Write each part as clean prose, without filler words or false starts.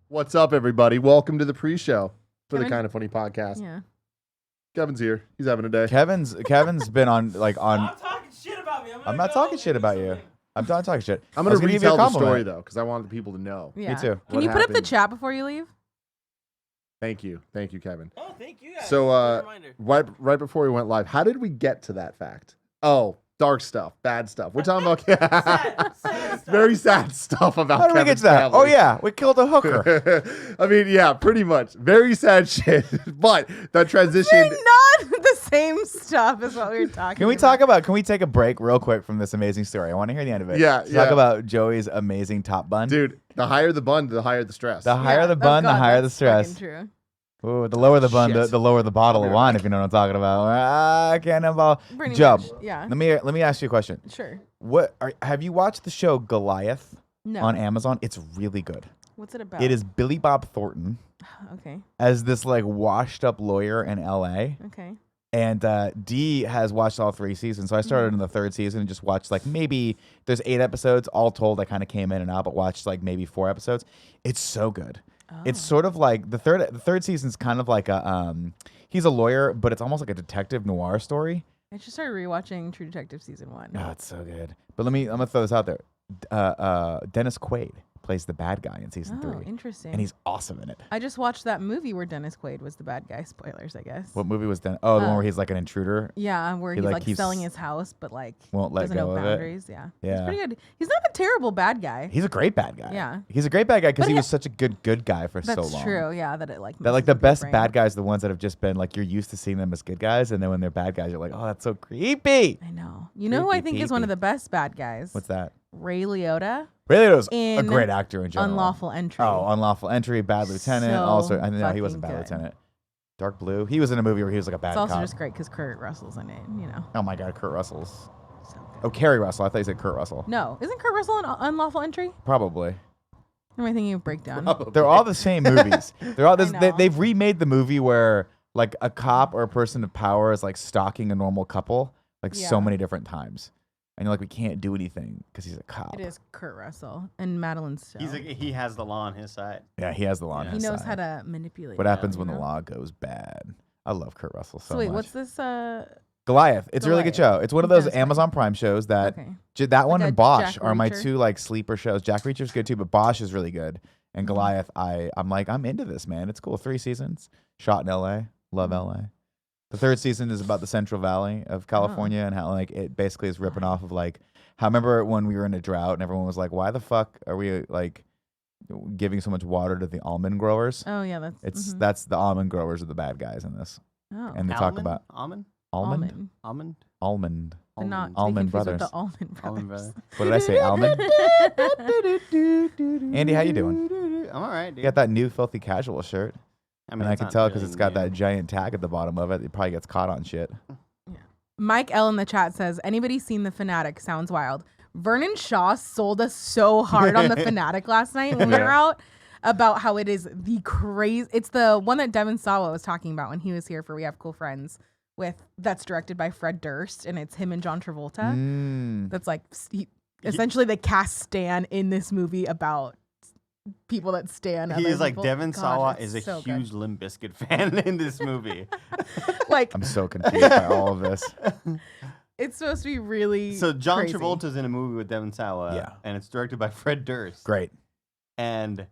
What's up, everybody? Welcome to the pre-show for Kevin? the Kind of Funny podcast. Yeah. Kevin's here. He's having a day. Kevin's been on. Stop talking shit about me. I'm not talking shit about you. I'm not talking shit. I'm I going was to give you a retell the compliment. story, though, because I wanted the people to know. Yeah. Me too. Can What you put up the happened? chat before you leave? Thank you. Thank you, Kevin. Oh, thank you guys. So, Good reminder. right before we went live, how did we get to that fact? Oh, dark stuff, bad stuff. We're talking about Sad stuff. very sad stuff about How did we get Kevin's to that? family. Oh yeah, we killed a hooker. I mean, yeah, pretty much. Very sad shit. But that transition. Not the same stuff as what we were talking Can we talk about? Can we take a break real quick from this amazing story? I want to hear the end of it. Yeah, Let's yeah. Talk about Joey's amazing top bun. Dude, the higher the bun, the higher the stress. The higher the bun, the higher the stress. True. Ooh, the lower the bun, Shit. the lower the bottle of We're wine. back. If you know what I'm talking about. Cannonball. Pretty Joe, much, yeah. let me ask you a question. Sure. Have you watched the show Goliath No. on Amazon? It's really good. What's it about? It is Billy Bob Thornton Okay. as this like washed up lawyer in LA. Okay. And Dee has watched all 3 seasons. So I started in the 3rd season and just watched like maybe there's 8 episodes all told. I kind of came in and out, but watched like maybe 4 episodes. It's so good. It's sort of like the third season's kind of like a he's a lawyer, but it's almost like a detective noir story. I just started rewatching True Detective season 1. Oh, it's so good. But I'm gonna throw this out there. Dennis Quaid plays the bad guy in season 3. Interesting. And he's awesome in it. I just watched that movie where Dennis Quaid was the bad guy. Spoilers, I guess. What movie was Dennis? Oh, the one where he's like an intruder. Yeah, where He, he's like, like keeps- selling his house, but like Won't let doesn't go know of it. boundaries. Yeah. He's Yeah. pretty good. He's not a terrible bad guy. He's a great bad guy. Yeah. He's a great bad guy because But he he- was such a good guy for so That's long. true. Yeah, that it like That like messes the with your best brain. bad guys are the ones that have just been like you're used to seeing them as good guys, and then when they're bad guys, you're like, oh, that's so creepy. I know. You know who I think is one of creepy. the best bad guys? What's that? Ray Liotta. Ray Liotta's a In great actor in general. Unlawful Entry. Oh, Unlawful Entry, Bad Lieutenant. So Also, I know he wasn't fucking Bad good. Lieutenant. Dark Blue. He was in a movie where he was like a bad It's also cop. just great because Kurt Russell's in it. You know. Oh my God, Kurt Russell's. So good. Oh, Kerry Russell. I thought you said Kurt Russell. No, isn't Kurt Russell in Unlawful Entry? Probably. Am I thinking of Breakdown? They're all the same movies. They're all. know. They've remade the movie where like a cop or a person of power is like stalking a normal couple like so Yeah. many different times, and you're like, we can't do anything because he's a cop. It is Kurt Russell and Madeline Stowe. He has the law on his side. Yeah, he has the law on Yeah. He his knows side. how to manipulate. What them, happens you when the know? law goes bad? I love Kurt Russell so So wait, much. what's this? Goliath. It's a really good Goliath. show. It's one of those Dennis Quaid. Amazon Prime shows that Okay. that one Like and a Bosch Jack are my Reacher? 2 like sleeper shows. Jack Reacher's good too, but Bosch is really good. And Mhm. Goliath, I'm like, I'm into this, man. It's cool. 3 seasons. Shot in LA. Love Mhm. LA. The 3rd season is about the Central Valley of California and how like it basically is ripping off of like how remember when we were in a drought and everyone was like, why the fuck are we like giving so much water to the almond growers? Oh yeah, It's mhm. that's the almond growers are the bad guys in this. Oh. And they talk about almond. almond. But not to be Almond confused with Brothers. the Almond Brothers. Almond Brothers. What did I say? Almond. Andy, how you doing? I'm all right, dude. You got that new filthy casual shirt, I mean, and I it's can not tell because really it's got new. that giant tag at the bottom of it. It probably gets caught on shit. Mike L in the chat says, "Anybody seen The Fanatic? Sounds wild." Vernon Shaw sold us so hard on The Fanatic last night when we were Yeah. out about how it is the crazy. It's the one that Devin Sawa was talking about when he was here for We Have Cool Friends. That's directed by Fred Durst, and it's him and John Travolta. Mm. That's like essentially the cast stan in this movie about people that stan. He other is like people. Devin God, Sawa it's is a so good. huge Limp Bizkit fan in this movie. Like I'm so confused by all of this. it's supposed to be really. So John crazy. Travolta's in a movie with Devin Sawa, Yeah. and it's directed by Fred Durst. Great. And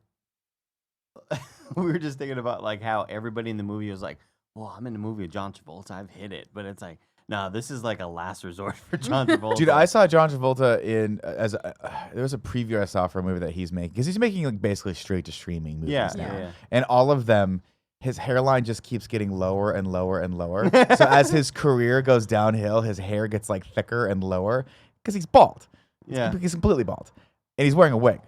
we were just thinking about like how everybody in the movie was like, "Well, I'm in a movie with John Travolta. I've hit it," but it's like, no, this is like a last resort for John Travolta. Dude, I saw John Travolta in there was a preview I saw for a movie that he's making because he's making like basically straight to streaming movies yeah, now, yeah, yeah. and all of them. His hairline just keeps getting lower and lower and lower. So as his career goes downhill, his hair gets like thicker and lower because he's bald. Yeah. He's completely bald. And he's wearing a wig.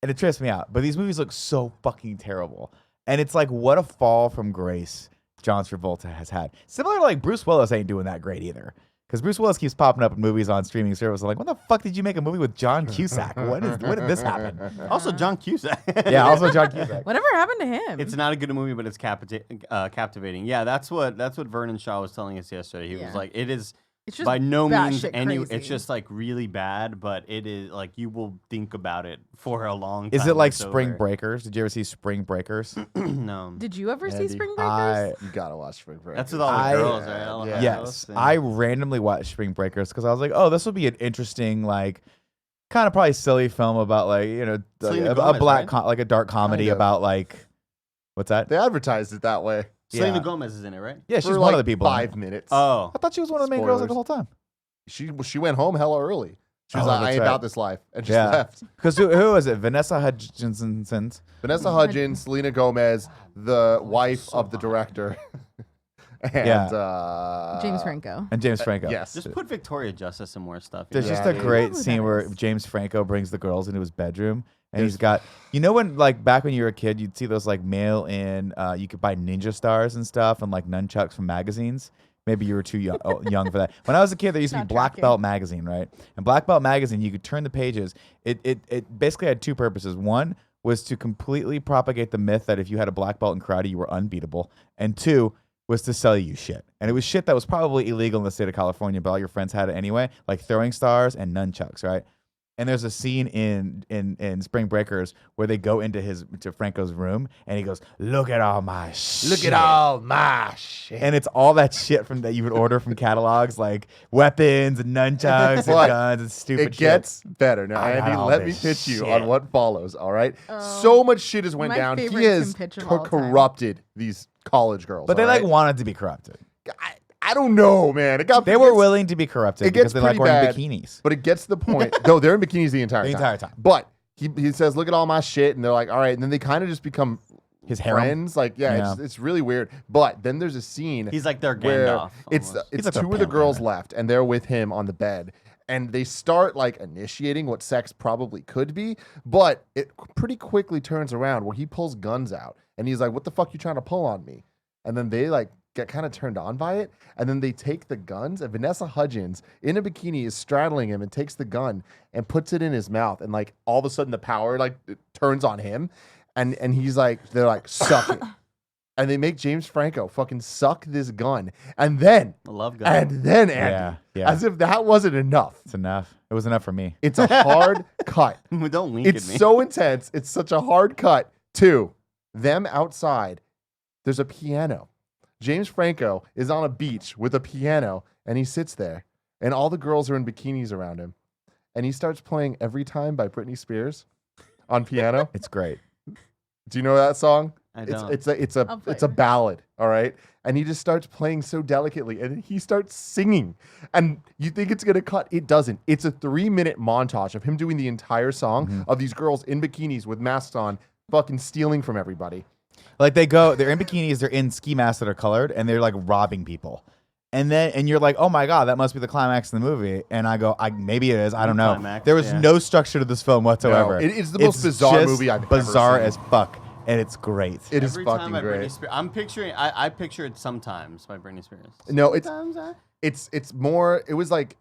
And it trips me out. But these movies look so fucking terrible. And it's like, what a fall from grace John Travolta has had. Similar to like Bruce Willis ain't doing that great either. Because Bruce Willis keeps popping up in movies on streaming service. I'm like, when the fuck did you make a movie with John Cusack? When did this happen? Also, John Cusack. Yeah, also John Cusack. Whatever happened to him? It's not a good movie, but it's captivating. Yeah, that's what Vernon Shaw was telling us yesterday. He Yeah. was like, it is It's just by no means batshit any. crazy. It's just like really bad, but it is like you will think about it for a long time. Is it when like it's Spring over. Breakers? Did you ever see Spring Breakers? No. Did you ever see Andy, Spring Breakers? You gotta watch Spring Break. That's with all the I- girls, right? All the yeah. hot Yes, girls, and- I randomly watched Spring Breakers because I was like, oh, this will be an interesting, like, kind of probably silly film about like Selena a Gomez, black right? like a dark comedy Kind of. about like what's that? They advertised it that way. Selena Yeah. Gomez is in it, right? Yeah, she's for one like of the people. in it. 5 minutes. Oh, I thought she was one of the main girls like the whole time. She went home hella early. She was Oh, like, I that's ain't right. about this life, and just Yeah. left. Because who was it? Vanessa Hudgens. Vanessa Hudgens, Selena Gomez, the wife of the director, and James Franco. And James Franco. Yes. just put Victoria Justice in more stuff. There's Yeah, just a dude. I great don't know who scene that where is. James Franco brings the girls into his bedroom, and There's- he's got, when like back when you were a kid, you'd see those like mail in, you could buy ninja stars and stuff, and like nunchucks from magazines. Maybe you were too young for that. When I was a kid, there used to be Not Black tracking. Belt magazine, right? And Black Belt magazine, you could turn the pages. It basically had two purposes. One was to completely propagate the myth that if you had a black belt in karate, you were unbeatable, and two was to sell you shit. And it was shit that was probably illegal in the state of California, but all your friends had it anyway, like throwing stars and nunchucks, right? And there's a scene in Spring Breakers where they go to Franco's room, and he goes, "Look at all my shit. look at all my shit. And it's all that shit from that you would order from catalogs, like weapons and nunchucks and But guns and stupid It shit. gets better. Now, I got Andy, all let me this pitch you shit. on what follows, all right? Oh, So much shit has went my down. favorite He has Tim pitch of all time. corrupted these college girls. But they all like right? wanted to be corrupted. I don't know, man. It got They were gets- willing to be corrupted it gets because they like pretty wearing bad. bikinis. But it gets to the point. No, they're in bikinis the entire The time. entire time. But he says, "Look at all my shit," and they're like, "All right." And then they kind of just become His harem. friends. Like, Yeah. it's really weird. But then there's a scene. He's like their where Gandalf. it's almost. it's like a two of the pimp, girls man. left, and they're with him on the bed, and they start like initiating what sex probably could be, but it pretty quickly turns around where he pulls guns out, and he's like, "What the fuck you trying to pull on me?" And then they like get kind of turned on by it, and then they take the guns, and Vanessa Hudgens in a bikini is straddling him and takes the gun and puts it in his mouth, and like all of a sudden the power like it turns on him, and he's like, they're like, "Suck it." And they make James Franco fucking suck this gun. And then, I love guns. Andy, Yeah. as if that wasn't enough, It's enough. It was enough for me. it's a hard cut. Don't wink It's at me. so intense. It's such a hard cut to them outside. There's a piano. James Franco is on a beach with a piano, and he sits there, and all the girls are in bikinis around him. And he starts playing Every Time by Britney Spears on piano. It's great. Do you know that song? I don't. It's I'll play a it. ballad, all right? And he just starts playing so delicately, and he starts singing. And you think it's gonna cut? It doesn't. It's a 3-minute montage of him doing the entire song of these girls in bikinis with masks on, fucking stealing from everybody. Like they're in bikinis, they're in ski masks that are colored, and they're like robbing people. And you're like, oh my god, that must be the climax in the movie. And I go, maybe it is. I don't know. Climax, There was yeah. no structure to this film whatsoever. it is the most bizarre just movie I've ever bizarre seen. as fuck, and it's great. It is Every fucking time by Britney great. Spears. I'm picturing. I picture it sometimes by Britney Spears. No, it's Sometimes I- it's more. It was like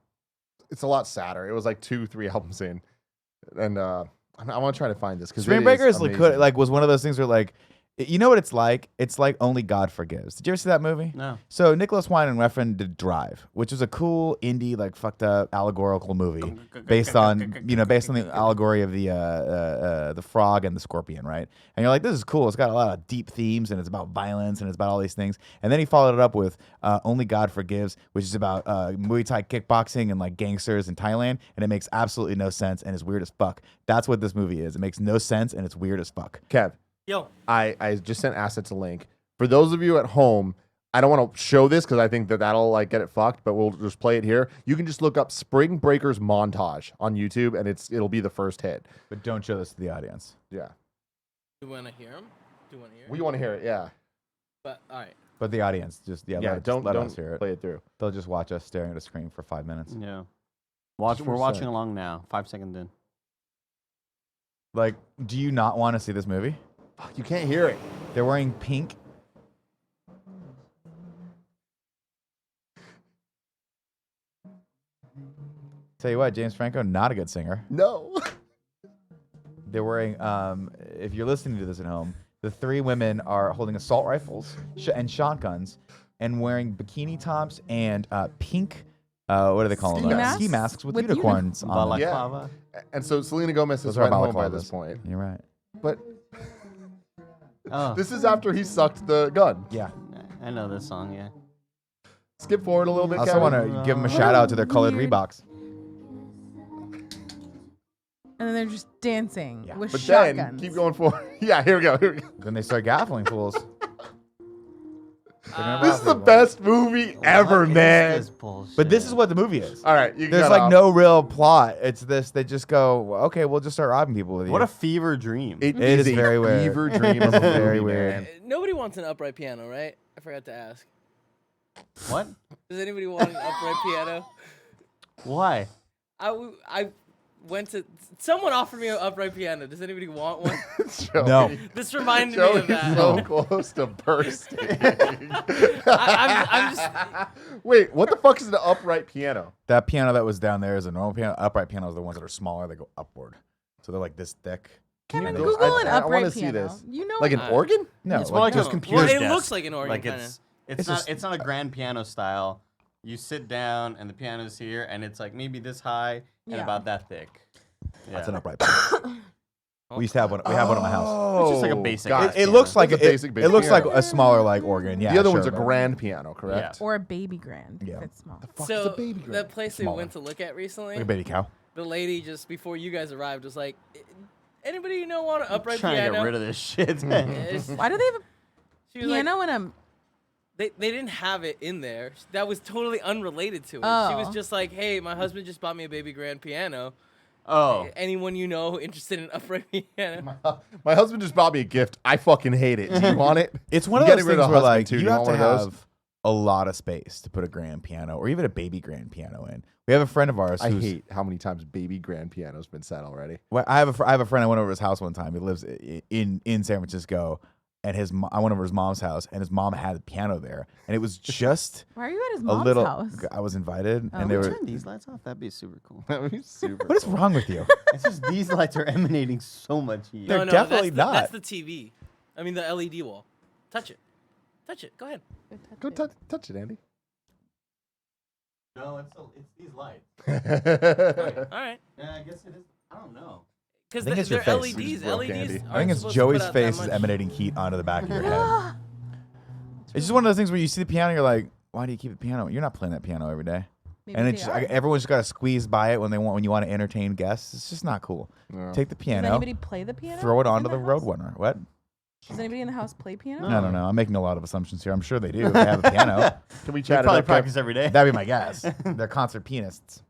it's a lot sadder. It was like 2-3 albums in, and I want to try to find this because Spring Breakers was one of those things where like, you know what it's like? It's like Only God Forgives. Did you ever see that movie? No. So Nicholas Winding Refn did Drive, which was a cool indie, like fucked up allegorical movie based on the allegory of the frog and the scorpion, right? And you're like, this is cool. It's got a lot of deep themes, and it's about violence, and it's about all these things. And then he followed it up with Only God Forgives, which is about Muay Thai kickboxing and like gangsters in Thailand, and it makes absolutely no sense and is weird as fuck. That's what this movie is. It makes no sense and it's weird as fuck. Kev. Yo, I just sent Assets a link. For those of you at home, I don't want to show this because I think that'll like get it fucked, but we'll just play it here. You can just look up Spring Breakers montage on YouTube, and it'll be the first hit. But don't show this to the audience. Yeah, you want to hear him? Do you want to hear we him? want to hear it. Yeah, But, all right. But the audience, just don't let us hear it. play it through. They'll just watch us staring at a screen for 5 minutes. Yeah. Just for We're a watching sec. along now. 5 seconds in. Like, do you not want to see this movie? Fuck, you can't hear it. They're wearing pink. Tell you what, James Franco, not a good singer. No. They're wearing, if you're listening to this at home, the three women are holding assault rifles and shotguns and wearing bikini tops and pink What do they call Ski them? masks? Ski masks with With unicorns on them. Yeah. Balaclava. And so Selena Gomez Those has are went home by balaclavas. this point. You're right. But Oh, this is after he sucked the gun. Yeah. I know this song. Yeah. Skip forward a little bit, I also Kevin. want to give them a shout out to their colored Weird. Reeboks. And then they're just dancing Yeah. with But shotguns. then, keep going forward. Yeah, here we go. Here we go. Then they start gaffling fools. This is the best movie ever, What is man. this bullshit? But this is what the movie is. All right, you There's cut like off. no real plot. It's this. They just go, well, okay, we'll just start robbing people with you. What a fever dream. It It is is a very weird. fever dream of a movie, Very man. weird. Nobody wants an upright piano, right? I forgot to ask. What? Does anybody want an upright piano? Why? I went to. Someone offered me an upright piano. Does anybody want one? Joey, No. This reminded me Joey's of that. so close to bursting. I'm just. Wait, what the fuck is an upright piano? That piano that was down there is a normal piano. Upright pianos are the ones that are smaller. They go upward. So they're like this thick. Kevin, And Google those- an I upright wanna see piano. this. You know Like an Uh, organ? No, It's more like just a Well, computer it desk. looks like an organ, Like kinda. it's not it's not a grand piano style. You sit down and the piano's here and it's like maybe this high and Yeah. about that thick. Yeah. That's an upright piano. We used to have one. We have one at my house. It's just like a basic got ass It looks like It's a it, basic it looks like piano. a smaller like organ. Yeah. the other sure, one's a but- grand piano, correct? or a baby grand Yeah. if it's small. Fuck, So it's a baby grand. that place we Smaller. went to look at recently, Like a baby cow. the lady just before you guys arrived was like, "Anybody you know want an upright trying piano?" to get rid of this shit. It's- Why do they have she a was like, piano and a? they didn't have it in there. That was totally unrelated to it. She Oh. was just like, "Hey, my husband just bought me a baby grand piano. Oh. Anyone you know interested in an upright piano?" My husband just bought me a gift. I fucking hate it. Do you want it? It's one I'm of those getting rid things of where husband, like too. Do you you have want to one of those? have a lot of space to put a grand piano or even a baby grand piano in. We have a friend of ours. I who's, hate how many times baby grand piano's been said already. Well, I have a friend. I went over to his house one time. He lives in San Francisco, and I went over to his mom's house, and his mom had a piano there, and it was just Why are you at his a mom's little. house? I was invited, Oh. and they were. Turn these lights off. That'd be super cool. That would be super. What is cool. wrong with you? It's just these lights are emanating so much heat. They're definitely that's not. the TV. I mean the LED wall. Touch it. Touch it. Go ahead. Go touch it, Andy. No, it's these lights. All right. Yeah, I guess it is. I don't know. Because think it's your they're face. We LEDs. just broke LEDs. Andy. I think aren't it's supposed to put Joey's out that face is much- emanating heat onto the back of your head. It's just one of those things where you see the piano, you're like, why do you keep the piano? You're not playing that piano every day. Maybe And they it's just, are. everyone's just got to squeeze by it when you want to entertain guests. It's just not cool. Yeah. Take the Does piano, anybody play the piano? throw it in onto the house? Roadrunner. What? Does anybody in the house play piano? I don't know. I'm making a lot of assumptions here. I'm sure they do. They have a piano. Can we You chat it probably up? Kev? practice every day. That'd be my guess. They're concert pianists.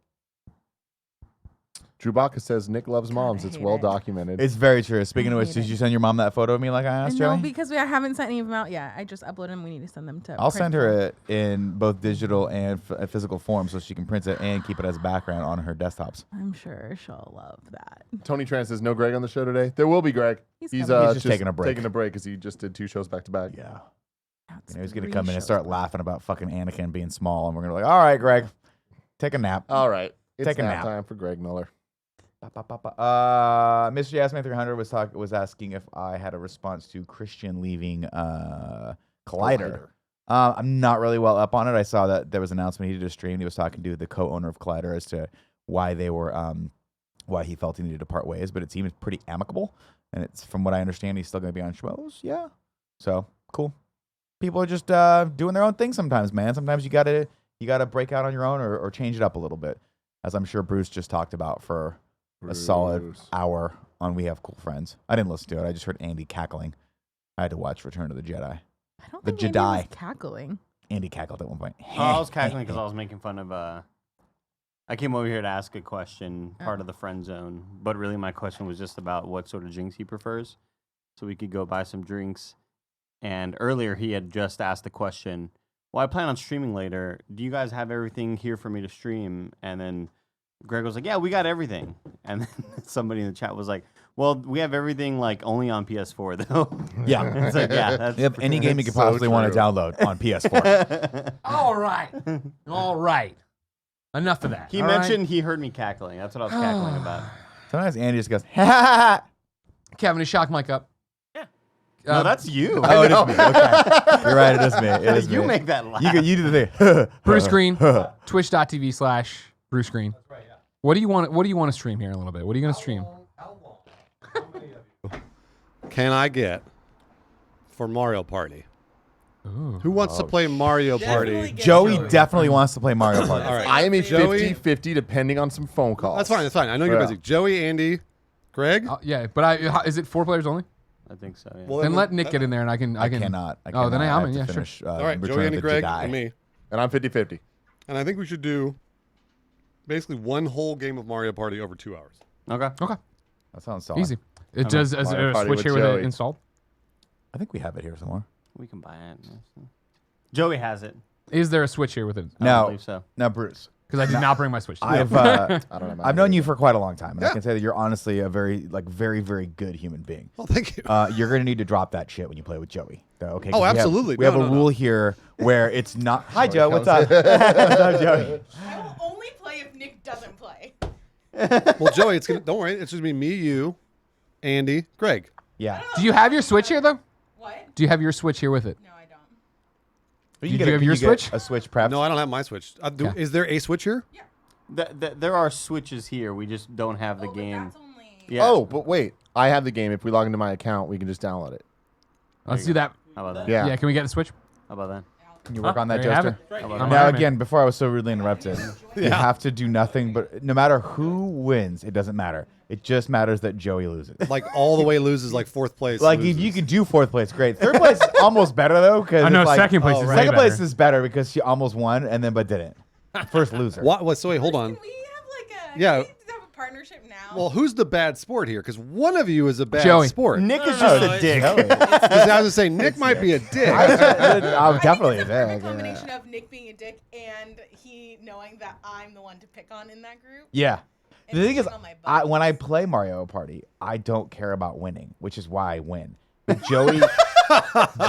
Drew Baca says Nick loves God, moms. I It's hate well it. documented. It's very true. Speaking of I which, hate did it. you send your mom that photo of me like I asked, No, Joey? because we haven't sent any of them out yet. I just uploaded them. We need to send them to. I'll print send form. her it in both digital and physical form so she can print it and keep it as background on her desktops. I'm sure she'll love that. Tony Tran says no Greg on the show today. There will be Greg. He's He's coming. He's just taking a break. Taking a break because he just did 2 shows back to back. Yeah. That's You know, he's going to 3 come in and shows start back. laughing about fucking Anakin being small. And we're going to be like, all right, Greg, take a nap. All right. It's Take a nap nap. time for Greg Miller. Mr. Yasmin 300 was asking if I had a response to Christian leaving Collider. I'm not really well up on it. I saw that there was an announcement he did a stream. He was talking to the co-owner of Collider as to why they were why he felt he needed to part ways, but it seems pretty amicable. And it's from what I understand, he's still going to be on shows. Yeah, so cool. People are just doing their own thing sometimes, man. Sometimes you gotta break out on your own or change it up a little bit, as I'm sure Bruce just talked about for a solid Bruce. hour on We Have Cool Friends. I didn't listen to it. I just heard Andy cackling. I had to watch Return of the Jedi. I don't The think Andy was Jedi. cackling. Andy cackled at one point. Oh, I was cackling because I was making fun of. I came over here to ask a question, part of the friend zone, but really my question was just about what sort of drinks he prefers, so we could go buy some drinks. And earlier he had just asked the question, "Well, I plan on streaming later. Do you guys have everything here for me to stream?" And then Greg was like, "Yeah, we got everything." And then somebody in the chat was like, "Well, we have everything like only on PS4 though." Yeah. It's like, yeah, that's You have any game you could So possibly want to true. download on PS4. All right. All right. Enough of that. He all right? mentioned he heard me cackling. That's what I was cackling about. Sometimes Andy just goes, ha ha ha. Kevin, is Shock Mike up? Yeah. No, that's you. Oh, it is me. Okay. You're right. It is me. It is you me. make that laugh. You do the thing. Bruce Green, twitch.tv/Bruce Green. That's right, yeah. What do you want to stream here in a little bit? What are you going to stream? How long? Can I get for Mario Party? Ooh. Who wants to play Mario Definitely Party? get Joey definitely wants to play Mario Party. All right. I am a Joey- 50-50 depending on some phone calls. That's fine. That's fine. I know you're Yeah. busy. Joey, Andy, Greg. Yeah, but is it 4 players only? I think so. Yeah. Well, Then let Nick get in there, and I can. I cannot. Oh, then cannot. I'm in. have Yeah, to sure. finish, all right, Return Joey, of Andy, the Greg, Jedi. and me. And I'm 50-50. And I think we should do basically one whole game of Mario Party over 2 hours. Okay. Okay, That sounds solid. easy. It does. Is Mario there a Party Switch with here with it Joey. installed? I think we have it here somewhere. We can buy it. Joey has it. Is there a Switch here with it? I don't No, believe so. no, Bruce. Because I did not bring my Switch. I've I don't know. I've known you for quite a long time, and Yeah. I can say that you're honestly a very very good human being. Well, thank you. You're gonna need to drop that shit when you play with Joey, though. Okay? 'Cause Oh, we have- absolutely. We have, No, a no, rule here where it's not. Hi, Joey Joe. What's comes up? What's up, Joey? I will only play if Nick doesn't play. Well, Joey, it's gonna. Don't worry. It's just me, you, Andy, Greg. Yeah. Do you have your Switch here though? What? Do you have your Switch here with it? No, I don't. Can you have your Switch? A Switch prep. No, I don't have my Switch. Yeah. Is there a Switch here? There are switches here. We just don't have the game. That's only. Yeah. Oh, but wait. I have the game. If we log into my account, we can just download it. Let's do that. How about that? Yeah. Yeah. Can we get the Switch? How about that? Can you work on that, There you have Joester? it. How about I'm that? Now Iron Man. again, before I was so rudely interrupted, you have to do nothing. But no matter who wins, it doesn't matter. It just matters that Joey loses. Like all the way loses, like fourth place. Like loses. if you could do fourth place, great. Third place is almost better though, because I know like, second place is way second place better. is better because she almost won and then but didn't. First loser. What? So wait, hold on. Can we have like a? Yeah. Can we have a partnership now? Well, who's the bad sport here? Because one of you is a bad Joey. sport. Nick is no, just no, a it's- dick. Joey. Because I was just saying, Nick might be a dick. I'm definitely it's a there. perfect combination of Nick being a dick and he knowing that I'm the one to pick on in that group. Yeah. And The thing is, picking on my butt. when I play Mario Party, I don't care about winning, which is why I win. But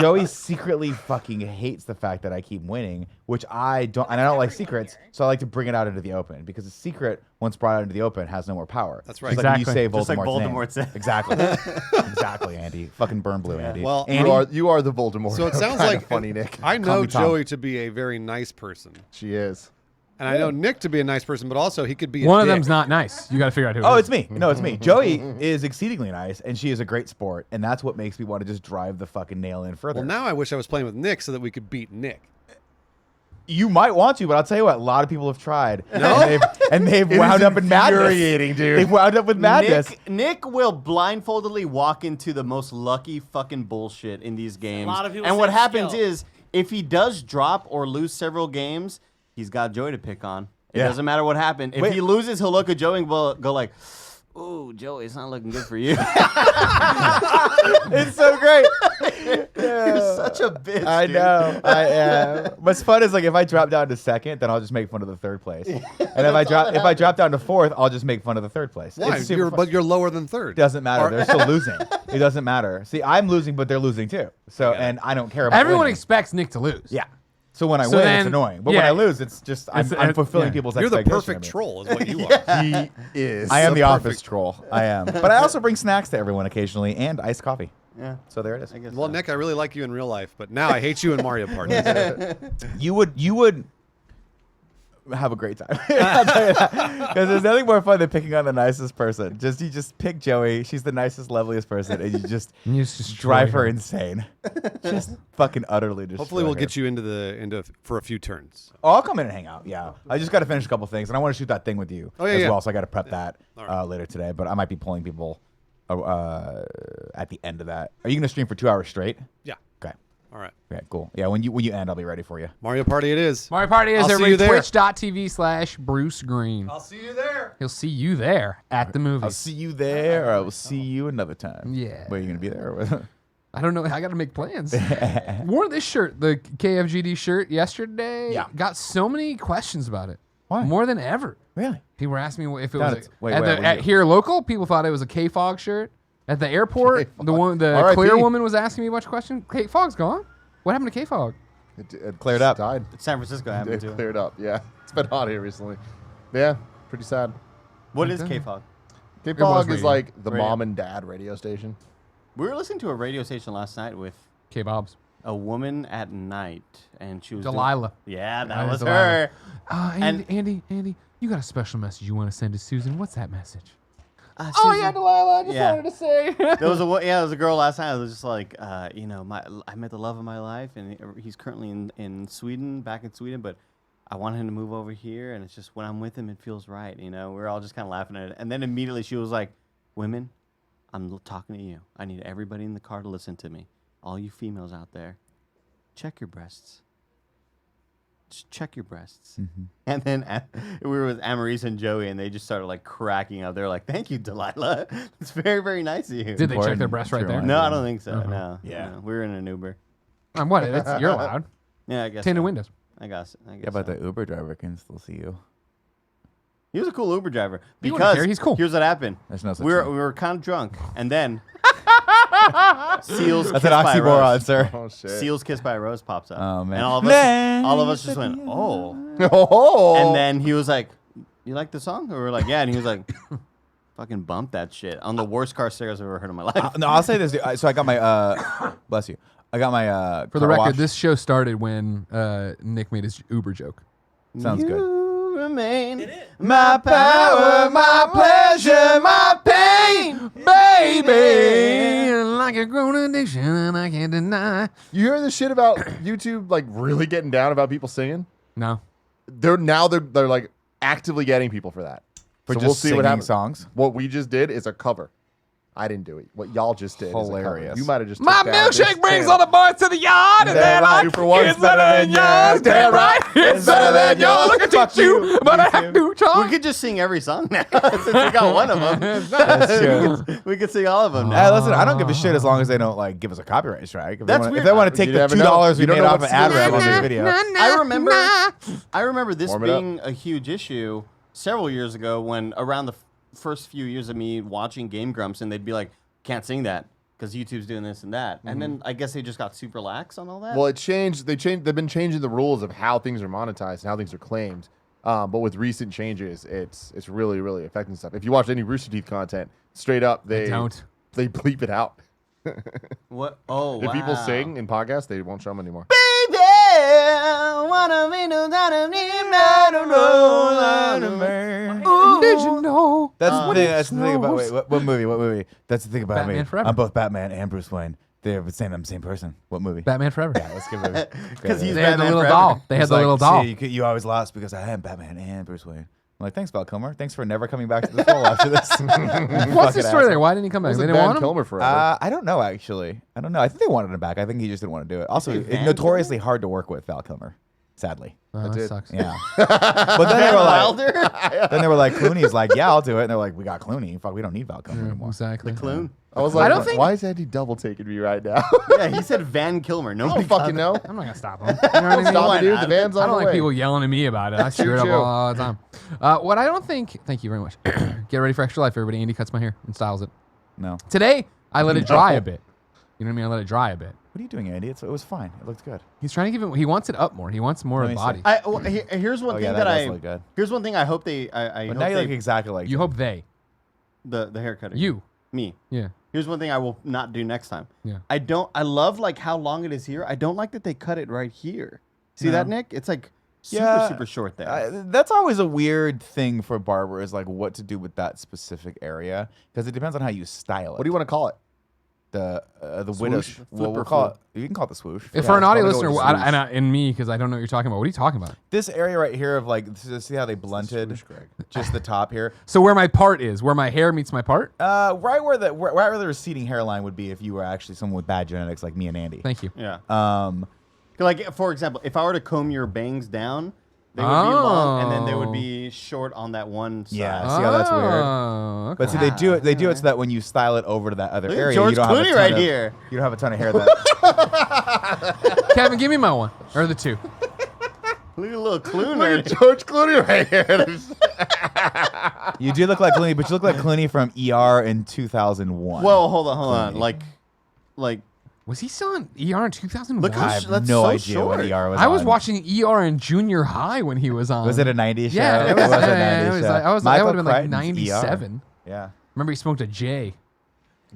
Joey secretly fucking hates the fact that I keep winning, which I don't, and I don't like Everyone secrets, here. so I like to bring it out into the open because a secret, once brought out into the open, has no more power. That's right. Just like when you Exactly. say Just like Voldemort's name. Voldemort said. Exactly. Exactly, Andy. Fucking burn blue, Andy. Well, Andy, You are the Voldemort. So it sounds Kinda like funny, Nick. I Call know me Tom. Joey to be a very nice person, She is. and I know Nick to be a nice person, but also he could be. One a of dick. them's not nice. You got to figure out who. Oh, it it's is. me. No, it's me. Joey is exceedingly nice, and she is a great sport, and that's what makes me want to just drive the fucking nail in further. Well, now I wish I was playing with Nick so that we could beat Nick. You might want to, but I'll tell you what, a lot of people have tried. No? And they've wound up in madness. infuriating, dude. They've wound up with madness. Nick will blindfoldedly walk into the most lucky fucking bullshit in these games. lot of people and what say happens skill. is, if he does drop or lose several games, he's got Joey to pick on. It Yeah. doesn't matter what happened. If Wait. he loses, he'll look at Joey and go like, "Ooh, Joey, it's not looking good for you." It's so great. You're such a bitch. I dude. know. I am. What's fun is like if I drop down to second, then I'll just make fun of the third place. And if I drop down to fourth, I'll just make fun of the third place. Why? It's super fun. But you're lower than third. Doesn't matter. Or- They're still losing. It doesn't matter. See, I'm losing, but they're losing too. So and I don't care about Everyone winning. expects Nick to lose. Yeah. So when I So win, then- it's annoying. But yeah. when I lose, it's just I'm It's- fulfilling yeah. people's You're the expectations. perfect of me. troll, is what you are. He is. I am the office perfect- troll. I am. But I also bring snacks to everyone occasionally and iced coffee. Yeah, So there it is. I guess. Well, so. Nick, I really like you in real life, but now I hate you in Mario Party. You would have a great time. Because there's nothing more fun than picking on the nicest person. You just pick Joey. She's the nicest, loveliest person, and you just And you just drive destroy her insane. Just fucking utterly destroy Hopefully, we'll her. get you into for a few turns. Oh, I'll come in and hang out. Yeah, I just got to finish a couple things, and I want to shoot that thing with you Oh, yeah, as yeah. well. So I got to prep that All right. later today. But I might be pulling people at the end of that. Are you gonna stream for 2 hours straight? Yeah. Okay. All right. Okay. Cool. Yeah. When you end, I'll be ready for you. Mario Party it is. Mario Party is I'll see everybody. you there. Twitch.tv/Bruce Green. I'll see you there. He'll see you there at the I'll movies. see you there, or I will see you another time. Yeah. Where are you gonna be there? I don't know. I got to make plans. Wore this shirt, the KFGD shirt, yesterday. Yeah. Got so many questions about it. Why? More than ever. Really? People were asking me if it Down was at- wait, at, where the, were at you? here local. People thought it was a K-Fog shirt. At the airport, K-Fog. the R.I.P. clear woman was asking me a bunch of questions. K-Fog's gone. What happened to K-Fog? It Cleared just up. Died. San Francisco happened It too. cleared up. Yeah, it's been hot here recently. Yeah, pretty sad. What is K-Fog? K-Fog is radio. like the Radio. mom and dad radio station. We were listening to a radio station last night with K-Bobs. a woman at night, and she was doing- Delilah. Yeah, that That is was Delilah. her. Andy, you got a special message you want to send to Susan. What's that message? Susan- Delilah, I just Yeah. wanted to say. There was a girl last night. I was just like, I met the love of my life, and he's currently in Sweden, back in Sweden, but I want him to move over here, and it's just when I'm with him, it feels right. We're all just kind of laughing at it, and then immediately she was like, "Women, I'm talking to you. I need everybody in the car to listen to me. All you females out there, check your breasts. Just check your breasts." And then we were with Amaris and Joey, and they just started like cracking up. They're like, "Thank you, Delilah. It's very, very nice of you." Did they check their breasts right there? No, I don't think so. Uh-huh. No. Yeah. no. We were in an Uber. What? You're allowed. Yeah, I guess. Tinted so. windows. I guess. Yeah, but the Uber driver can still see you. He was a cool Uber driver He wouldn't because care, he's cool. Here's what happened. There's no such We thing. were kind of drunk, and then Seal's That's Kiss an by a oxymoron, Rose. sir. Oh shit. Seal's Kiss by a Rose pops up. Oh, man. And all of us just went, "Oh." Oh. And then he was like, "You like the song?" And we were like, "Yeah." And he was like, "Fucking bump that shit on the worst car stereo I've ever heard in my life." No, I'll say this. Dude. So I got my bless you. I got my For the car record, wash. this show started when Nick made his Uber joke. Sounds good. You remain Did it? My power, my pleasure, my pain, baby. Like a grown addiction, and I can't deny. You hear this shit about YouTube like really getting down about people singing? No. They're like actively getting people for that. For So just we'll see what singing happens. songs. What we just did is a cover. I didn't do it. What y'all just did is a cover. Hilarious. You might have just My took down this milkshake brings channel. all the boys to the yard, and then I Two for one it's better than yours. Damn right, it's better than yours. Look at you, but I have to We charge. could just sing every song now since we got one of them. That's true. We could sing all of them Hey, now. listen, I don't give a shit as long as they don't like give us a copyright strike. If That's they wanna, weird. If they want to take You the never $2 know. we You don't made know off what's an ad going rev on on. this video. I remember this Warm it up. being a huge issue several years ago when around the first few years of me watching Game Grumps, and they'd be like, "Can't sing that because YouTube's doing this and that." And then I guess they just got super lax on all that. Well, it changed. They've been changing the rules of how things are monetized and how things are claimed. But with recent changes, it's really, really affecting stuff. If you watch any Rooster Teeth content, straight up they don't. they bleep it out. What? Oh, If people wow. sing in podcasts, they won't show them anymore. Baby, wanna be no doubt of me, I don't know. Did you know? That's the thing. That's the thing about Snows. what movie? What movie? That's the thing about Batman me. Forever. I'm both Batman and Bruce Wayne. They're the same. I'm the same person. What movie? Batman Forever. Yeah, let's give it. Because he's They had the Batman little forever. doll. They had It's the like, little doll. See, you always lost because I am Batman and Bruce Wayne. I'm like, thanks, Val Kilmer. Thanks for never coming back to this role after this. What's the story there? Why didn't he come back? Was They it didn't Van want him. Kilmer forever? I don't know, actually. I don't know. I think they wanted him back. I think he just didn't want to do it. Also, say it's Van notoriously hard to work with Val Kilmer, sadly. Oh, that did. sucks. Yeah. But then they Van were like, Wilder? then they were like, Clooney's like, yeah, I'll do it. And they're like, we got Clooney. Fuck, we don't need Val Kilmer Yeah, anymore. exactly. Clune. I was I like, don't think- why is Andy double taking me right now? Yeah, he said Van Kilmer. I Nobody don't fucking know. I'm not gonna stop him. You know what I mean? Stop Why it, dude. not? The van's I on don't the like way. people yelling at me about it. I screw it up too. all the time. What I don't think. Thank you very much. Get ready for extra life, everybody. Andy cuts my hair and styles it. No. Today, I let it dry a bit. You know what I mean? I let it dry a bit. What are you doing, Andy? It was fine. It looked good. He's trying to give it. He wants it up more. He wants more of Let the me see. body. Here's one Oh, thing yeah, that that I. does look good. Here's one thing I hope they. I But hope now you they, look exactly like You him. hope they. the haircutter. You. Me. Yeah. Here's one thing I will not do next time. Yeah. I love like how long it is here. I don't like that they cut it right here. See that, Nick? It's like super short there. That's always a weird thing for barbers, like what to do with that specific area, because it depends on how you style it. What do you want to call it? The widow? Swoosh? Well, Flip we'll or call it. flip? You can call it the swoosh. If Yeah, for an it's audio probably listener, going to and me, because I don't know what you're talking about. What are you talking about? This area right here of like, see how they blunted Swoosh, Greg. just the top here. So where my part is, where my hair meets my part. Right where the receding hairline would be if you were actually someone with bad genetics like me and Andy. Thank you. Yeah. Um, Like for example, if I were to comb your bangs down, they would be long, and then they would be short on that one side. Yeah. See how that's weird? Oh, okay. but see, they do it. They do it so that when you style it over to that other Look at area, George you don't have a Clooney ton right of- here. You don't have a ton of hair. That Kevin, give me my one or the two. Look at a little Clooney. Look at George Clooney right here. you do look like Clooney, but you look like Clooney from ER in 2001. Well, hold on. Clooney. Like Was he still on ER in 2001? Look how I have that's no so idea short. when ER was. I was on. watching ER in junior high when he was on. Was it a '90s show? Yeah, it was. a Yeah, 90s it was show. like, I was. That Michael would have been like Crichton's ER. '97. Yeah. Remember he smoked a J.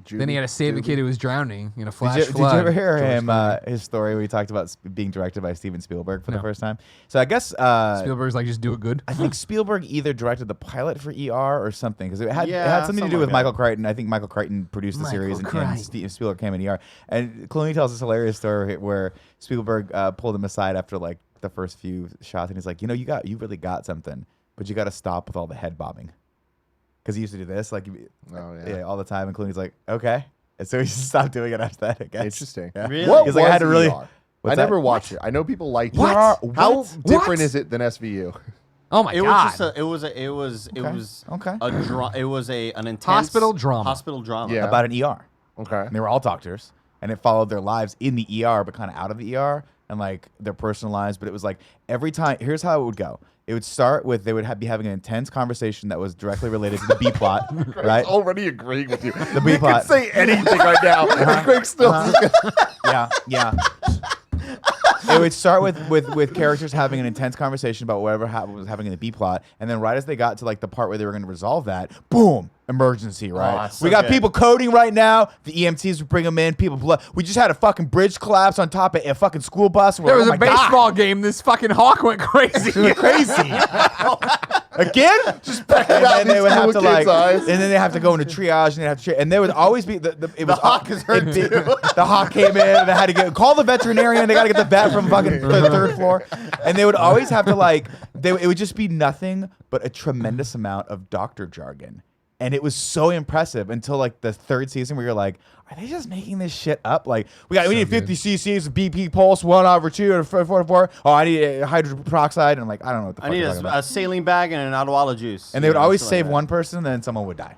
Then he had to save a kid who was drowning in a flash Did you flood. ever hear George him Clooney. his story where he talked about being directed by Steven Spielberg for the No. first time? So I guess Spielberg's like, just do it good. I think Spielberg either directed the pilot for ER or something because it had Yeah, something to something do with like Michael Crichton. I think Michael Crichton produced the series and Spielberg came in ER. And Clooney tells this hilarious story where Spielberg pulled him aside after like the first few shots and he's like, you really got something, but you got to stop with all the head bobbing. Because he used to do this all the time, and Clooney's like, okay. And so he just stopped doing it after that, I guess. Interesting. Yeah. Really? What He's like, I had to was really. ER? What's I that? never watched it. I know people like What? ER. How What? different is it than SVU? Oh my It god. was just Okay. it was an intense Hospital drama. Hospital drama. Yeah. About an ER. Okay. And they were all doctors, and it followed their lives in the ER, but kind of out of the ER, and like their personal lives. But it was like every time. Here's how it would go. It would start with they would be having an intense conversation that was directly related to the B plot, right? Already agreeing with you. The B You plot. can say anything right now. Craig still. Yeah. It would start with characters having an intense conversation about whatever was happening in the B plot, and then right as they got to like the part where they were going to resolve that, boom, emergency, right? it's We so got good. people coding right now. The EMTs would bring them in. We just had a fucking bridge collapse on top of a fucking school bus. there was Oh a my God. baseball game. This fucking hawk went crazy. It was crazy. Again? Just back out and then they these would have little to kids' like, eyes. and then they have to go into triage, and they have to, and there would always be the hawk is hurt too. The hawk came in, and they had to call the veterinarian. They got to get the vet from fucking the third floor, and they would always have to like, it would just be nothing but a tremendous amount of doctor jargon. And it was so impressive until like the third season where you're like, are they just making this shit up? Like, we need 50 cc's of BP pulse, 1/2 or 4/4. Oh, I need hydrogen peroxide. And I'm like, I don't know what the fuck I need you're talking about. a saline bag and an Adwala juice. And they would Yeah, always shit like save that. one person, and then someone would die.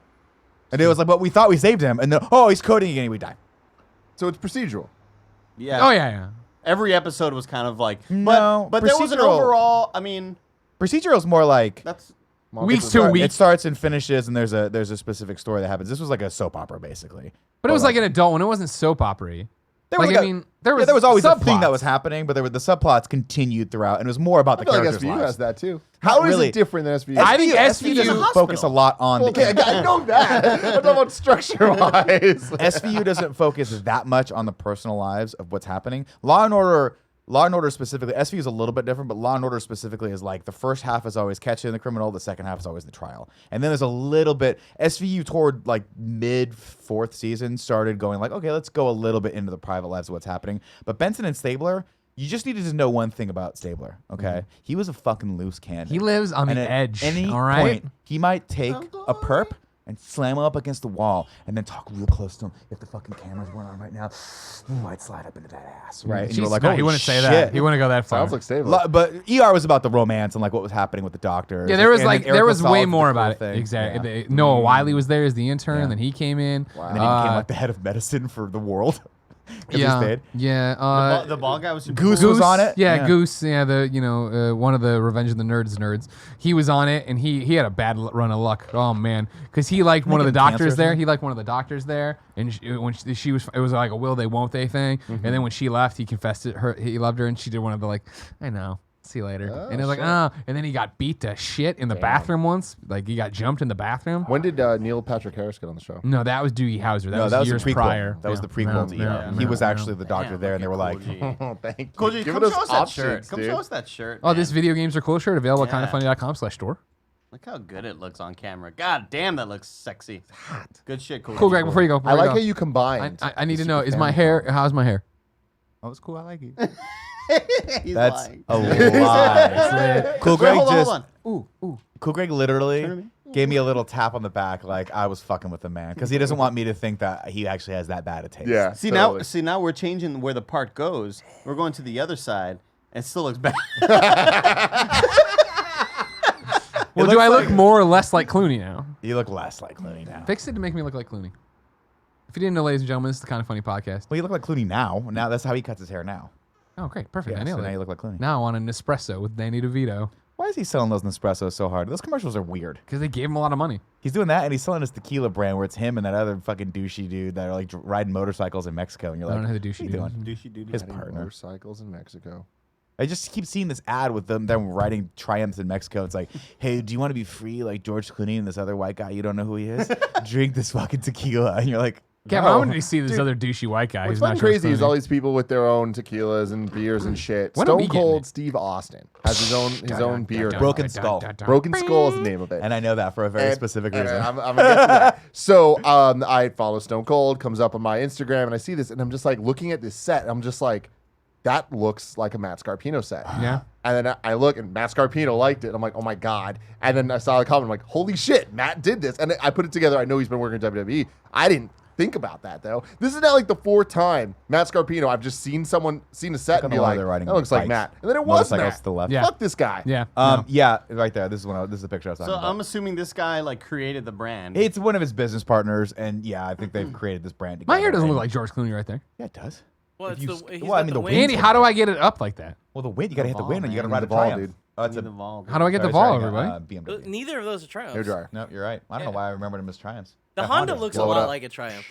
And it was like, but we thought we saved him. And then, oh, he's coding again, he would die. So it's procedural. Yeah. Oh yeah. Every episode was kind of like, No, but there was an procedural. overall. I mean, Procedural's more like that's Weeks to it weeks. starts and finishes, and there's a specific story that happens. This was like a soap opera, basically. But it was like an adult one. It wasn't soap opera. There Like, was I mean, there was always a thing that subplots. was happening, but the subplots continued throughout, and it was more about I the feel like characters' SVU lives. has that too. Not How is really. it different than SVU? I think SVU SVU doesn't hospital. focus a lot on Okay, the I know that. I'm talking about structure wise. SVU doesn't focus that much on the personal lives of what's happening. Law and Order specifically, SVU is a little bit different, but Law and Order specifically is like the first half is always catching the criminal, the second half is always the trial. And then there's a little bit, SVU toward like mid fourth season started going like, okay, let's go a little bit into the private lives of what's happening. But Benson and Stabler, you just needed to know one thing about Stabler, okay? He was a fucking loose cannon. He lives on And the at edge. any all right. point, he might take a perp and slam him up against the wall and then talk real close to him. If the fucking camera's going on right now, ooh, I'd slide up into that ass, right? And you were like, no, oh, he wouldn't say shit. that. He wouldn't go that far. Sounds like stable. But ER was about the romance and like what was happening with the doctors. Yeah, there was And like then Eric there was LaSalle way did the more cool about it. thing. Exactly. Yeah. Noah Wiley was there as the intern, Yeah. then he came in. Wow. And then he became like the head of medicine for the world. 'Cause he Yeah, stayed. yeah. the ball guy was super Goose cool. was on it? Yeah, Yeah. Goose. Yeah, one of the Revenge of the Nerds. He was on it, and he had a bad run of luck. Oh man, because he liked one of the Making cancer doctors or there. something? He liked one of the doctors there, and when she was, it was like a will they won't they thing. And then when she left, he confessed it. He loved her, and she did one of the like, I know. See you later. Oh, and it was like, shit. and then he got beat to shit in the bathroom once. Like he got jumped in the bathroom. When did Neil Patrick Harris get on the show? No, that was Doogie Howser. That No, was that was years the prequel. prior. That was Yeah. the prequel No, to no, ER. no, He was no. actually the doctor Damn, there, and they were like, Oh, thank you. Koji, Giving come show us that options, shirt. Come dude. show us that shirt. Oh, this man. video games are cool shirt available at Yeah. kindafunny.com/store. Look how good it looks on camera. God damn, that looks sexy. Hot. Good shit, cool. Cool, Greg. Before you go, I like how you combined. I need the to know: Super is my Famicom. hair? How's my hair? "Oh, it's cool. I like it." He's That's lying. a lie. Cool Wait, Greg hold on, just. hold on. Cool Greg Turn to literally me. gave me a little tap on the back, like I was fucking with the man, because he doesn't want me to think that he actually has that bad a taste. Yeah. See now we're changing where the part goes. We're going to the other side. And it still looks bad. Well, do I look more or less like Clooney now? You look less like Clooney now. Fix it to make me look like Clooney. If you didn't know, ladies and gentlemen, this is the Kind of Funny podcast. Well, you look like Clooney now. Now that's how he cuts his hair now. Oh, great, perfect. Yeah, I nailed so now it. you look like Clooney. Now I want an espresso with Danny DeVito Why is he selling those Nespressos so hard? Those commercials are weird. because they gave him a lot of money. He's doing that, and he's selling his tequila brand where it's him and that other fucking douchey dude that are like riding motorcycles in Mexico. And you're I like, don't know who the what douchey are you dude doing? Douchey dude. His Riding partner. motorcycles in Mexico. I just keep seeing this ad with them riding Triumphs in Mexico. It's like, hey, do you want to be free like George Clooney and this other white guy you don't know who he is? Drink this fucking tequila. And you're like, Kevin, No. I wanted to see this Dude, other douchey white guy. What's who's not fucking George crazy is Clooney. all these people with their own tequilas and beers and shit. When are we Stone getting Cold it? Steve Austin has his own beer. Broken Skull. Broken Skull is the name of it. And I know that for a very specific reason. I'm gonna get to that. So I follow Stone Cold, comes up on my Instagram, and I see this, and I'm just like looking at this set, and I'm just like, that looks like a Matt Scarpino set. Yeah. And then I look, and Matt Scarpino liked it. I'm like, oh my god. And then I saw the comment, I'm like, holy shit, Matt did this. And I put it together. I know he's been working in WWE. I didn't think about that though. This is now like the fourth time Matt Scarpino. I've just seen a set Look and be at the way like, they're riding that looks like bikes. Matt. And then it was Motorcycles Matt. to the left. Yeah. Fuck this guy. Yeah. No. Yeah, right there. This is the picture I was talking So about. I'm assuming this guy like created the brand. It's one of his business partners, and yeah, I think they've created this brand together. My hair doesn't look and- like George Cleoney right there. Yeah, it does. Well, If it's you the, s- he's well, I got mean, the the wings. Andy, how do I get it up like that? Well, the wind, you gotta hit the Evolve, wind, and you gotta man. ride a The ball, Triumph. dude. Oh, it's Need a the ball, How do I get the Ferris ball, riding a, everybody? BMW. Neither of those are Triumphs. Hair dryer. No, you're right. I don't know why I remembered them as Triumphs. The That Honda Honda's looks a blow it lot up. like a Triumph,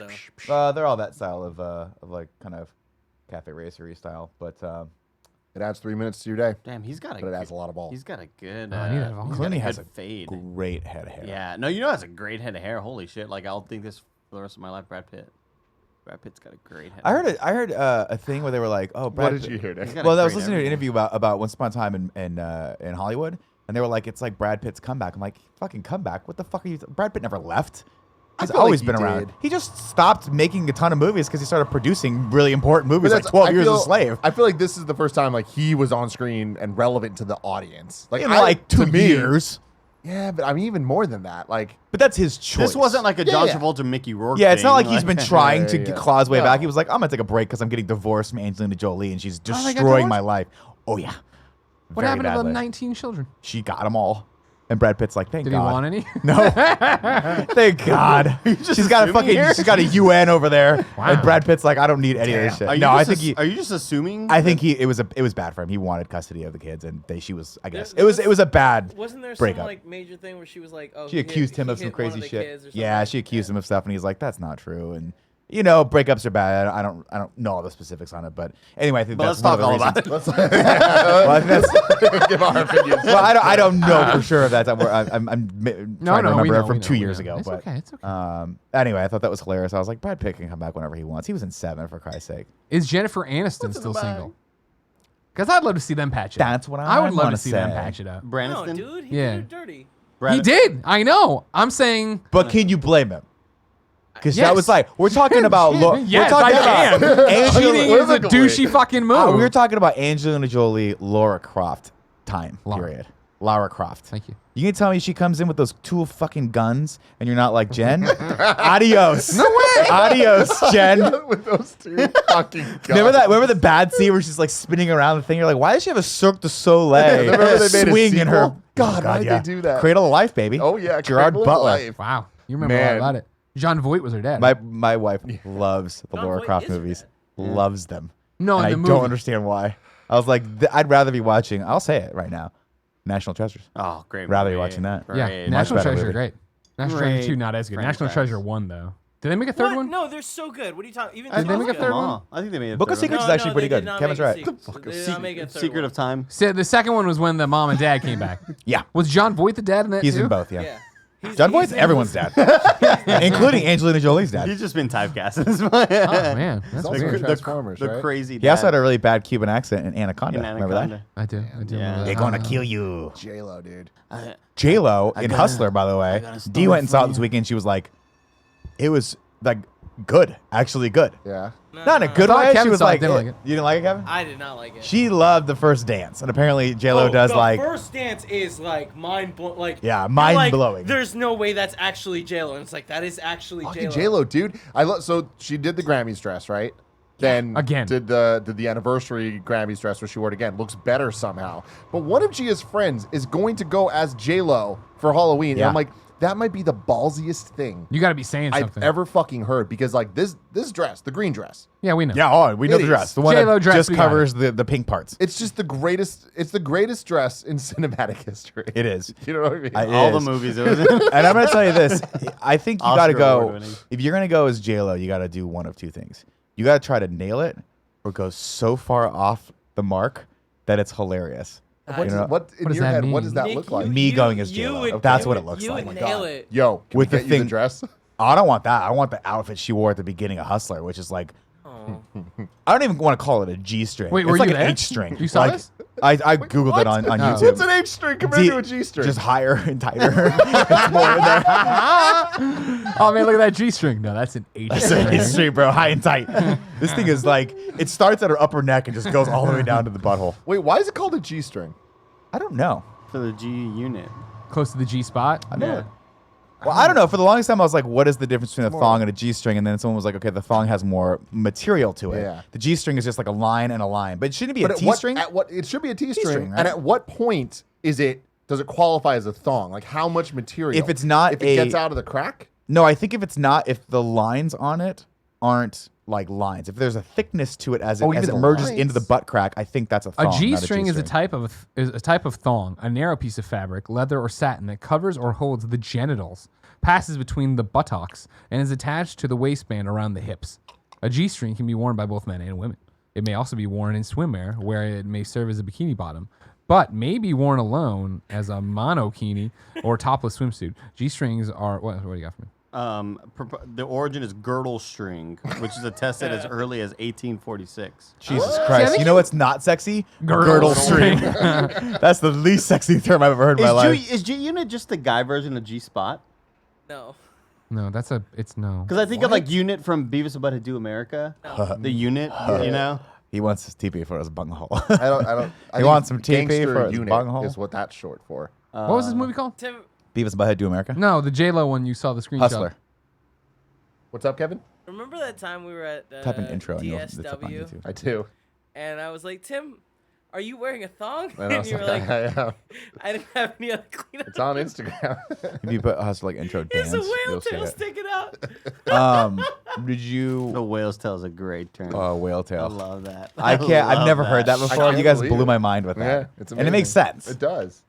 though. They're all that style of like kind of cafe racery style, but It adds 3 minutes to your day, Damn, he's got a. but it good- adds a lot of balls. He's got a good. I need that ball. he's got Clooney has good a fade. great head of hair. Yeah, no, you know that's a great head of hair. Holy shit! Like I'll think this for the rest of my life. Brad Pitt. Brad Pitt's got a great head. I heard a thing where they were like, oh, Brad What did Pitt- you hear, Nick? He's got a Well, I was great listening to an everything. interview about Once Upon a Time in Hollywood, and they were like, it's like Brad Pitt's comeback. I'm like, fucking comeback? What the fuck are you? Brad Pitt never left. I He's feel like always he been around. did. He just stopped making a ton of movies because he started producing really important movies, like that's- 12 I Years a feel- Slave. I feel like this is the first time like he was on screen and relevant to the audience. Like In I- like to 2 me- years. Yeah, but I mean even more than that. Like But that's his choice. This wasn't like a John Yeah. Travolta, Mickey Rourke. Yeah, it's not thing, like he's been trying to yeah. claw his way No. back. He was like, I'm gonna take a break because I'm getting divorced from Angelina Jolie, and she's they got destroying my divorced? life. Oh yeah. What Very happened to the badly. 19 children? She got them all, and Brad Pitt's like, thank Did God. he want any? No. Thank God. She's got a assuming fucking. here? She's got a UN over there, Wow. and Brad Pitt's like, I don't need any of this shit. Are you No, I just think ass- he. Are you just assuming? I think it was bad for him. He wanted custody of the kids, and she was. I guess There it was a bad. Wasn't there breakup. some like major thing where she was like, oh, She he hit- accused him he of some hit one crazy the shit. kids or Yeah, something? she accused him of stuff, and he's like, "That's not true." And you know, breakups are bad. I don't know all the specifics on it, but anyway, I think But that's let's one of talk the all reasons. about it. Well, I think that's, give our opinions. well, I don't know for sure if that's. I'm trying to remember we know, from we 2 know, we years know. ago. It's but okay, it's okay. anyway, I thought that was hilarious. I was like, Brad Pitt can come back whenever he wants. He was in Seven, for Christ's sake. Is Jennifer Aniston still single? Because I'd love to see them patch it. That's what I would love wanna to see them say. patch it up. No, Braniston. dude, he Yeah. did her dirty. He did. I know. I'm saying. But can you blame him? Because Yes. that was like we're talking about. Yes, we're talking I about can. Cheating is a Politically. douchey fucking move. we were talking about Angelina Jolie, Laura Croft time period. Lara Croft. Thank you. You can tell me she comes in with those 2 fucking guns, and you're not like Jen. Adios. No way. Adios, Jen. with those 2 fucking guns. Remember the bad scene where she's like spinning around the thing? You're like, why does she have a Cirque du Soleil Remember they made a swing in her? sequel? God, why did they do that? Cradle of Life, baby. Oh yeah, Gerard Cradle of Butler. Life. Wow. You remember all Man. about it. John Voight was her dad. My wife loves the John Laura Voight Croft is her movies. dad. Loves them. No, and in I the movie. don't understand why. I was like, I'd rather be watching. I'll say it right now. National Treasures. Oh, great. Rather be movie. watching that. Yeah, Great. National better Treasure, movie. great. National Great Treasure 2, not as good. National franchise. Treasure 1, though. Did they make a third What? one? No, they're so good. What are you talking? Even Did they make a third one? Oh, I think they made a Book of third one. Secrets is actually pretty they good. did not Kevin's make a right. sequel. They did not make a third Secret one. of Time. So the second one was when the mom and dad came back. Yeah. Was John Voight the dad in that He's too? in both, yeah. Yeah. John Voight's everyone's dad, including Angelina Jolie's dad. He's just been typecast. This Oh man, that's also weird. in Transformers, the right? crazy. He also dad had a really bad Cuban accent in Anaconda. in Remember that? Anaconda. I do. I do. Yeah. remember that. They're gonna kill you. J-Lo, dude. J-Lo in gotta- Hustler, by the way. gotta Dee start went and saw it for this you. weekend. She was like, it was like good, actually good. Yeah. Not in a good thought way. She Kevin was saw it, like, didn't like it. You didn't like it, Kevin? I did not like it. She loved the first dance, and apparently J-Lo does the like. first dance is like mind blowing. Like Yeah, you're mind-blowing. Like, there's no way that's actually J-Lo. And it's like that is actually Fucking J-Lo. J-Lo, dude. So she did the Grammys dress, right? Then Again. did the anniversary Grammys dress where she wore it again. Looks better somehow. But one of Gia's friends is going to go as J-Lo for Halloween. Yeah. And I'm like, that might be the ballsiest thing You got to be saying I've something. ever fucking heard, because like this dress, the green dress, Yeah, we know. Yeah, oh, we know It the is. dress. The one J-Lo that dress, just we got covers the pink parts. it's just the greatest. It's the greatest dress in cinematic history. It is. You know what I mean? It All the is. movies it was in. And I'm gonna tell you this. I think you got to Oscar go. award-winning. If you're gonna go as J-Lo, you got to do one of two things. You got to try to nail it, or go so far off the mark that it's hilarious. What, You does, know- what in does your that head? What mean? does that Nick, look like? Me going as J-Lo. would- That's you what it would- looks you like. would Oh my nail God. it. Yo, can With we the get you thing- dress? Oh, I don't want that. I want the outfit she wore at the beginning of Hustler, which is like, Oh. I don't even want to call it a G-string. Wait, it's were like you an there? H-string. You saw like, this? I Googled it on YouTube. What's an H string compared to a G string? Just higher and tighter. It's more in there. Oh man, look at that G string. No, that's an H That's an string. H-string, bro. High and tight. This thing is like, it starts at her upper neck and just goes all the way down to the butthole. Wait, why is it called a G string? I don't know. For the G unit. Close to the G spot. I know. Well, I don't know. For the longest time, I was like, what is the difference between a thong and a G-string? And then someone was like, okay, the thong has more material to it. Yeah. The G-string is just like a line and a line. But shouldn't it be But a at what- T-string? At what? It should be a T T-string, string. right? And at what point does it qualify as a thong? Like how much material? If it's not if it gets out of the crack. No, I think if the lines on it aren't like lines, if there's a thickness to it as it, Oh, as even it the merges lines. into the butt crack, I think that's a thong. A not G-string is a G-string. type of thong, a narrow piece of fabric, leather or satin that covers or holds the genitals, passes between the buttocks, and is attached to the waistband around the hips. A G-string can be worn by both men and women. It may also be worn in swimwear, where it may serve as a bikini bottom, but may be worn alone as a monokini or topless swimsuit. G-strings are what do you got for me? The origin is girdle string, which is attested as early as 1846. Jesus Christ. You know what's not sexy? Girdle string. That's the least sexy term I've ever heard in my life. Is G unit just the guy version of G spot? No. No, it's no. Because I think of like unit from Beavis and Butthead Do America. The unit, you know. He wants his TP for his bunghole. I don't. He wants some TP Gangster for his unit bunghole? is what that's short for. What was this movie called? Tim, Beavis and Butthead Do America? No, the J-Lo one you saw the screenshot. Hustler. What's up, Kevin? remember that time we were at Type an intro and it's up on DSW, YouTube. I do. and I was like, Tim, are you wearing a thong? And I And was you were like, like, I am. I didn't have any other cleanup. It's on Instagram. If you put Hustler like intro dance, There's a whale you'll see tail it. sticking out. Did The you? whale's tail is a great term. Whale I tail. love that. I can't. I've love never heard that I before. can't You guys believe blew it. my mind with Yeah, that. it's And it makes amazing. sense. It does.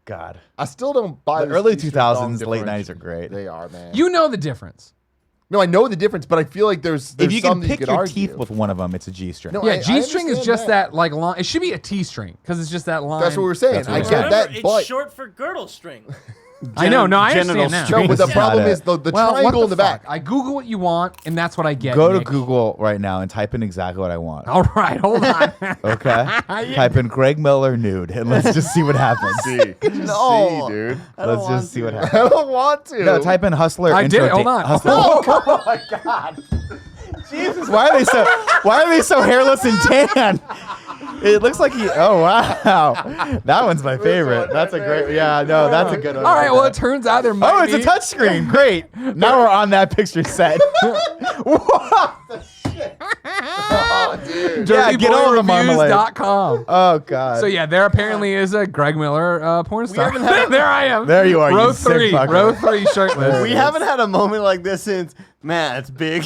God. I still don't buy The this early t-shirt 2000s, thong late 90s differential. are great. They are, man. You know the difference. No, I know the difference, but I feel like there's If you some can that pick could your argue. teeth with one of them, it's a G-string. No, Yeah, I G-string is understand just that like line. It should be a T-string because it's just that line. That's what we're saying. That's what I we're get saying. Remember, that, it's but short for girdle string. I know. No, I Genital understand now. string. no, but the It's problem not it. is the Well, what triangle in the fuck? back. I Google what you want, and that's what I get. Go to Nick. Google right now and type in exactly what I want. All right, hold on. Okay? Type in Greg Miller nude and let's just see what happens. See, No. see, dude. Let's just see what happens. I don't want to. No, type in Hustler I intro. did it. Hold on. Hustler. Oh my god. Jesus, why are they so hairless and tan? It looks like he. Oh wow, that one's my favorite. one That's a right great. there. Yeah, no, that's a good one. All right. Well, it turns out there might Oh, it's be. a touchscreen. Great. Now we're on that picture set. What the shit? Oh, dude. Yeah, get over the marmalade. DirtyBoyReviews.com. Oh god. So yeah, there apparently is a Greg Miller porn star. There I am. There you are, you Row sick three. fucker. Row 3 shirtless. We haven't had a moment like this since, man, it's big.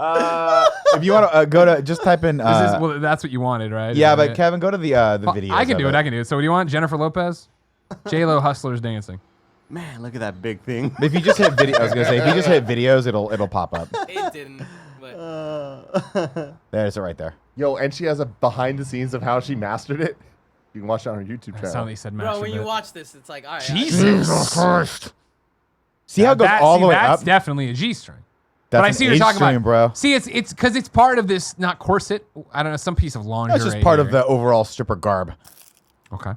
If you want to go to, just type in. Well, that's what you wanted, right? Yeah, Is that but it? Kevin, go to the video. I can do it. I can do it. So what do you want? Jennifer Lopez? J-Lo hustlers dancing. Man, look at that big thing. If you just hit video, I was gonna say, if you just hit videos, it'll pop up. It didn't. But There's it right there. Yo, and she has a behind the scenes of how she mastered it. You can watch it on her YouTube That's how channel. they said bro, when you masturbate. watch this, it's like, all right. Jesus Christ. See how it goes all the way That's up? definitely a G-string. That's But I an see what you're talking H-string, about, bro. See, it's because it's part of this, not corset. I don't know, some piece of lingerie. That's just part of here. the overall stripper garb. Okay.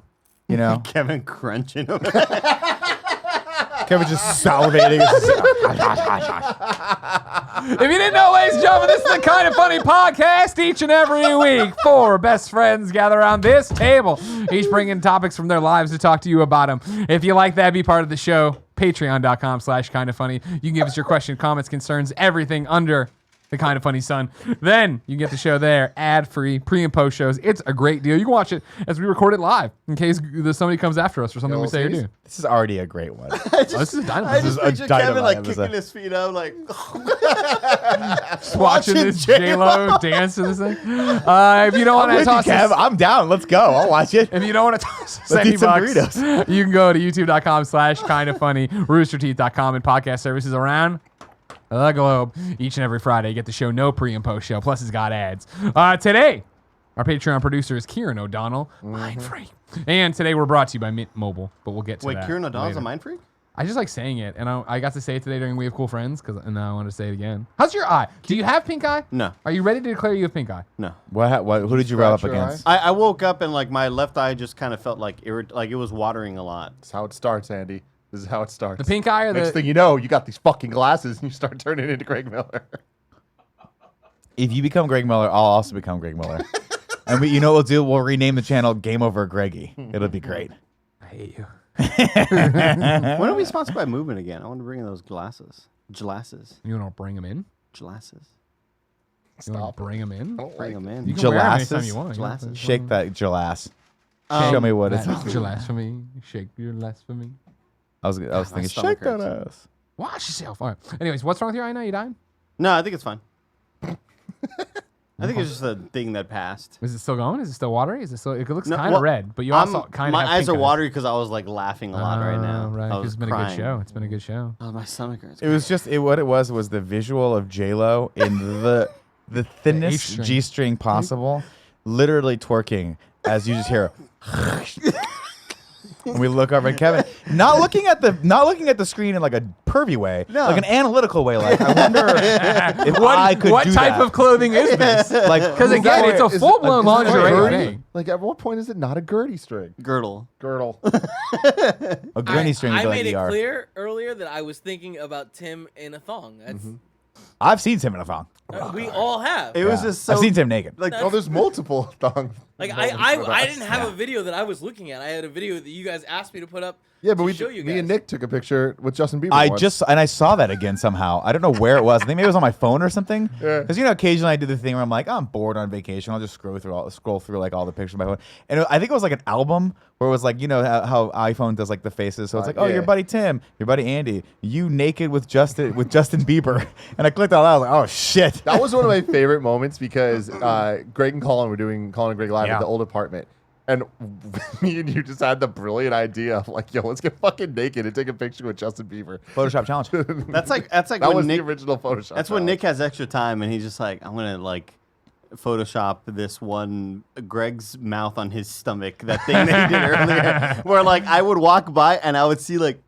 You know, Kevin crunching him. Kevin just salivating. If you didn't know, ladies and gentlemen, this is the Kind of Funny podcast. Each and every week, 4 best friends gather around this table, each bringing topics from their lives to talk to you about them. If you like that, be part of the show. Patreon.com/kindoffunny. You can give us your question, comments, concerns, everything under the Kind of Funny sun. Then you can get the show there, ad-free, pre and post shows. It's a great deal. You can watch it as we record it live in case somebody comes after us for something we say or do. This is already a great one. Oh, this is dynamite. I just is a picture Kevin dynamite like episode. kicking his feet up, like. Just watching this J-Lo dance to this thing. If you don't want to With you, toss Kev, us, I'm down. Let's go. I'll watch it. if you don't want to toss us Let's any eat some bucks, burritos. you can go to youtube.com/kindoffunny, roosterteeth.com, and podcast services around the globe. Each and every Friday, you get the show no pre and post show. Plus, it's got ads. Today, our Patreon producer is Kieran O'Donnell, Mind Freak. And today we're brought to you by Mint Mobile, but we'll get to Wait, that Kieran O'Donnell's later. a mind freak? I just like saying it, and I got to say it today during We Have Cool Friends, and now I want to say it again. How's your eye? Do you have pink eye? No. Are you ready to declare you have pink eye? No. Who did you rub up Scratch your against? I woke up and like my left eye just kind of felt like it was watering a lot. That's how it starts, Andy. This is how it starts. The pink eye or Next the... thing you know, you got these fucking glasses and you start turning into Greg Miller. If you become Greg Miller, I'll also become Greg Miller. And you know what we'll do? We'll rename the channel Game Over Greggy. It'll be great. I hate you. When are we sponsored by Movement again? I want to bring in those glasses. Glasses. You want to bring them in? Glasses. You want to bring them in? Bring them in. You can wear 'em anytime Glasses? you want. Glasses. Shake that gelass. Show me what it's. That's your last for me. Shake your last for me. I was thinking, stomach shake that hurts. ass. Wash yourself. All right. Anyways, what's wrong with your eye now? You dying? No, I think it's fine. I think it's just a thing that passed. Is it still going? Is it still watery? Is it still? It looks No, kind of well, red, but you also kind of. My eyes are watery because I was like laughing a lot right now. Right. I was It's been crying. a good show. It's been a good show. Oh, my stomach hurts. It was just what it was the visual of J-Lo in the thinnest H-string. G-string possible, literally twerking as you just hear. And we look over at Kevin, not looking at the screen in like a pervy way, like an analytical way. Like I wonder if I could What do type that. of clothing is this? Like Because again, it's a Is it full blown is it a lingerie Gertie? thing. Like, at what point is it not a Gertie string? Girdle. Girdle. a granny string. I would be made like it ER. clear earlier that I was thinking about Tim in a thong. That's I've seen Tim in a thong. we all have. It was Yeah. just so. I've seen Tim naked. like Oh, there's multiple thongs. Like moments with I us. didn't have a video that I was looking at. I had a video that you guys asked me to put up. Yeah, but to we show you me guys. and Nick took a picture with Justin Bieber. I once. saw that again somehow. I don't know where it was. I think maybe it was on my phone or something. Yeah. Because occasionally I do the thing where I'm like, I'm bored on vacation. I'll just scroll through like all the pictures on my phone. And I think it was like an album where it was like, you know how iPhone does like the faces. So it's like, oh, yeah. your buddy Tim, your buddy Andy, you naked with Justin Bieber. And I clicked on that. I was like, oh shit. That was one of my favorite moments because Greg and Colin were doing Colin and Greg Live Yeah. at the old apartment. And me and you just had the brilliant idea of like, yo, let's get fucking naked and take a picture with Justin Bieber. Photoshop challenge. That's like That when was Nick. the original Photoshop. That's when challenge. Nick has extra time and he's just like, I'm gonna like Photoshop this one Greg's mouth on his stomach. That thing that he did earlier, where like I would walk by and I would see like.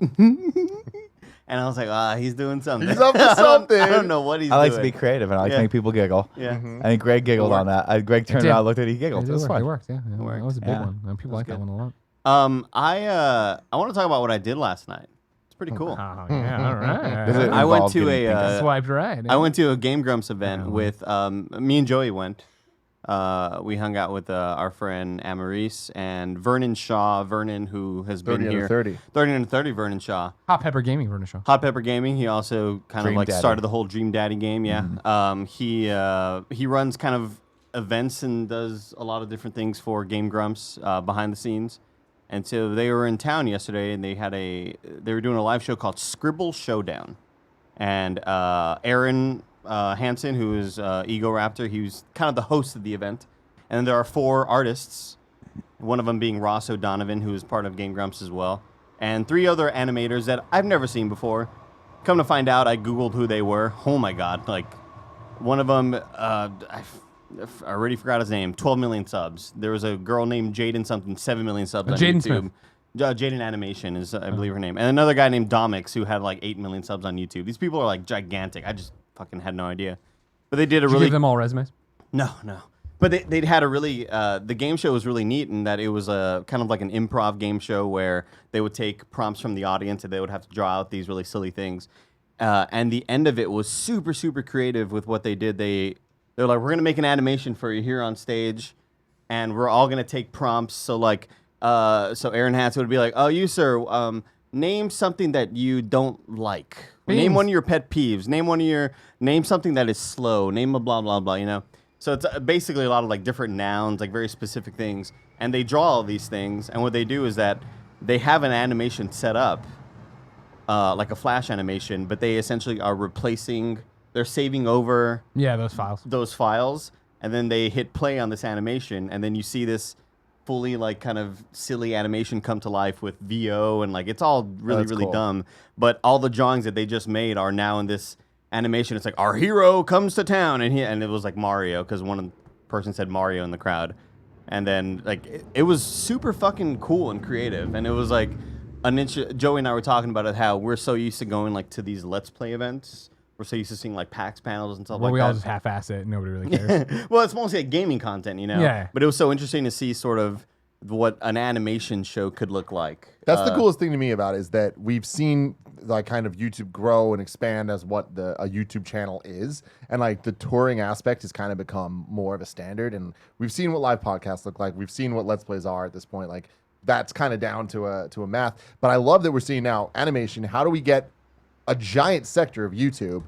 And I was like, he's doing something. He's up to I something. don't know what he's I like doing. to be creative and I like Yeah. to make people giggle. Yeah. I think Greg giggled on that. Greg turned did. around, looked at it, he It, giggled. It was worked. fun. It worked. Yeah, worked. that was a big Yeah. one. People like that one a lot. I want to talk about what I did last night. It's pretty cool. Oh yeah, all right. Does it I went involve to getting pink eye? Swiped right. I went to a Game Grumps event with me and Joey went. We hung out with our friend Amaris and Vernon Shaw. Vernon, who has 30 been under here. 30. 30 under 30, Vernon Shaw. Hot Pepper Gaming Vernon Show. Hot Pepper Gaming. He also kind Dream of like Daddy. started the whole Dream Daddy game. Yeah. He runs kind of events and does a lot of different things for Game Grumps behind the scenes. And so they were in town yesterday, and they were doing a live show called Scribble Showdown. And Aaron Hansen, who is Ego Raptor, he was kind of the host of the event. And there are 4 artists, one of them being Ross O'Donovan, who is part of Game Grumps as well, and 3 other animators that I've never seen before. Come to find out, I Googled who they were. Oh my God. Like, one of them, I already forgot his name, 12 million subs. There was a girl named Jaden something, 7 million subs on Jaden YouTube. Jaden Animation is, I believe, her name. And another guy named Domix, who had like 8 million subs on YouTube. These people are like gigantic. I just fucking had no idea. But they did a Did you really... give them all resumes? No. But they'd had a really... the game show was really neat in that it was a kind of like an improv game show where they would take prompts from the audience and they would have to draw out these really silly things. And the end of it was super, super creative with what they did. They're like, we're going to make an animation for you here on stage, and we're all going to take prompts. So like... so Aaron Hansen would be like, oh, you, sir, name something that you don't like. Name Beans. one of your pet peeves. Name something that is slow. Name a blah, blah, blah, you know? So it's basically a lot of like different nouns, like very specific things. And they draw all these things. And what they do is that they have an animation set up, like a flash animation, but they essentially are they're saving over Yeah, those files. those files. And then they hit play on this animation. And then you see this fully like kind of silly animation come to life with VO. And like, it's all really, That's really cool. dumb. But all the drawings that they just made are now in this animation. It's like, our hero comes to town, and it was like Mario, because one person said Mario in the crowd, and then like it was super fucking cool and creative, and it was like Joey and I were talking about it, how we're so used to going like to these Let's Play events. We're so used to seeing like PAX panels and stuff Well, like we that. all just half-ass it. Nobody really cares. Well, it's mostly like gaming content, you know. Yeah. But it was so interesting to see sort of what an animation show could look like. That's the coolest thing to me about it, is that we've seen like kind of YouTube grow and expand as what a YouTube channel is, and like the touring aspect has kind of become more of a standard. And we've seen what live podcasts look like. We've seen what Let's Plays are at this point. Like that's kind of down to a math. But I love that we're seeing now animation. How do we get a giant sector of YouTube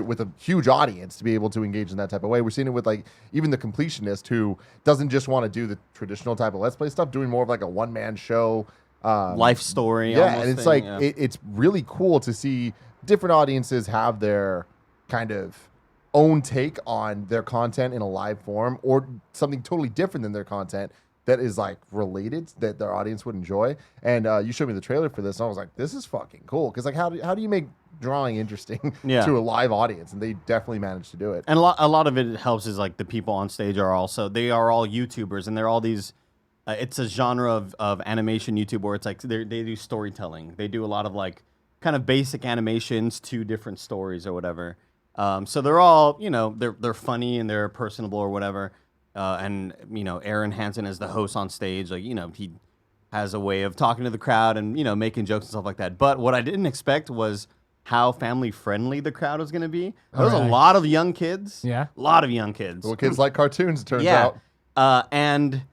with a huge audience to be able to engage in that type of way? We're seeing it with like even the completionist who doesn't just want to do the traditional type of Let's Play stuff, doing more of like a one-man show. Life story. Yeah, almost and it's thing, like yeah. it's really cool to see different audiences have their kind of own take on their content in a live form, or something totally different than their content that is like related that their audience would enjoy. And you showed me the trailer for this, and I was like, this is fucking cool. Because like, how do you make drawing interesting Yeah. to a live audience? And they definitely managed to do it. And a lot of it helps is like the people on stage are all YouTubers, and they're all these. It's a genre of animation YouTube where it's like they do storytelling. They do a lot of like kind of basic animations to different stories or whatever. So they're all, you know, they're funny and they're personable or whatever. And you know, Aaron Hansen as the host on stage, like, you know, he has a way of talking to the crowd and, you know, making jokes and stuff like that. But what I didn't expect was how family friendly the crowd was going to be. There was a Alright. lot of young kids. Yeah. A lot of young kids. Well, kids like cartoons, it turns Yeah. out. And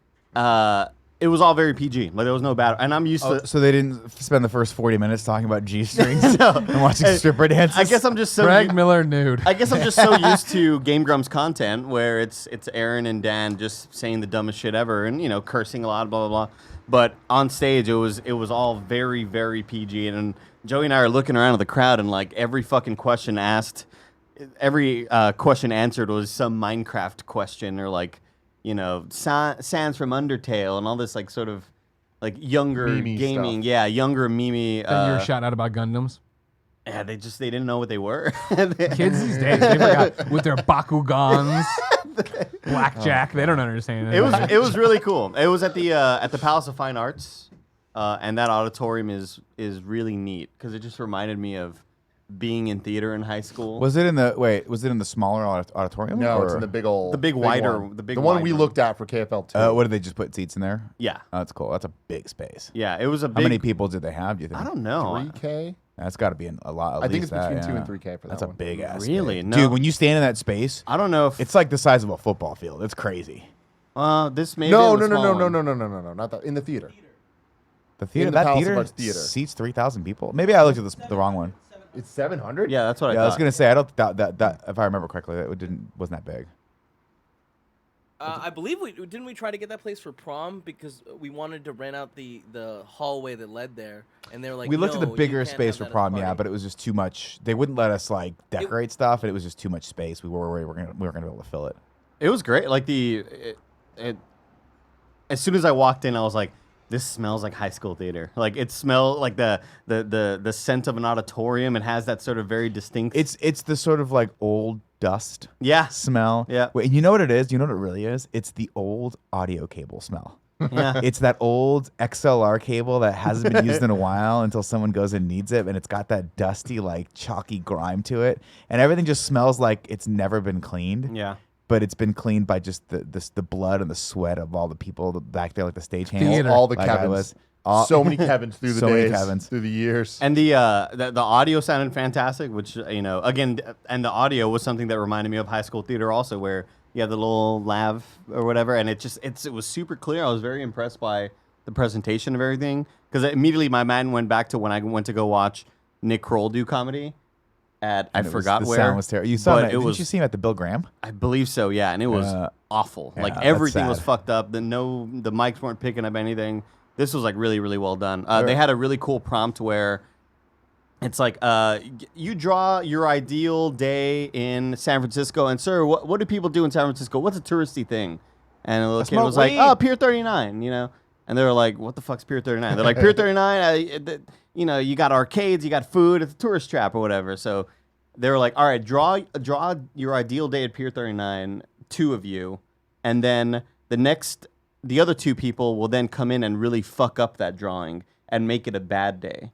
it was all very PG. Like there was no bad. And I'm used to. So they didn't spend the first 40 minutes talking about G-strings and watching stripper dances? I guess I'm just so. Greg Miller nude. I guess I'm just so used to Game Grumps content where it's Aaron and Dan just saying the dumbest shit ever and, you know, cursing a lot, blah blah blah. But on stage it was all very, very PG. And Joey and I are looking around at the crowd, and like every fucking question asked, every question answered was some Minecraft question, or like, you know, Sans from Undertale and all this like sort of like younger Meme-y gaming, stuff. yeah, younger Mimi. Then you're shouting out about Gundams. Yeah, they didn't know what they were. Kids these days, they forgot with their Bakugans, blackjack. They don't understand It was really cool. It was at the Palace of Fine Arts, and that auditorium is really neat because it just reminded me of being in theater in high school. Was it in the smaller auditorium? No, it's or- in the big old, The big wider- one. the big the one wide we room. looked at for KFL 2. What did they just put seats in there? Yeah, Oh, that's cool. That's a big space. yeah. It was a big. How many people did they have? Do you think? I don't know. 3K. That's got to be a lot. At I think least it's between that, 2 yeah. and 3K for that That's a one. big ass. Really? space. No. Dude, when you stand in that space, I don't know if it's like the size of a football field. It's crazy. this may No, be the small one. no, not that. In the theater. The theater, the that Palace of theater, Arts Theater. seats 3,000 people. Maybe I looked at the wrong one. It's 700. Yeah, that's what Yeah, I I was thought. gonna say I don't that if I remember correctly, that wasn't that big. I believe we try to get that place for prom because we wanted to rent out the hallway that led there, and they were like, We looked at the "No, you bigger can't space have for that as a prom, yeah, party." but it was just too much. They wouldn't let us like decorate stuff, and it was just too much space. We weren't gonna be able to fill it. It was great. Like as soon as I walked in, I was like, this smells like high school theater. Like it smelled like the scent of an auditorium. It has that sort of very distinct. It's the sort of like old dust yeah, smell. Yeah. Wait, you know what it is? You know what it really is? It's the old audio cable smell. yeah. It's that old XLR cable that hasn't been used in a while until someone goes and needs it, and it's got that dusty, like chalky grime to it, and everything just smells like it's never been cleaned. Yeah. But it's been cleaned by just the blood and the sweat of all the people back there, like the stagehands. Theater. All the Like I Kevins. was. So many Kevins through the So many days, Kevins. through the years. And the audio sounded fantastic, which, you know, again, and the audio was something that reminded me of high school theater also, where you have the little lav or whatever, and it was super clear. I was very impressed by the presentation of everything, because immediately my mind went back to when I went to go watch Nick Kroll do comedy at I And it was- forgot the where. sound was terrible. You saw but that? it Didn't was you see him at the Bill Graham? I believe so, yeah, and it was awful. yeah, Like that's everything was sad. fucked up. The mics weren't picking up anything. This was like really, really well done. They had a really cool prompt where it's like, you draw your ideal day in San Francisco, and sir, what do people do in San Francisco? What's a touristy thing? And the little kid smoke was like, weed. oh, Pier 39, you know. And they were like, what the fuck's Pier 39? They're like, Pier 39, you know, you got arcades, you got food, it's a tourist trap or whatever. So they were like, all right, draw your ideal day at Pier 39, 2 of you, and then the other 2 people will then come in and really fuck up that drawing and make it a bad day.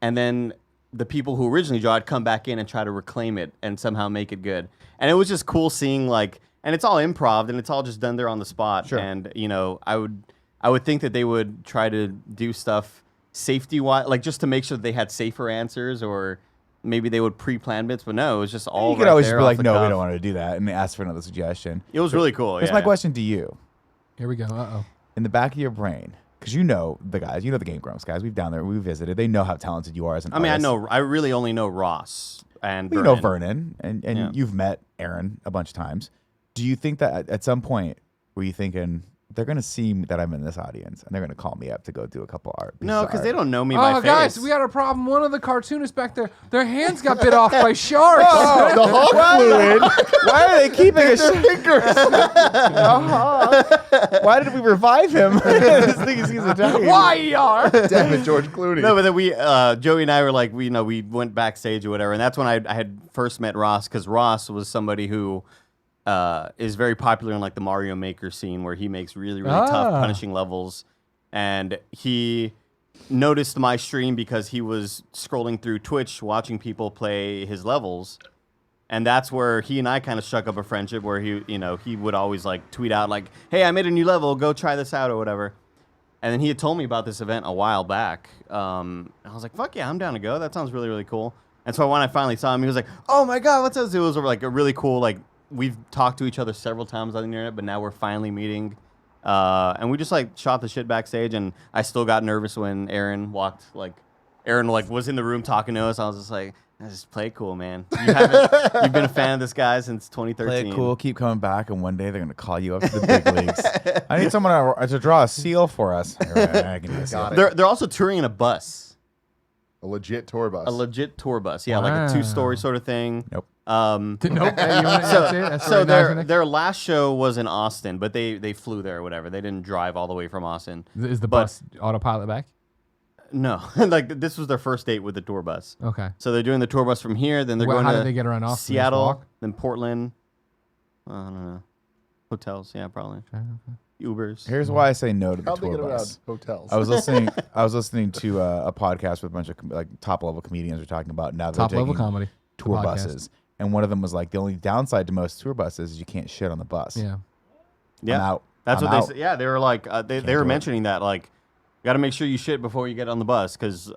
And then the people who originally draw it come back in and try to reclaim it and somehow make it good. And it was just cool seeing like, and it's all improv and it's all just done there on the spot. Sure. And you know, I would think that they would try to do stuff safety wise, like just to make sure that they had safer answers, or maybe they would pre-plan bits. But no, it was just all. You could right always there just be off like, the no, we cuff. don't want to do that, and ask for another suggestion. It was really cool. Here's yeah. my question to you. Here we go. Uh-oh. In the back of your brain, because you know the guys, you know the Game Grumps guys. We've down there, we visited. They know how talented you are as an I mean, artist. I really only know Ross and You know Vernon, and Yeah. you've met Aaron a bunch of times. Do you think that at some point were you thinking they're going to see that I'm in this audience and they're going to call me up to go do a couple art? No, because because they don't know me by Oh, face. guys, we had a problem. One of the cartoonists back there, their hands got bit off by sharks. Oh, The hawk flew in. Why are they keeping a Fingers. Why did we revive him? This thing is he's attacking. Why E.R.? Damn it, George Clooney. No, but then Joey and I were like, we went backstage or whatever, and that's when I had first met Ross, because Ross was somebody who is very popular in like the Mario Maker scene, where he makes really tough punishing levels, and he noticed my stream because he was scrolling through Twitch watching people play his levels. And that's where he and I kind of struck up a friendship, where he would always like tweet out like, "Hey, I made a new level, go try this out," or whatever. And then he had told me about this event a while back. I was like, "Fuck yeah, I'm down to go. That sounds really, really cool." And so when I finally saw him, he was like, "Oh my god, what's this?" It was like a really cool, like, we've talked to each other several times on the internet, but now we're finally meeting. And we just like shot the shit backstage, and I still got nervous when Aaron was in the room talking to us. I was just like, just play it cool, man. You've been a fan of this guy since 2013. Play it cool, keep coming back, and one day they're going to call you up to the big leagues. I need someone to draw a seal for us. All right, I can do a seal. Got it. They're also touring in a bus, A legit tour bus. a legit tour bus. Yeah, like a Wow. 2-story sort of thing. Nope. Nope. Hey, you wanna- that's it? That's So very nice, Nick. their last show was in Austin, but they flew there or whatever. They didn't drive all the way from Austin. Is the but- bus autopilot back? No, like this was their first date with the tour bus. Okay. So they're doing the tour bus from here, then they're Well, going how to did they get around Austin? Just Seattle, walk? then Portland. I don't know. Hotels, yeah, probably. Ubers. Here's why I say no to the How'd they tour get around bus. hotels? I was listening to a podcast with a bunch of like top level comedians were talking about now they're Top level taking comedy. tour podcast. buses, and one of them was like the only downside to most tour buses is you can't shit on the bus. Yeah. Yeah, I'm out. that's I'm what out. they said. Yeah, they were like, they do were it. mentioning that, like, you got to make sure you shit before you get on the bus, because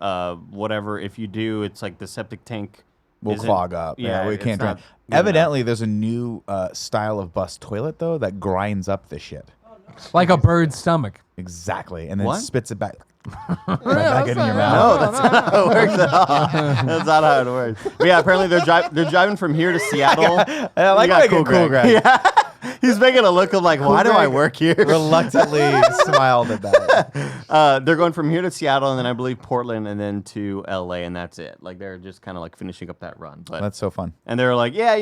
whatever, if you do, it's like the septic tank Will isn't- clog up. Yeah, we it's can't. not Drain. good enough. Evidently, there's a new style of bus toilet though that grinds up the shit. Like a bird's stomach. Exactly, and then What? spits it back. Right back into your No, mouth. that's not how it works at all. That's not how it works. But yeah, apparently they're driving from here to Seattle. I like You got making cool Greg. Yeah. He's making a look of like, why do I Greg work here? Reluctantly smiled at that. They're going from here to Seattle, and then I believe Portland, and then to LA, and that's it. Like they're just kind of like finishing up that run. But That's so fun. and they're like, yeah,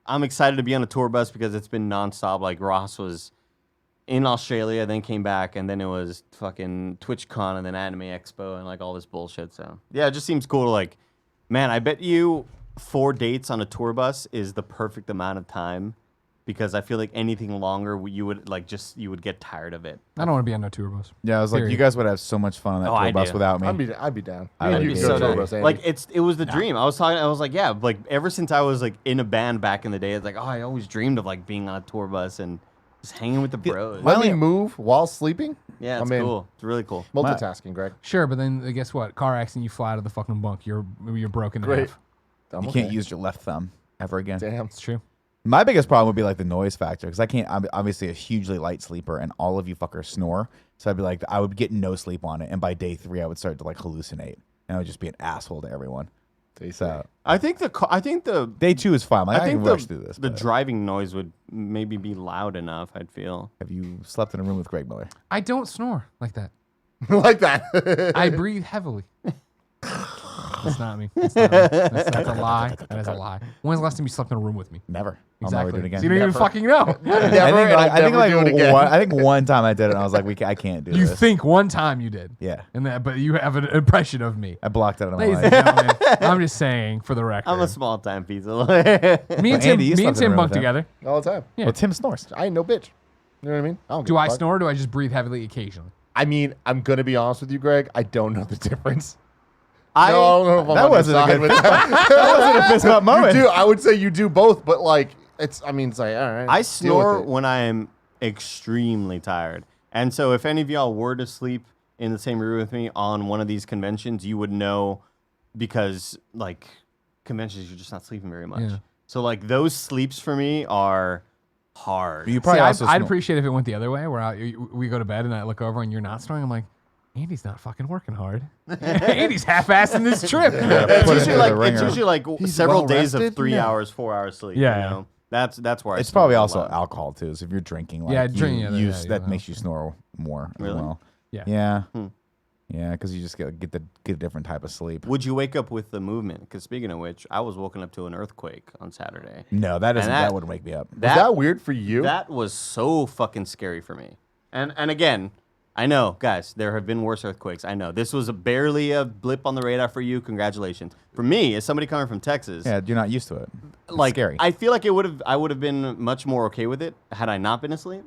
I'm excited to be on a tour bus because it's been nonstop. Like Ross was in Australia, then came back, and then it was fucking TwitchCon, and then Anime Expo, and like all this bullshit. So yeah, it just seems cool to like, man, I bet you 4 dates on a tour bus is the perfect amount of time, because I feel like anything longer, you would get tired of it. I don't want to be on no tour bus. Yeah, I was like, you Period. guys would have so much fun on that Oh, I tour bus do. without me. I'd be down. I Me and would you be can go so tour down. bus, Andy. Like it was the dream. I was like, yeah, like ever since I was like in a band back in the day, it's like, oh, I always dreamed of like being on a tour bus and just hanging with the bros. Let me move while sleeping. Yeah, it's cool. It's really cool. Multitasking, Greg. Sure, but then guess what? Car accident, you fly out of the fucking bunk. You're broken in Great. half. You can't use your left thumb ever again. Damn. It's true. My biggest problem would be like the noise factor because I'm obviously a hugely light sleeper and all of you fuckers snore. So I'd be like, I would get no sleep on it. And by day 3, I would start to like hallucinate. And I would just be an asshole to everyone. So I think the day 2 is fine. Like, I think can the rush through this. the but driving noise would maybe be loud enough. I'd feel. have you slept in a room with Greg Miller? I don't snore like that. Like that. I breathe heavily. That's not me. That's a lie. That is a lie. When's the last time you slept in a room with me? Never. I'll never do Exactly. it again. So you don't even Never. fucking know. Never, one time I did it and I was like, I can't do You this. think one time you did. Yeah. But you have an impression of me. I blocked it out of my Ladies life. and gentlemen, I'm just saying for the record. I'm a small time pizza. me and Tim, Andy, you slept in a room bunk with him. together. All the time. Yeah. Well, Tim snores. I ain't no bitch. You know what I mean? I don't give Do a I fuck. snore or do I just breathe heavily occasionally? I mean, I'm gonna be honest with you, Greg. I don't know the difference. I don't know if I'm that on your wasn't a side good- with that. That wasn't a fist bump moment. You do. I would say you do both, but like it's. I mean, it's like all right. I deal with snore it. when I am extremely tired. And so if any of y'all were to sleep in the same room with me on one of these conventions, you would know because like conventions, you're just not sleeping very much. Yeah. So like those sleeps for me are hard. You probably See, also I'd snore. appreciate if it went the other way, where we go to bed and I look over and you're not snoring. I'm like, Andy's not fucking working hard. Andy's half-assing this trip. It's Put it usually in like the it's ringer. usually like He's several well days of rested? 3 No. hours, 4 hours sleep. Yeah. You know? That's where I It's snore probably a also lot. alcohol too. So if you're drinking, like Yeah, you, drinking, yeah, use, yeah, that yeah. makes you snore more as Really? well. Yeah. Yeah. Hmm. Yeah, because you just get a different type of sleep. Would you wake up with the movement? Because speaking of which, I was woken up to an earthquake on Saturday. No, that doesn't. that- That wouldn't wake me up. Was that weird for you? That was so fucking scary for me. And again, I know, guys, there have been worse earthquakes. I know. This was barely a blip on the radar for you. Congratulations. For me, as somebody coming from Texas, Yeah, you're not used to it. It's like scary. I feel like I would have been much more okay with it had I not been asleep.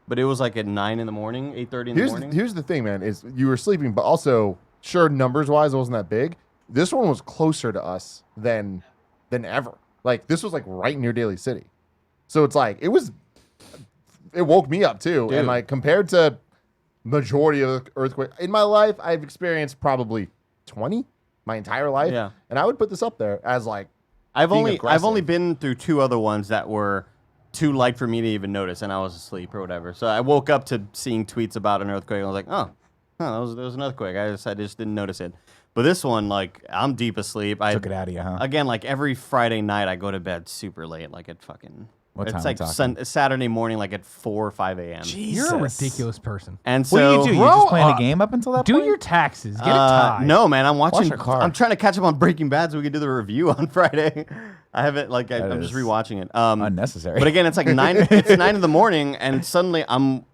But it was like at 9 in the morning, 8:30 in the morning. Here's the thing, man. Is you were sleeping, but also sure numbers wise, it wasn't that big. This one was closer to us than ever. Like this was like right near Daly City, so it's like it woke me up too. Dude. And like compared to majority of earthquake in my life, I've experienced probably 20 my entire life. Yeah. And I would put this up there as like I've being only aggressive. been through 2 other ones that were too light for me to even notice, and I was asleep or whatever. So I woke up to seeing tweets about an earthquake. And I was like, oh, that was an earthquake. I just didn't notice it. But this one, like, I'm deep asleep. I Took it out of you, huh? Again, like every Friday night, I go to bed super late, like at fucking. What time it's we like talking? Saturday morning, like at 4 or 5 a.m. You're a ridiculous person. And What so, do? You Bro, just playing uh, a game up until that Do point? your taxes. Get it tied. no, man, I'm watching. your car. I'm trying to catch up on Breaking Bad so we can do the review on Friday. I haven't That I'm just is rewatching it. unnecessary. But again, it's like 9. It's 9 in the morning, and suddenly I'm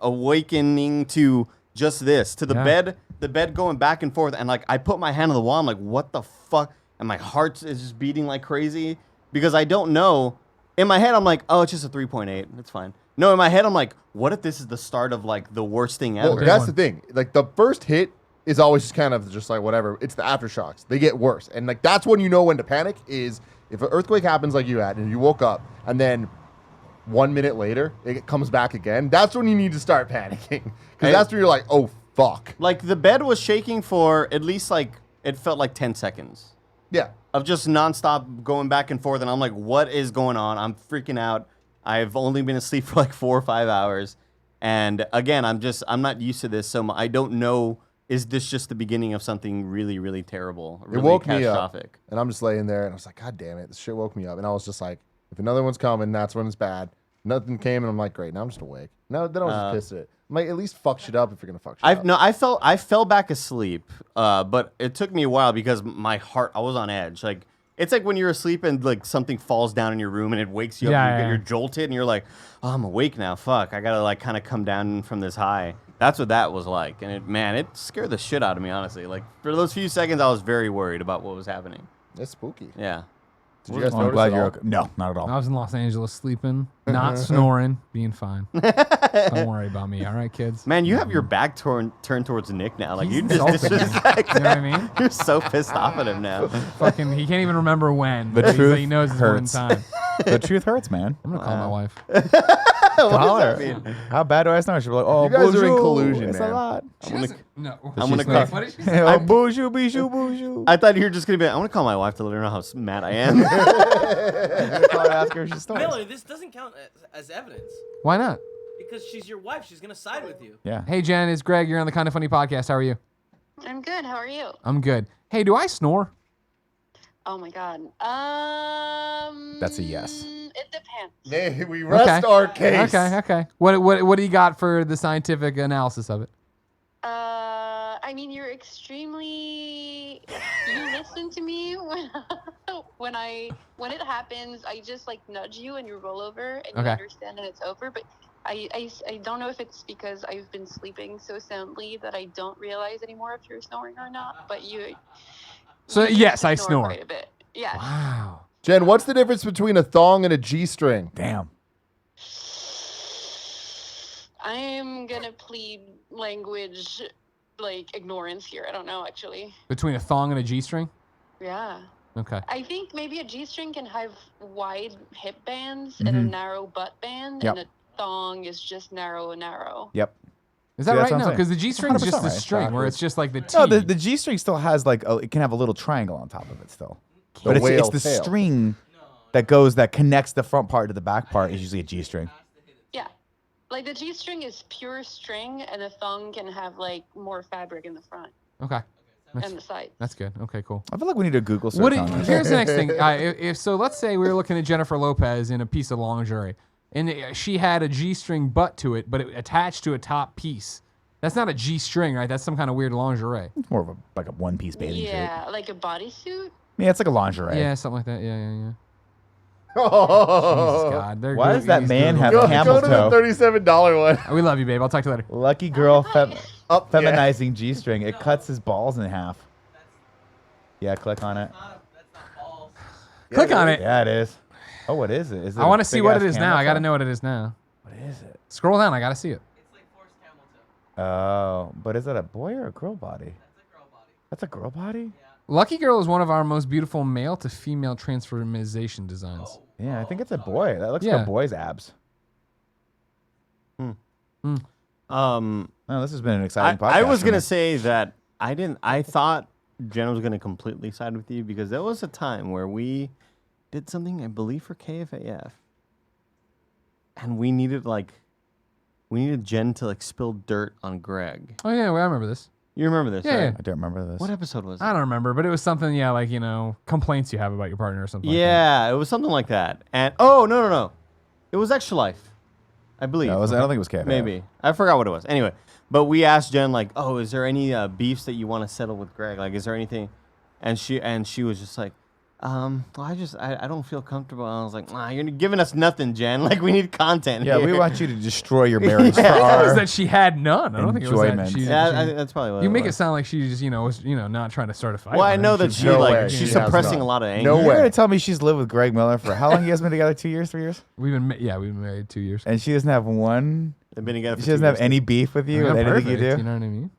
awakening to just this, to the Yeah. bed going back and forth, and like I put my hand on the wall. I'm like, what the fuck? And my heart is just beating like crazy because I don't know. In my head, I'm like, oh, it's just a 3.8. It's fine. No, in my head, I'm like, what if this is the start of like the worst thing ever? Well, that's the thing. Like the first hit is always just kind of just like whatever. It's the aftershocks. They get worse, and like that's when you know when to panic. Is if an earthquake happens like you had, and you woke up, and then 1 minute later it comes back again. That's when you need to start panicking because that's when you're like, oh fuck. Like the bed was shaking for at least like it felt like 10 seconds Yeah. of just nonstop going back and forth, and I'm like, what is going on? I'm freaking out. I've only been asleep for like 4 or 5 hours, and again, I'm not used to this, so I don't know. Is this just the beginning of something really, really terrible? Really It woke me up, catastrophic? and I'm just laying there, and I was like, God damn it, this shit woke me up, and I was just like, if another one's coming, that's when it's bad. Nothing came, and I'm like, great, now I'm just awake. No, then I was just pissed at it. I'm like, at least fuck shit up if you're gonna fuck shit up. I fell back asleep, but it took me a while because my heart, I was on edge. Like it's like when you're asleep and like something falls down in your room and it wakes you up. Yeah, And yeah. you're jolted and you're like, oh, I'm awake now. Fuck, I gotta like kind of come down from this high. That's what that was like, and it scared the shit out of me, honestly. Like for those few seconds, I was very worried about what was happening. It's spooky. Yeah. Did you guys Oh, I'm notice glad it you're all? okay. No, not at all. I was in Los Angeles sleeping, not snoring, being fine. Don't worry about me, all right, kids? Man, you have your back turned towards Nick now. Like He's you just insulting me. like, You know what I mean? you're so pissed off at him now. Fucking, he can't even remember when. The but truth he knows it's hurts. one time. The truth hurts, man. I'm gonna call my wife. Call that her. mean? How bad do I sound? She'll be like, oh, You guys are in bonjour. collusion, It's man. a lot. No. I'm gonna She's call. like- What did she say? Oh, bonjour, bijou, bonjour. I thought you were just gonna be like, I'm gonna call my wife to let her know how mad I am. Call her, ask her if she snores. Miller, this doesn't count as evidence Why not? because she's your wife. She's gonna side with you. Yeah. Hey, Jen, it's Greg. You're on the Kind of Funny podcast. How are you? I'm good. How are you? I'm good. Hey, do I snore? Oh my god. That's a yes. It depends. Hey, we rest our case. Okay. What do you got for the scientific analysis of it? I mean, you're extremely. You listen to me when it happens. I just like nudge you and you roll over and you Okay. understand that it's over. But I don't know if it's because I've been sleeping so soundly that I don't realize anymore if you're snoring or not. But you. So, you yes, I snore snore. quite a bit. Yeah. Wow. Jen, what's the difference between a thong and a G-string? Damn. I'm gonna plead language like ignorance here. I don't know actually. Between a thong and a G-string? Yeah. Okay. I think maybe a G-string can have wide hip bands and a narrow butt band, Yep. and a thong is just narrow. Yep. Is that See, that's right? what I'm No, saying. because the G-string is just 100% the right. string, where it's just like the T. No, the G-string still has like it can have a little triangle on top of it still. The But it's whale the tail. string that connects the front part to the back part is usually a G-string. Yeah. Like the G-string is pure string, and a thong can have like more fabric in the front Okay. and the sides. That's good. Okay, cool. I feel like we need a Google search What on this. here's the next thing. If so, let's say we were looking at Jennifer Lopez in a piece of lingerie, and she had a G-string butt to it, but it attached to a top piece. That's not a G-string, right? That's some kind of weird lingerie. It's more of a one-piece bathing suit. Yeah, like a bodysuit. Yeah, it's like a lingerie. Yeah, something like that. Yeah. Oh. Jesus God. They're Why Goo- does that he's man Googling. have Go, camel go to the toe? $37 one. We love you, babe. I'll talk to you later. Lucky girl Up, yeah. feminizing G-string. It cuts his balls in half. Yeah, click on it. Click on it. Yeah, it is. Oh, what is it? Is it I a want to see what it big-ass is now. I camel got to toe? know what it is now. What is it? Scroll down. I got to see it. Oh, but is that a boy or a girl body? That's a girl body? Lucky Girl is one of our most beautiful male to female transformation designs. Yeah, I think it's a boy. That looks Yeah. like a boy's abs. Um, Oh, this has been an exciting podcast. I was for gonna me. say that I thought Jen was gonna completely side with you because there was a time where we did something, I believe, for KFAF, and we needed Jen to like spill dirt on Greg. Oh yeah, well, I remember this. You remember this? Yeah, right? yeah. I don't remember this. What episode was it? I don't remember, but it was something. Yeah, like complaints you have about your partner or something. Yeah, it was something like that. And no, it was Extra Life, I believe. No, I don't think it was KFA. Maybe I forgot what it was. Anyway, but we asked Jen like, "Oh, is there any beefs that you want to settle with Greg? Like, is there anything?" And she was just like, well, I don't feel comfortable." And I was like, "You're giving us nothing, Jen. Like, we need content." Yeah, we here." want you to destroy your marriage for I think it was our... that she had none. I don't think it was that enjoyment. she. Yeah, she- that's probably what you it make was. it sound like she just was not trying to start a fight. Well, I with know him. that She- she No like way. she's She has suppressing not. a lot of anger. No You're way. going to tell me she's lived with Greg Miller for... How long you guys been together? 2 years, 3 years? we've been married 2 years. And she doesn't have one... They've been together. For She doesn't 2 have years. any beef with you I'm with anything perfect, you do? You know what I mean?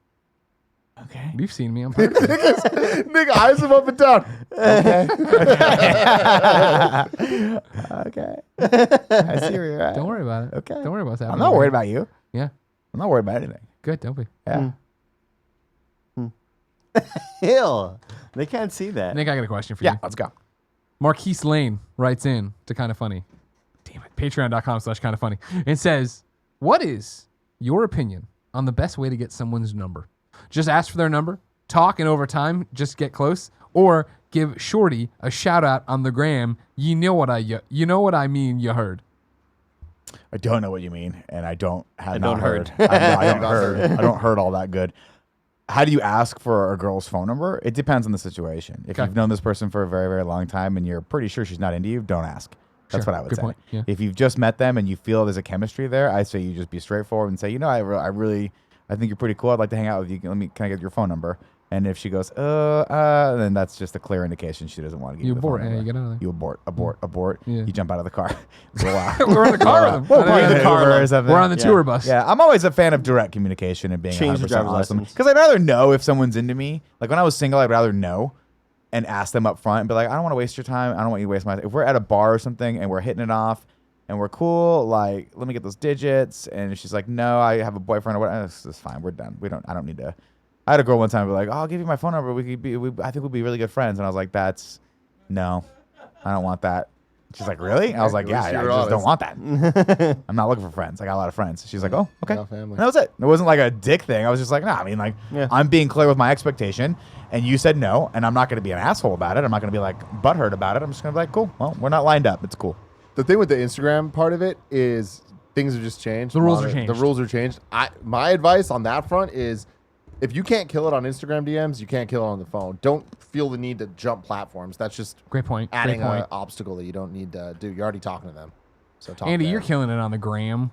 Okay. You've seen me. I'm perfect. Nick eyes him up and down. Okay. Okay. I see where you're at. Don't worry about it. Okay. Don't worry about that. I'm not worried about you. Yeah. I'm not worried about anything. Good. Don't be. Yeah. Ew. They can't see that. Nick, I got a question for Yeah, you. let's go. Marquise Lane writes in to Kinda Funny. Damn it. Patreon.com/Kinda Funny. And says, what is your opinion on the best way to get someone's number? Just ask for their number, talk, and over time, just get close, or give Shorty a shout out on the gram. You know what I mean. You heard. I don't know what you mean, and I don't have I not don't heard. heard. I don't heard. I don't heard all that good. How do you ask for a girl's phone number? It depends on the situation. If Okay. you've known this person for a very, very long time and you're pretty sure she's not into you, don't ask. That's Sure. what I would Good say. point. Yeah. If you've just met them and you feel there's a chemistry there, I say you just be straightforward and say, I think you're pretty cool. I'd like to hang out with you. Can I get your phone number? And if she goes, then that's just a clear indication she doesn't want to give You you the phone abort. Yeah, number. you get out of there. You abort. Yeah. You jump out of the car. Roll out. We're in the car with him. We're We're in the car with or him. something. We're on the Yeah. tour bus. Yeah, I'm always a fan of direct communication and being Change the 100% driver's awesome. license. Because I'd rather know if someone's into me. Like when I was single, I'd rather know and ask them up front and be like, I don't want to waste your time. I don't want you to waste my time. If we're at a bar or something and we're hitting it off and we're cool, like, let me get those digits. And if she's like, no, I have a boyfriend or whatever, it's fine. We're done. I don't need to. I had a girl one time be like, oh, I'll give you my phone number. I think we'll be really good friends. And I was like, no, I don't want that. She's like, really? I was like, At yeah, least I you're just don't honest. want that. I'm not looking for friends. I got a lot of friends. She's like, oh, okay. Got family. And that was it. It wasn't like a dick thing. I was just like, nah, I mean, like, Yeah. I'm being clear with my expectation, and you said no, and I'm not going to be an asshole about it. I'm not going to be like butthurt about it. I'm just going to be like, cool. Well, we're not lined up. It's cool. The thing with the Instagram part of it is things have just changed. The rules are changed. The rules are changed. My advice on that front is if you can't kill it on Instagram DMs, you can't kill it on the phone. Don't feel the need to jump platforms. That's just Great point. adding Great an point. obstacle that you don't need to do. You're already talking to them. So talk Andy, there. you're killing it on the gram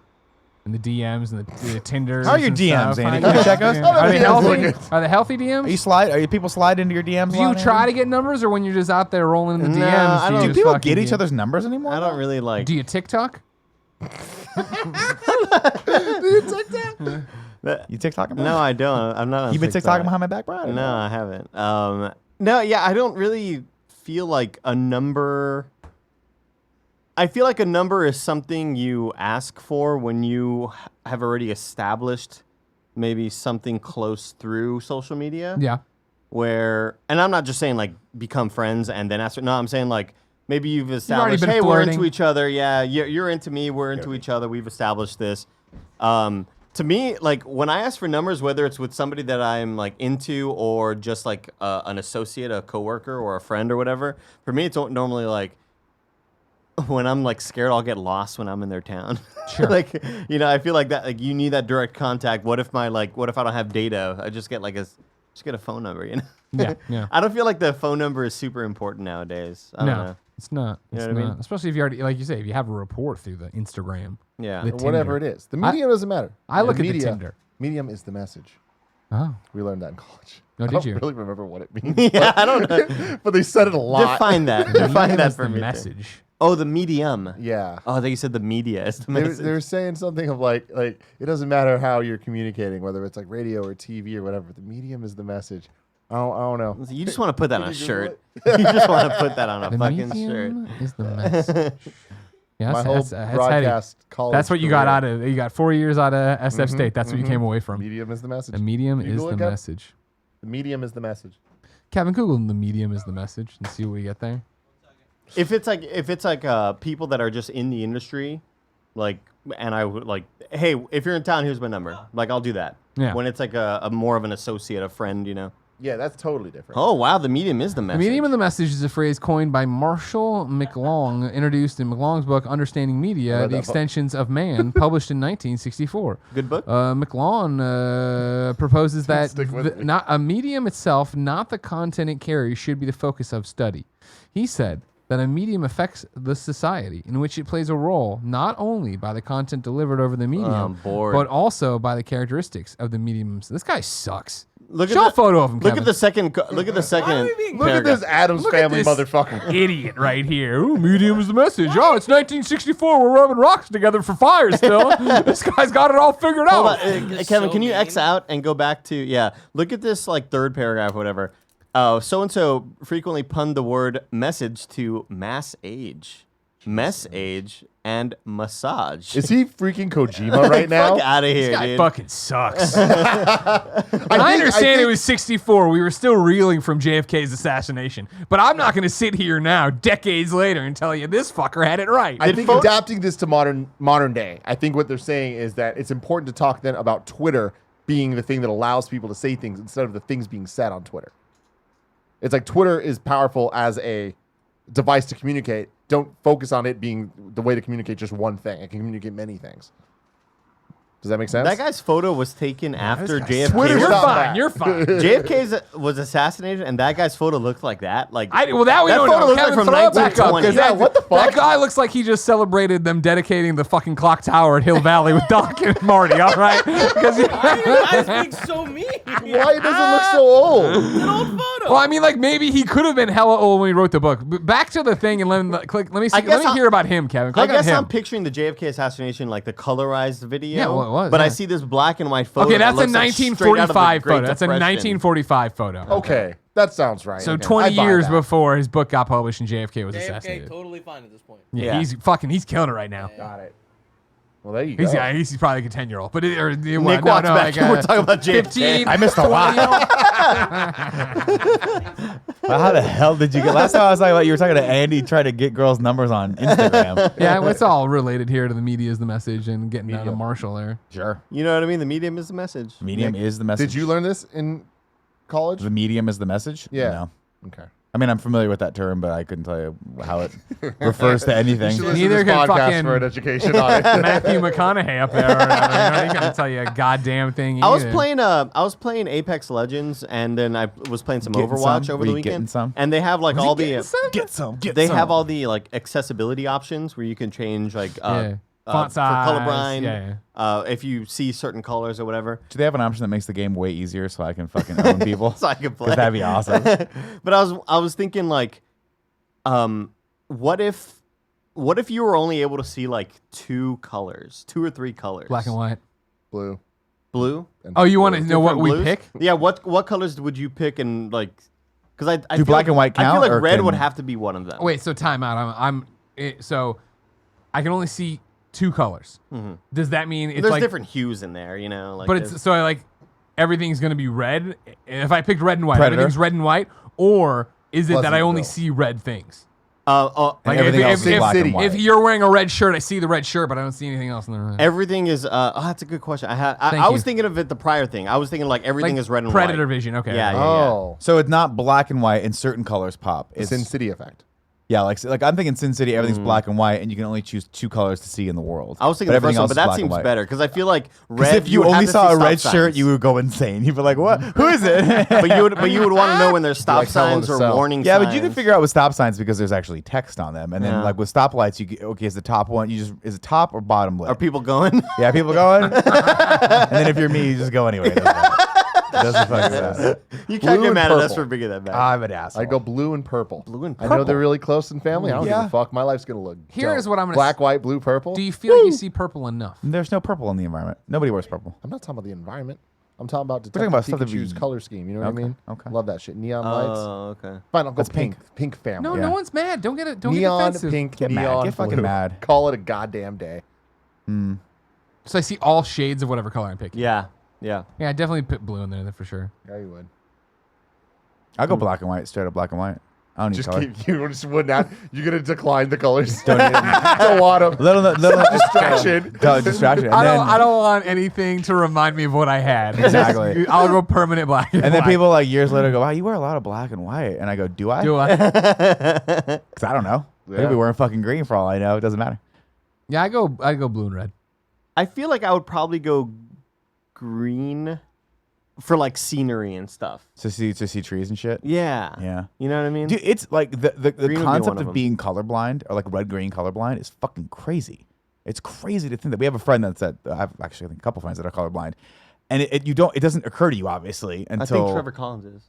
and the DMs and the Tinder. How are your DMs, Andy? Can you check us? Are they DMs healthy? looking? Are they healthy DMs? Are you people slide into your DMs? Do you try to get numbers, or when you're just out there rolling in the No, DMs? I do don't- you Do just people fucking get each other's numbers anymore? I don't really like. Do you TikTok? Do you TikTok? You TikTok him? No, I don't. I'm not on You've been TikTok. TikToking behind my back, bro? No, I haven't. No, yeah, I don't really feel like a number. I feel like a number is something you ask for when you have already established maybe something close through social media. Yeah. And I'm not just saying like become friends and then ask. No, I'm saying like maybe you've already established, been hey, we're flirting. into each other. Yeah, you're into me. We're into each other. We've established this. To me, like when I ask for numbers, whether it's with somebody that I'm like into or just like an associate, a coworker, or a friend or whatever, for me, it's normally like when I'm like scared I'll get lost when I'm in their town. Sure. Like, you know, I feel like that, like you need that direct contact. What if I don't have data? I just get like just get a phone number, you know? Yeah. Yeah. I don't feel like the phone number is super important nowadays. I don't know. It's not. You It's know what I not. mean? Especially if you already, like you say, if you have a report through the Instagram. Yeah. The Or whatever Tinder. it is. The medium doesn't matter. I look The at the media- Tinder. Medium is the message. Oh. We learned that in college. Oh, I did don't you? really remember what it means. Yeah, I don't know. But they said it a lot. Define that. Medium Define that is for the me. too. message. Oh, the medium. Yeah. Oh, they said the media is the They message. were saying something of like it doesn't matter how you're communicating, whether it's like radio or TV or whatever. The medium is the message. I don't know. You just want to put that on a Did you shirt. Google You just want to put that on a The fucking shirt. medium is the message. Yeah, My whole that's heady. broadcast college. That's what you got career. out of. You got 4 years out of SF Mhm, State. That's what you mhm. came away from. Medium is the message. The medium You is go the look up- message. The medium is the message. Kevin, Google the medium is the message and see what we get there. If it's like people that are just in the industry, like, and I would like, hey, if you're in town, here's my number. Like, I'll do that. Yeah. When it's like a more of an associate, a friend, you know. Yeah, that's totally different. Oh wow, the medium is the The message. medium of the message is a phrase coined by Marshall McLuhan, introduced in McLuhan's book Understanding I Media, read The that book. Extensions of Man, published in 1964. Good book. McLuhan proposes that Stick with me. not a medium itself, not the content it carries, should be the focus of study. He said that a medium affects the society in which it plays a role, not only by the content delivered over the medium, I'm bored. but also by the characteristics of the medium. This guy sucks. Look Show a photo of him, Look Kevin. at the second. Look at the second. Look at this Adams Look at Family this motherfucker. idiot right here. Ooh, medium is the message. Oh, it's 1964. We're rubbing rocks together for fire still. This guy's got it all figured Hold out. on, That's Kevin, so can you mean. X out and go back to Look at this like third paragraph, or whatever. So and so frequently punned the word message to mass age, mess age, and massage. Is he freaking Kojima right now? Fuck out of This here, guy dude. fucking sucks. I understand it was 64. We were still reeling from JFK's assassination. But I'm not going to sit here now, decades later, and tell you this fucker had it right. I think adapting this to modern day, I think what they're saying is that it's important to talk then about Twitter being the thing that allows people to say things instead of the things being said on Twitter. It's like Twitter is powerful as a device to communicate. Don't focus on it being the way to communicate just one thing. It can communicate many things. Does that make sense? That guy's photo was taken after JFK. Twitter's You're not fine. bad. You're fine. JFK was assassinated, and that guy's photo looked like that. Like Well, that we That don't photo know. looks like Kevin, from throw it back up. 1920. 'Cause Yeah, that- what the fuck? That guy looks like he just celebrated them dedicating the fucking clock tower at Hill Valley with Doc and Marty, all right? Because Why are you guys being so mean? Why does it look so old? It's an old photo. Well, I mean, like maybe he could have been hella old when he wrote the book. But back to the thing, and let me see, I guess let me hear about him, Kevin. I Click on guess him. I'm picturing the JFK assassination like the colorized video. Yeah, well, it was, But I yeah. see this black and white photo. Okay, that that's a looks like straight out of the 1945 Great photo. That's a Depression. 1945 photo. Okay, that sounds right. So Okay, 20 I buy years that. before his book got published and JFK was JFK assassinated. totally fine at this point. Yeah, Yeah. he's killing it right now. Got it. Well, there you He's, go. yeah, he's probably like a 10-year-old. But Nick watch back. We're talking about JFK. 15. I missed a lot. Well, how the hell did you get? Last time I was talking about you were talking to Andy trying to get girls' numbers on Instagram. Yeah, well, it's all related here to the media is the message and getting down to Medium. Marshall there. Sure. You know what I mean? The medium is the message. Medium Nick, is the message. Did you learn this in college? The medium is the message? Yeah. No. Okay. I mean, I'm familiar with that term, but I couldn't tell you how it refers to anything. You should listen Neither to this can podcast fucking for an education on it. Matthew McConaughey up there. Or whatever. You know, he couldn't tell you a goddamn thing I was either. playing Apex Legends, and then I was playing some Getting Overwatch some? over Were the you getting weekend. some? And they have like all the Get some. they have all the like accessibility options where you can change like Font for size. colorblind. Yeah. If you see certain colors or whatever, Do they have an option that makes the game way easier so I can fucking own people? so I can play. 'Cause that'd be awesome. But I was thinking like, what if What if you were only able to see like 2 colors, 2 or 3 colors? Black and white. Blue. Blue. And Oh, you want to blue. know what Different we blues? pick? Yeah. What colors would you pick and like? Because I Do feel black like, and white I feel count, like or red would can- have to be one of them. Wait, so time out. So I can only see 2 colors. Mhm. Does that mean it's There's like different hues in there, you know. Like but there's- it's so like everything's gonna be red. If I picked red and white, Predator. everything's red and white, or is it that I only Pleasantville. see red things? And Like everything if, else if, is if, black City. and white. if you're wearing a red shirt, I see the red shirt, but I don't see anything else in the red. everything is. That's a good question. I was thinking of it the prior thing. I was thinking like everything Like is red and Predator white. vision. Okay. Yeah, yeah. Oh. So it's not black and white, and certain colors pop. The It's Sin City effect. yeah, like I'm thinking Sin City, everything's black and white, and you can only choose 2 colors to see in the world. I was thinking but the first everything one, else but is that black and seems white. better because I feel like Because red. if you would have only to saw see a red stop shirt, signs. you would go insane. You'd be like, "What? Who is it?" but you would want to know when there's stop Like tell them signs to or sell. warning Yeah, signs. but you can figure out with stop signs because there's actually text on them, and then Yeah. like with stoplights, you get, okay, is the top one? You just is it top or bottom lit? Are people going? Yeah, people going. And then if you're me, you just go anyway. It doesn't fucking matter. You can't Blue get and mad at us purple. for bringing that back. I'm an asshole. I go blue and purple. Blue and I know they're purple. really close in family. I don't give Yeah. a fuck. My life's gonna look. Here's dope. what I'm gonna black, white, blue, purple. Do you feel like you see purple enough? There's no purple in the environment. Nobody wears purple. I'm not talking about the environment. I'm talking about talking about stuff that Pikachu's we- color scheme. You know what Okay, I mean? okay. Love that shit. Neon lights. Oh, okay. Fine, I'll go That's pink. pink. Pink family. No, Yeah. no one's mad. Don't get Neon defensive. pink. Get mad. neon Get fucking blue. mad. Call it a goddamn day. Hmm. So I see all shades of whatever color I'm picking. Yeah, yeah. Yeah, I definitely put blue in there for sure. Yeah, you would. I go black and white, straight up black and white. I don't need Just color. keep. You just would not. You're gonna decline the colors. Don't want them. Little Distraction. distraction. And I then, don't want anything to remind me of what I had. Exactly. I'll go permanent black. And then white. people like years later go, "Wow, you wear a lot of black and white." And I go, "Do I?" do I? Because I don't know. Yeah. Maybe wearing fucking green for all I know. It doesn't matter. Yeah, I go blue and red. I feel like I would probably go green for like scenery and stuff. To see trees and shit. Yeah. Yeah. You know what I mean? Dude, it's like the Green would be concept one of of them. being colorblind or like red green colorblind is fucking crazy. It's crazy to think that we have a friend that's that I have actually I think a couple friends that are colorblind, and it doesn't occur to you obviously I until think Trevor Collins is.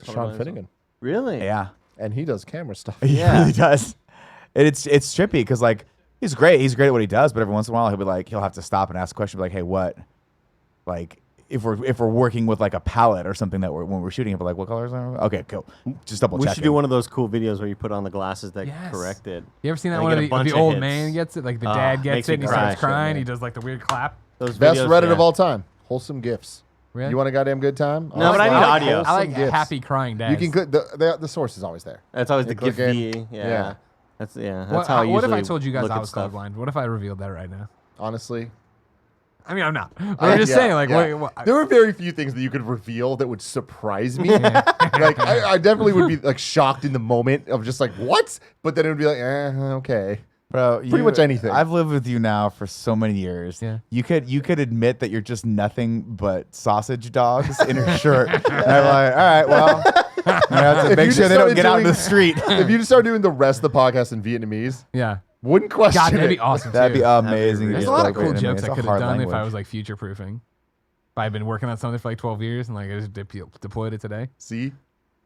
Sean Finnegan, Really? yeah and he does camera stuff. he Yeah. really does. And it's trippy because like he's great at what he does, but every once in a while he'll have to stop and ask a question like, hey, what, like if we're working with like a palette or something that when we're shooting it, but like what colors are okay, cool, just double We check. should do one of those cool videos where you put on the glasses that Yes. correct it. You ever seen that And one get of a the bunch of old hits. man gets it? Like the Ah, dad gets makes it me and he cry. starts crying. Shit, He does like the weird clap. Those Best videos, Reddit yeah. of all time. Wholesome gifts. Really? You want a goddamn good time? No, but I need audio. I like Wholesome gifts. happy crying dads. You can click the source is always there. That's always You the click gift in. yeah. Yeah. That's That's What, how I what if usually I told you guys look I at was stuff. colorblind? What if I revealed that right now? Honestly, I mean, I'm not. But I'm just saying, like, yeah. what, There were very few things that you could reveal that would surprise me. Like I definitely would be like shocked in the moment of just like what, but then it would be like, okay. Bro, Pretty much anything. I've lived with you now for so many years. Yeah. You could admit that you're just nothing but sausage dogs in a shirt. And I'm like, all right, well, you have to If make you sure just they don't started get out in doing- the street. If you just start doing the rest of the podcast in Vietnamese, yeah. wouldn't question God, that'd it. be awesome. That'd be too. amazing. There's There's to a lot of spoke cool Vietnamese. jokes It's I a could have hard done if I language. was like future proofing. If I had been working on something for like 12 years and like I just deployed it today. See,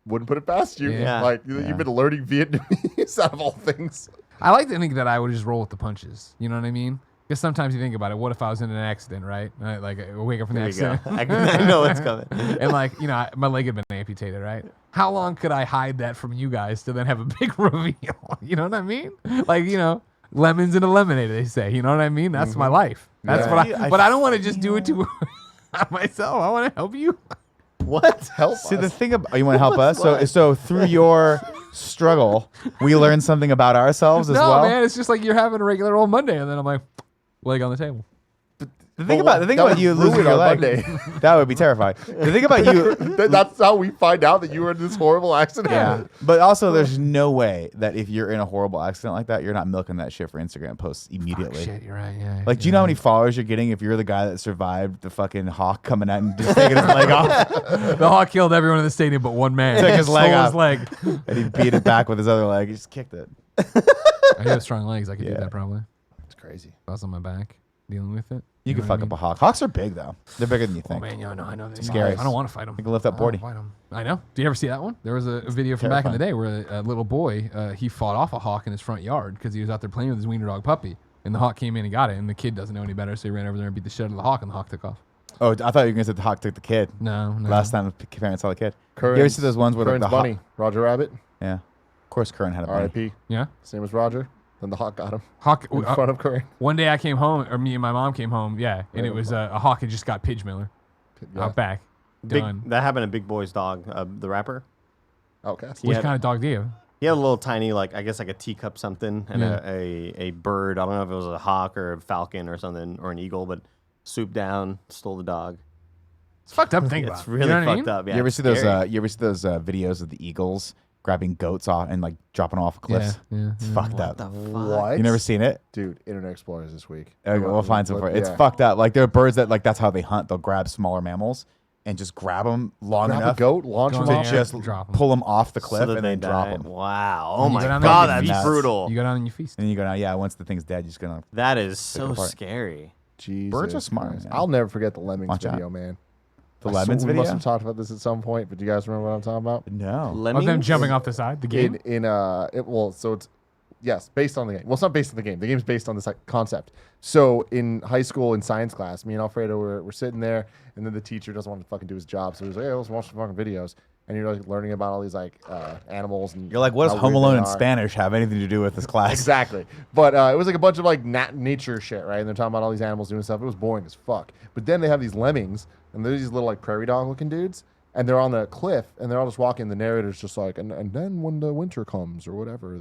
wouldn't put it past you. Yeah. Like Yeah. you've been learning Vietnamese out of all things. I like to think that I would just roll with the punches. You know what I mean? Because sometimes you think about it. What if I was in an accident, right? Like I wake up from the There you go. accident. I know what's coming. And like, you know, my leg had been amputated, right? How long could I hide that from you guys to then have a big reveal? You know what I mean? Like, you know, lemons in a lemonade, they say. You know what I mean? That's my life. That's Yeah. what but I don't want to just do it to myself. I want to help you. What? Help See, the us. thing about you want to help us. What? So through your struggle, we learn something about ourselves as No, well. man, it's just like you're having a regular old Monday, and then I'm like, leg on the table. The thing Well, about that would you losing ruin your our leg, Monday. that would be terrifying. The thing about you, That's how we find out that you were in this horrible accident. yeah. But also, there's no way that if you're in a horrible accident like that, you're not milking that shit for Instagram posts immediately. Shit, you're right. Yeah. Like, do you know how many followers you're getting if you're the guy that survived the fucking hawk coming out and just taking his leg off? the hawk killed everyone in the stadium but one man. Took his leg Stole off. his leg. And he beat it back with his other leg. He just kicked it. I have strong legs. I could do Yeah. that probably. It's crazy. If I was on my back. dealing with it. You know can what fuck I up a mean? hawk. Hawks are big though. They're bigger than you Oh think. man, I know. They're Scary. I don't want to fight them. You can lift up 40. I know. Do you ever see that one? There was a video from back in the Terrifying. day where a little boy he fought off a hawk in his front yard because he was out there playing with his wiener dog puppy, and the hawk came in and got it, and the kid doesn't know any better, so he ran over there and beat the shit out of the hawk, and the hawk took off. Oh, I thought you were gonna say the hawk took the kid. No. Last time the parents saw the kid. You ever Curran's- see those ones where Curran's the hawk? bunny, Roger Rabbit, Yeah. Of course, Curran had a bunny. R.I.P. Yeah. Same as Roger. Then the hawk got him Hawk. in front of Curran. One day I came home, or me and my mom came home, and it was a hawk had just got Pidge Miller Yeah. out back. Done. That happened to Big Boy's dog, the rapper. Okay. Which had- kind of dog do you have? He had a little tiny, like I guess like a teacup something, and Yeah. a bird. I don't know if it was a hawk or a falcon or something or an eagle, but swooped down, stole the dog. It's fucked up to think about. It's really you know what I fucked mean? up. Yeah, you ever it's see those? scary. You ever see those videos of the eagles grabbing goats off and like dropping off cliffs? Yeah. It's fucked up. What? You never seen it? Dude, Internet Explorers this week. Okay, we'll find some for it. It's Yeah. fucked up. Like there are birds that like that's how they hunt. They'll grab smaller mammals and just grab them long Grab enough a goat, launch Go him in to off. there. just Drop 'em. pull them off the So cliff that and they then drop die. them. Wow. And Oh you my go down there god, and you that's feast. brutal. You go down and you feast. And you go down. Yeah, once the thing's dead, you're just gonna. That is it so apart. scary. Jesus Birds are smart, Christ. man. I'll never forget the Lemmings Watch out. video, man. The I lemons we video. must have talked about this at some point, but do you guys remember what I'm talking about? No. Of them Lemmings? jumping off the side. The game. So it's yes, based on the game. Well, it's not based on the game. The game's based on this like concept. So in high school in science class, me and Alfredo were sitting there, and then the teacher doesn't want to fucking do his job, so he's like, "Hey, let's watch some fucking videos." And you're like learning about all these like animals, and You're like, what does how Home weird Alone they in are. Spanish have anything to do with this class? Exactly. But it was like a bunch of like nature shit, right? And they're talking about all these animals doing stuff. It was boring as fuck. But then they have these lemmings, and they're these little like prairie dog looking dudes, and they're on the cliff, and they're all just walking. The narrator's just like, and then when the winter comes or whatever,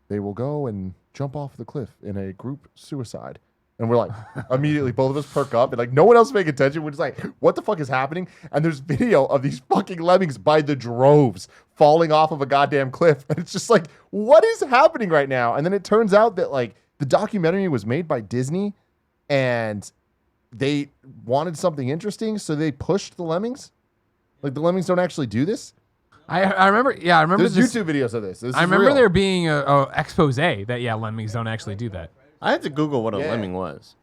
they will go and jump off the cliff in a group suicide. And we're like, immediately, both of us perk up, and like no one else paying attention. We're just like, what the fuck is happening? And there's video of these fucking lemmings by the droves falling off of a goddamn cliff. And it's just like, what is happening right now? And then it turns out that like the documentary was made by Disney, and they wanted something interesting, so they pushed the lemmings. Like the lemmings don't actually do this. I remember. Yeah, I remember. There's This, YouTube videos of this. I remember there being a expose that lemmings don't actually do that. I had to Google what a Yeah. lemming was.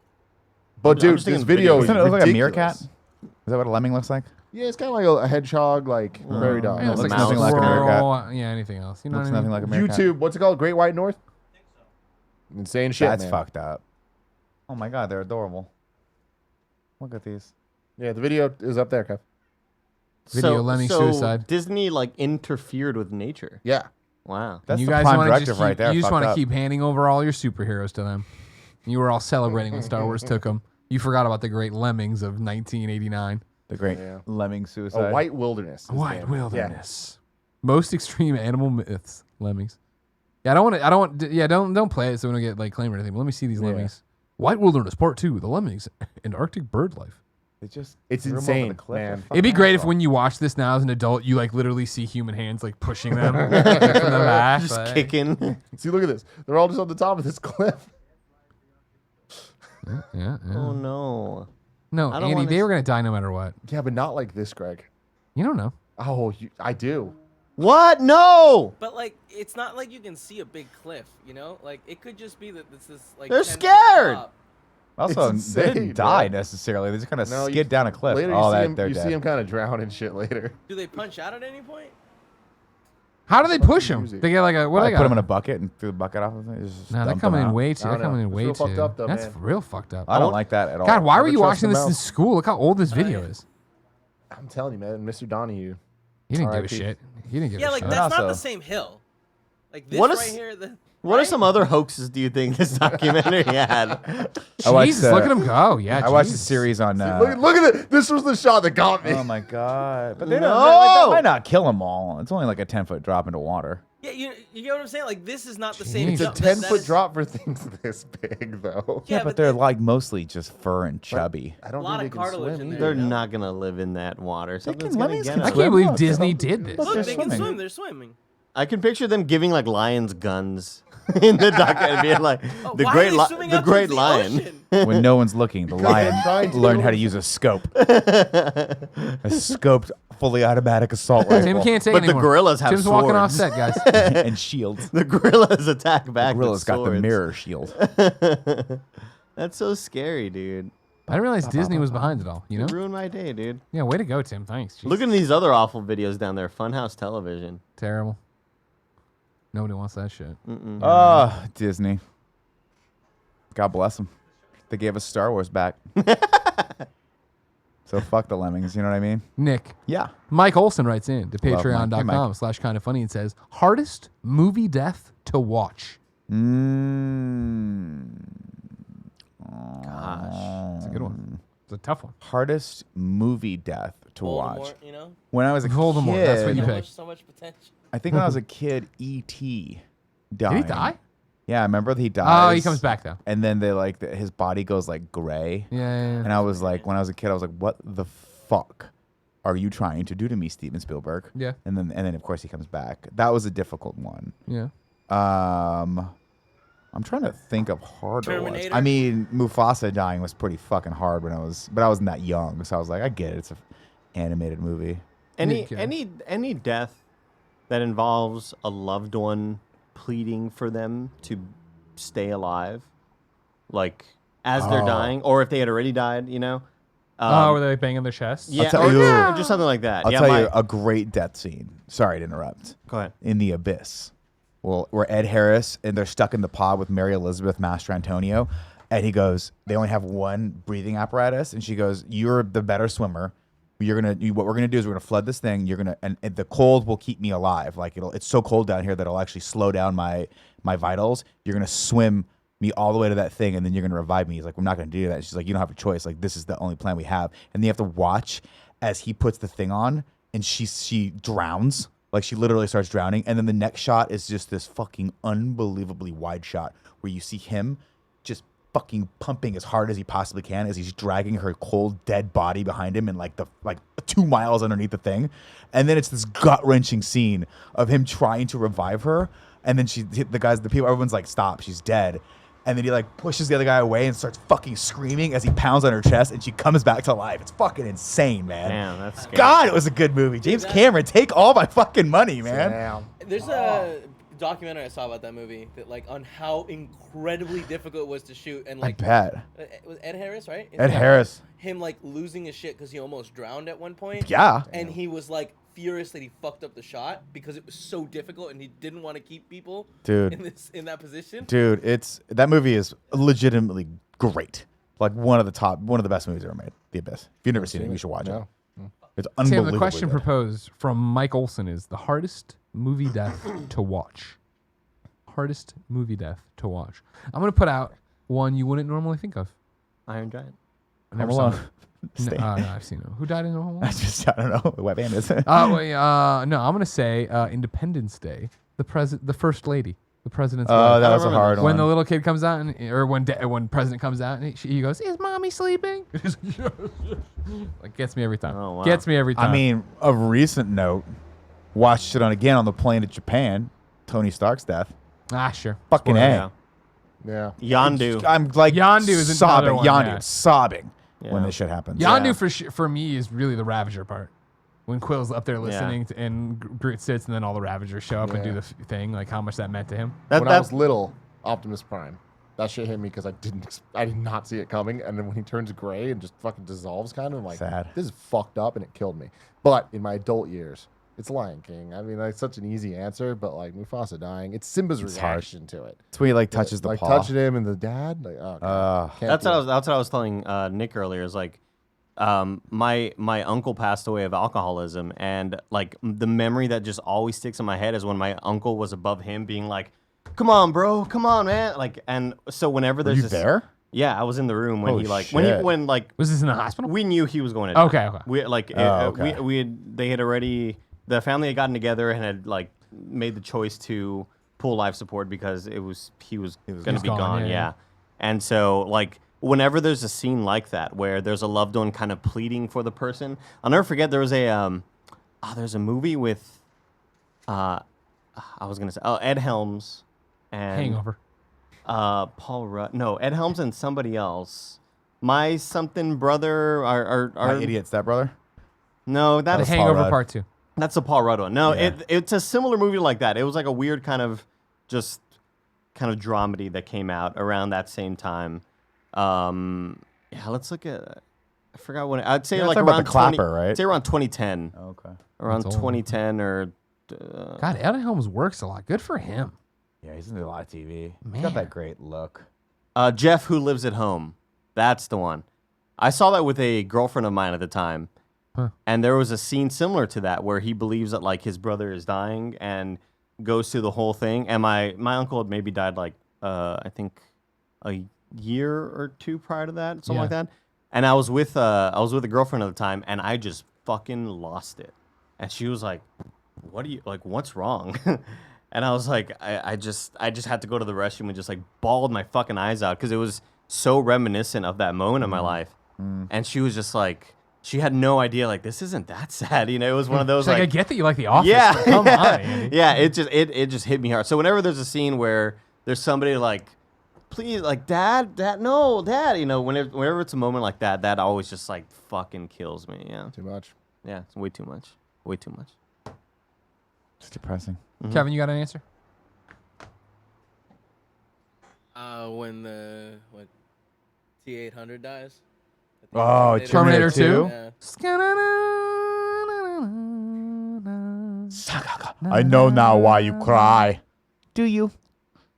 But I'm dude, just this thinking video video. is Doesn't it look like a ridiculous. meerkat? Is that what a lemming looks like? Yeah, it's kind of like a hedgehog, like prairie dog. Yeah, it's looks like nothing a like a squirrel, yeah, anything else. You know Looks what I mean? nothing like a meerkat. YouTube, what's it called? Great White North? Insane shit, That's man. fucked up. Oh my god, they're adorable. Look at these. Yeah, the video is up there, Kev. Video lemming suicide. Disney like interfered with nature. Yeah. Wow. That's you the guys prime wanna directive just right keep, there. You just fucked want to up. keep handing over all your superheroes to them. You were all celebrating when Star Wars took them. You forgot about the great lemmings of 1989. the great Yeah. lemming suicide. A white wilderness. is the White name. wilderness. Most extreme animal myths. Lemmings. Yeah, don't play it so we don't get like claimed or anything. But let me see these Yeah. lemmings. White Wilderness Part 2, The Lemmings and Arctic Bird Life. They just It's threw 'em over the insane, cliff. man. They're It'd be fucking great if awesome. when you watch this now as an adult, you like literally see human hands like pushing them from the back. Just like- kicking. Yeah. See, look at this. They're all just on the top of this cliff. Yeah. Oh no. No, I don't Andy, wanna they were gonna die no matter what. Yeah, but not like this, Greg. You don't know. Oh, I do. What? No. But like, it's not like you can see a big cliff, you know? Like, it could just be that this is like. They're 10 foot scared. drop. Also, It's they insane, didn't die bro. necessarily. They just kind of No, skid down a cliff. Later, oh, you they're see dead. him kind of drown and shit later. Do they punch out at any point? How do they push them? music. They get like a what? I do they put got? them in a bucket and threw the bucket off of it. Just No, they're dumped 'em coming in out. way too. I They're don't coming know. in It's way real too. fucked up, though, That's man. real fucked up. I don't like that at all. God, why were Never you trust watching them this in out. school? Look how old this video is. I'm telling you, man. Mr. Donahue. He didn't give a R.I.P. shit. He didn't give Yeah, a like shit. that's not also- the same hill. Like this What right is- here. What are right? some other hoaxes do you think this documentary had? I watched, Jesus, look at him go. Yeah, I watched a Jesus. series on. Look at it. This was the shot that got me. Oh my god! But they No! don't. Like, that might not kill them all. It's only like a 10-foot drop into water. Yeah, you get what I'm saying? Like this is not the same. It's It's a a jump. 10-foot is- drop for things this big, though. Yeah, but but they're they- like mostly just fur and chubby. I don't Lot think of they can cartilage swim in either. there. They're Yeah. not gonna live in that water. Something's can- gonna lemmings get can I them. can't believe Look, Disney look, did this. look, Look, they're they can swimming. swim. They're swimming. I can picture them giving like lions guns in the documentary, and being like Oh, the why great, are they swimming the out great towards the lion. ocean? When no one's looking, the lion trying to. learned how to use a scope, a scoped, fully automatic assault Tim rifle, can't take But the anymore. gorillas have Tim's walking off swords. set, guys. and shields. The gorillas attack back. Gorilla's with got the swords. mirror shield. That's so scary, dude. I didn't realize Disney was behind it all. You know? You ruined my day, dude. Yeah, way to go, Tim. Thanks. Look at these other awful videos down there. Funhouse Television. Terrible. Nobody wants that shit. Disney. God bless them. They gave us Star Wars back. So fuck the lemmings, you know what I mean? Nick. Yeah. Mike Olson writes in to Love Mike. Hey, Mike. patreon.com/kindoffunny and says, hardest movie death to watch. Gosh. It's a good one. It's a tough one. Hardest movie death to Voldemort, watch. you know? When I was a Voldemort, kid, that's what you picked. So much potential. I think when I was a kid, E.T. died. Did he die? Yeah, I remember he dies. Oh, he comes back though. And then they his body goes like gray. Yeah. And I was like, when I was a kid, I was like, what the fuck are you trying to do to me, Steven Spielberg? Yeah. And then of course he comes back. That was a difficult one. Yeah. I'm trying to think of harder ones. Terminator? I mean, Mufasa dying was pretty fucking hard but I wasn't that young, so I was like, I get it. It's an animated movie. Any death that involves a loved one pleading for them to stay alive, like as they're dying, or if they had already died, you know. Were they banging their chest? Yeah, tell or, you- or just something like that. I'll yeah, tell you a great death scene. Sorry to interrupt. Go ahead. In The Abyss. Well, where Ed Harris and they're stuck in the pod with Mary Elizabeth Master Antonio, and he goes, they only have one breathing apparatus, and she goes, "You're the better swimmer. What we're gonna do is we're gonna flood this thing. You're gonna and the cold will keep me alive. Like it's so cold down here that it'll actually slow down my vitals. You're gonna swim me all the way to that thing, and then you're gonna revive me." He's like, "We're not gonna do that." She's like, "You don't have a choice. Like this is the only plan we have." And then you have to watch as he puts the thing on, and she drowns. Like she literally starts drowning, and then the next shot is just this fucking unbelievably wide shot where you see him just fucking pumping as hard as he possibly can as he's dragging her cold dead body behind him in like 2 miles underneath the thing. And then it's this gut-wrenching scene of him trying to revive her, and then everyone's like, "Stop, she's dead." And then he like pushes the other guy away and starts fucking screaming as he pounds on her chest, and she comes back to life. It's fucking insane, man. Damn, that's scary. God, it was a good movie. James Cameron, take all my fucking money, man. Damn. There's a documentary I saw about that movie that like on how incredibly difficult it was to shoot and like I bet. It was Ed Harris, right? Ed Harris. Him like losing his shit because he almost drowned at one point. Yeah. And he was like furious that he fucked up the shot because it was so difficult and he didn't want to keep people in that position. Dude, that movie is legitimately great. Like one of the best movies ever made. The Abyss. If you've never seen it, you should watch it. It's Tim, unbelievable. the question proposed from Mike Olson is the hardest movie death to watch. Hardest movie death to watch. I'm going to put out one you wouldn't normally think of. Iron Giant. I never Home saw Alone. it. No, I've seen it. Who died in Home Alone? I don't know what band is it. No, I'm going to say Independence Day. The first lady. The president's Oh, wife. that was a hard When one. the little kid comes out, or when president comes out, and he goes, "Is mommy sleeping?" Like gets me every time. Oh, wow. Gets me every time. I mean, of recent note, watched it on the plane to Japan. Tony Stark's death. Sure. Fucking Yeah. A. Yeah. Yondu. I'm like Yondu is another sobbing. one, Yondu yeah. sobbing when Yeah. this shit happens. Yondu for me is really the Ravager part. When Quill's up there listening and Groot sits, and then all the Ravagers show up and do the thing, like how much that meant to him. When I was little, Optimus Prime, that shit hit me because I did not see it coming. And then when he turns gray and just fucking dissolves, kind of, I'm like, Sad. this is fucked up, and it killed me. But in my adult years, it's Lion King. I mean, that's such an easy answer, but like Mufasa dying, it's Simba's reaction to it. It's when he like touches the like paw. touching him and the dad. Like, oh, God. Can't That's do what it. that's what I was telling Nick earlier. Is like, my uncle passed away of alcoholism, and like the memory that just always sticks in my head is when my uncle was above him, being like, "Come on, bro, come on, man!" Like, and so whenever Were there's you this, there? yeah, I was in the room when Holy he like shit. when like Was this in the hospital? we knew he was going to die. Okay. We like okay. they had already the family had gotten together and had like made the choice to pull life support because he was going to be gone, gone. yeah. Yeah. And so like whenever there's a scene like that where there's a loved one kind of pleading for the person, I'll never forget there was there's a movie with I was going to say Ed Helms and Hangover. Paul Rudd. No, Ed Helms and somebody else. My something brother our My idiot stepbrother. No, The that's Paul Hangover Rudd. Part 2. that's the Paul Rudd one. No, Yeah. it's a similar movie like that. It was like a weird kind of dramedy that came out around that same time. Yeah, let's look at. I forgot when. I'd say You're like talking about around the clapper, 20, right? I'd say around 2010. Okay. Around That's old. 2010 or. God, Ed Helms works a lot. Good for him. Yeah, he's into a lot of TV. He's Man. got that great look. Jeff, Who Lives at Home. That's the one. I saw that with a girlfriend of mine at the time. Huh. And there was a scene similar to that where he believes that like his brother is dying and goes through the whole thing. And my uncle had maybe died like I think a year or two prior to that, something like that. And I was with a girlfriend at the time, and I just fucking lost it. And she was like, "What are you like? What's wrong?" And I was like, I just had to go to the restroom and just like bawled my fucking eyes out because it was so reminiscent of that moment in my life. And she was just like, she had no idea, like, this isn't that sad. You know, it was one of those She's like, I like, get that you like The Office. yeah, but come on, Andy. yeah. It just hit me hard. So whenever there's a scene where there's somebody like, please, like, dad, no, dad, you know, whenever it's a moment like that, that always just like fucking kills me. Yeah, Too much. yeah, it's way too much, way too much. It's depressing. Kevin, you got an answer? When the T-800 dies. I think Oh, Terminator 2? Yeah. I know now why you cry. Do you?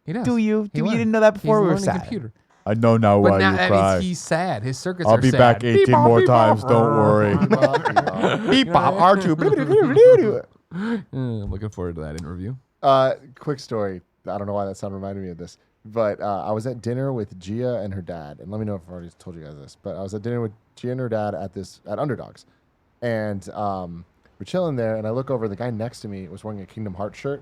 He does. Do you? He You learned. didn't know that before He's we were learning sad. computer. I know now But why now you that cry. means he's sad. His circuits I'll are be sad. back 18 more times. Don't worry. Beep bop R2. I'm looking forward to that interview. Quick story. I don't know why that sound reminded me of this, but I was at dinner with Gia and her dad, and let me know if I've already told you guys this. But I was at dinner with Gia and her dad at Underdogs, and we're chilling there, and I look over. The guy next to me was wearing a Kingdom Hearts shirt,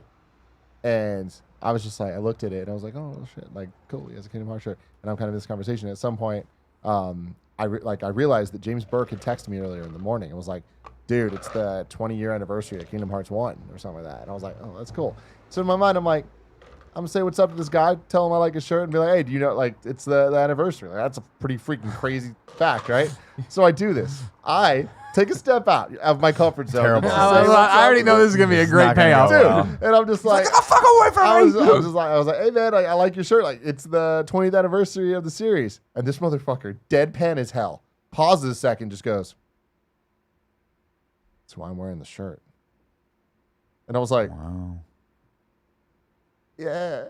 and I was just like, I looked at it, and I was like, oh shit, like cool, he has a Kingdom Hearts shirt, and I'm kind of in this conversation. At some point, I realized that James Burke had texted me earlier in the morning. It was like, dude, it's the 20-year anniversary of Kingdom Hearts 1 or something like that. And I was like, oh, that's cool. So in my mind, I'm like, I'm going to say what's up to this guy, tell him I like his shirt, and be like, hey, do you know, like, it's the anniversary. Like, that's a pretty freaking crazy fact, right? So I do this. I take a step out of my comfort zone. Terrible. I already know this is going to be a This is great not gonna payoff. go Dude, well. and I'm just like, Get the fuck away from I me! was like, hey man, I like your shirt. Like, it's the 20th anniversary of the series. And this motherfucker, deadpan as hell, pauses a second, just goes, that's why I'm wearing the shirt. And I was like, Wow. yeah.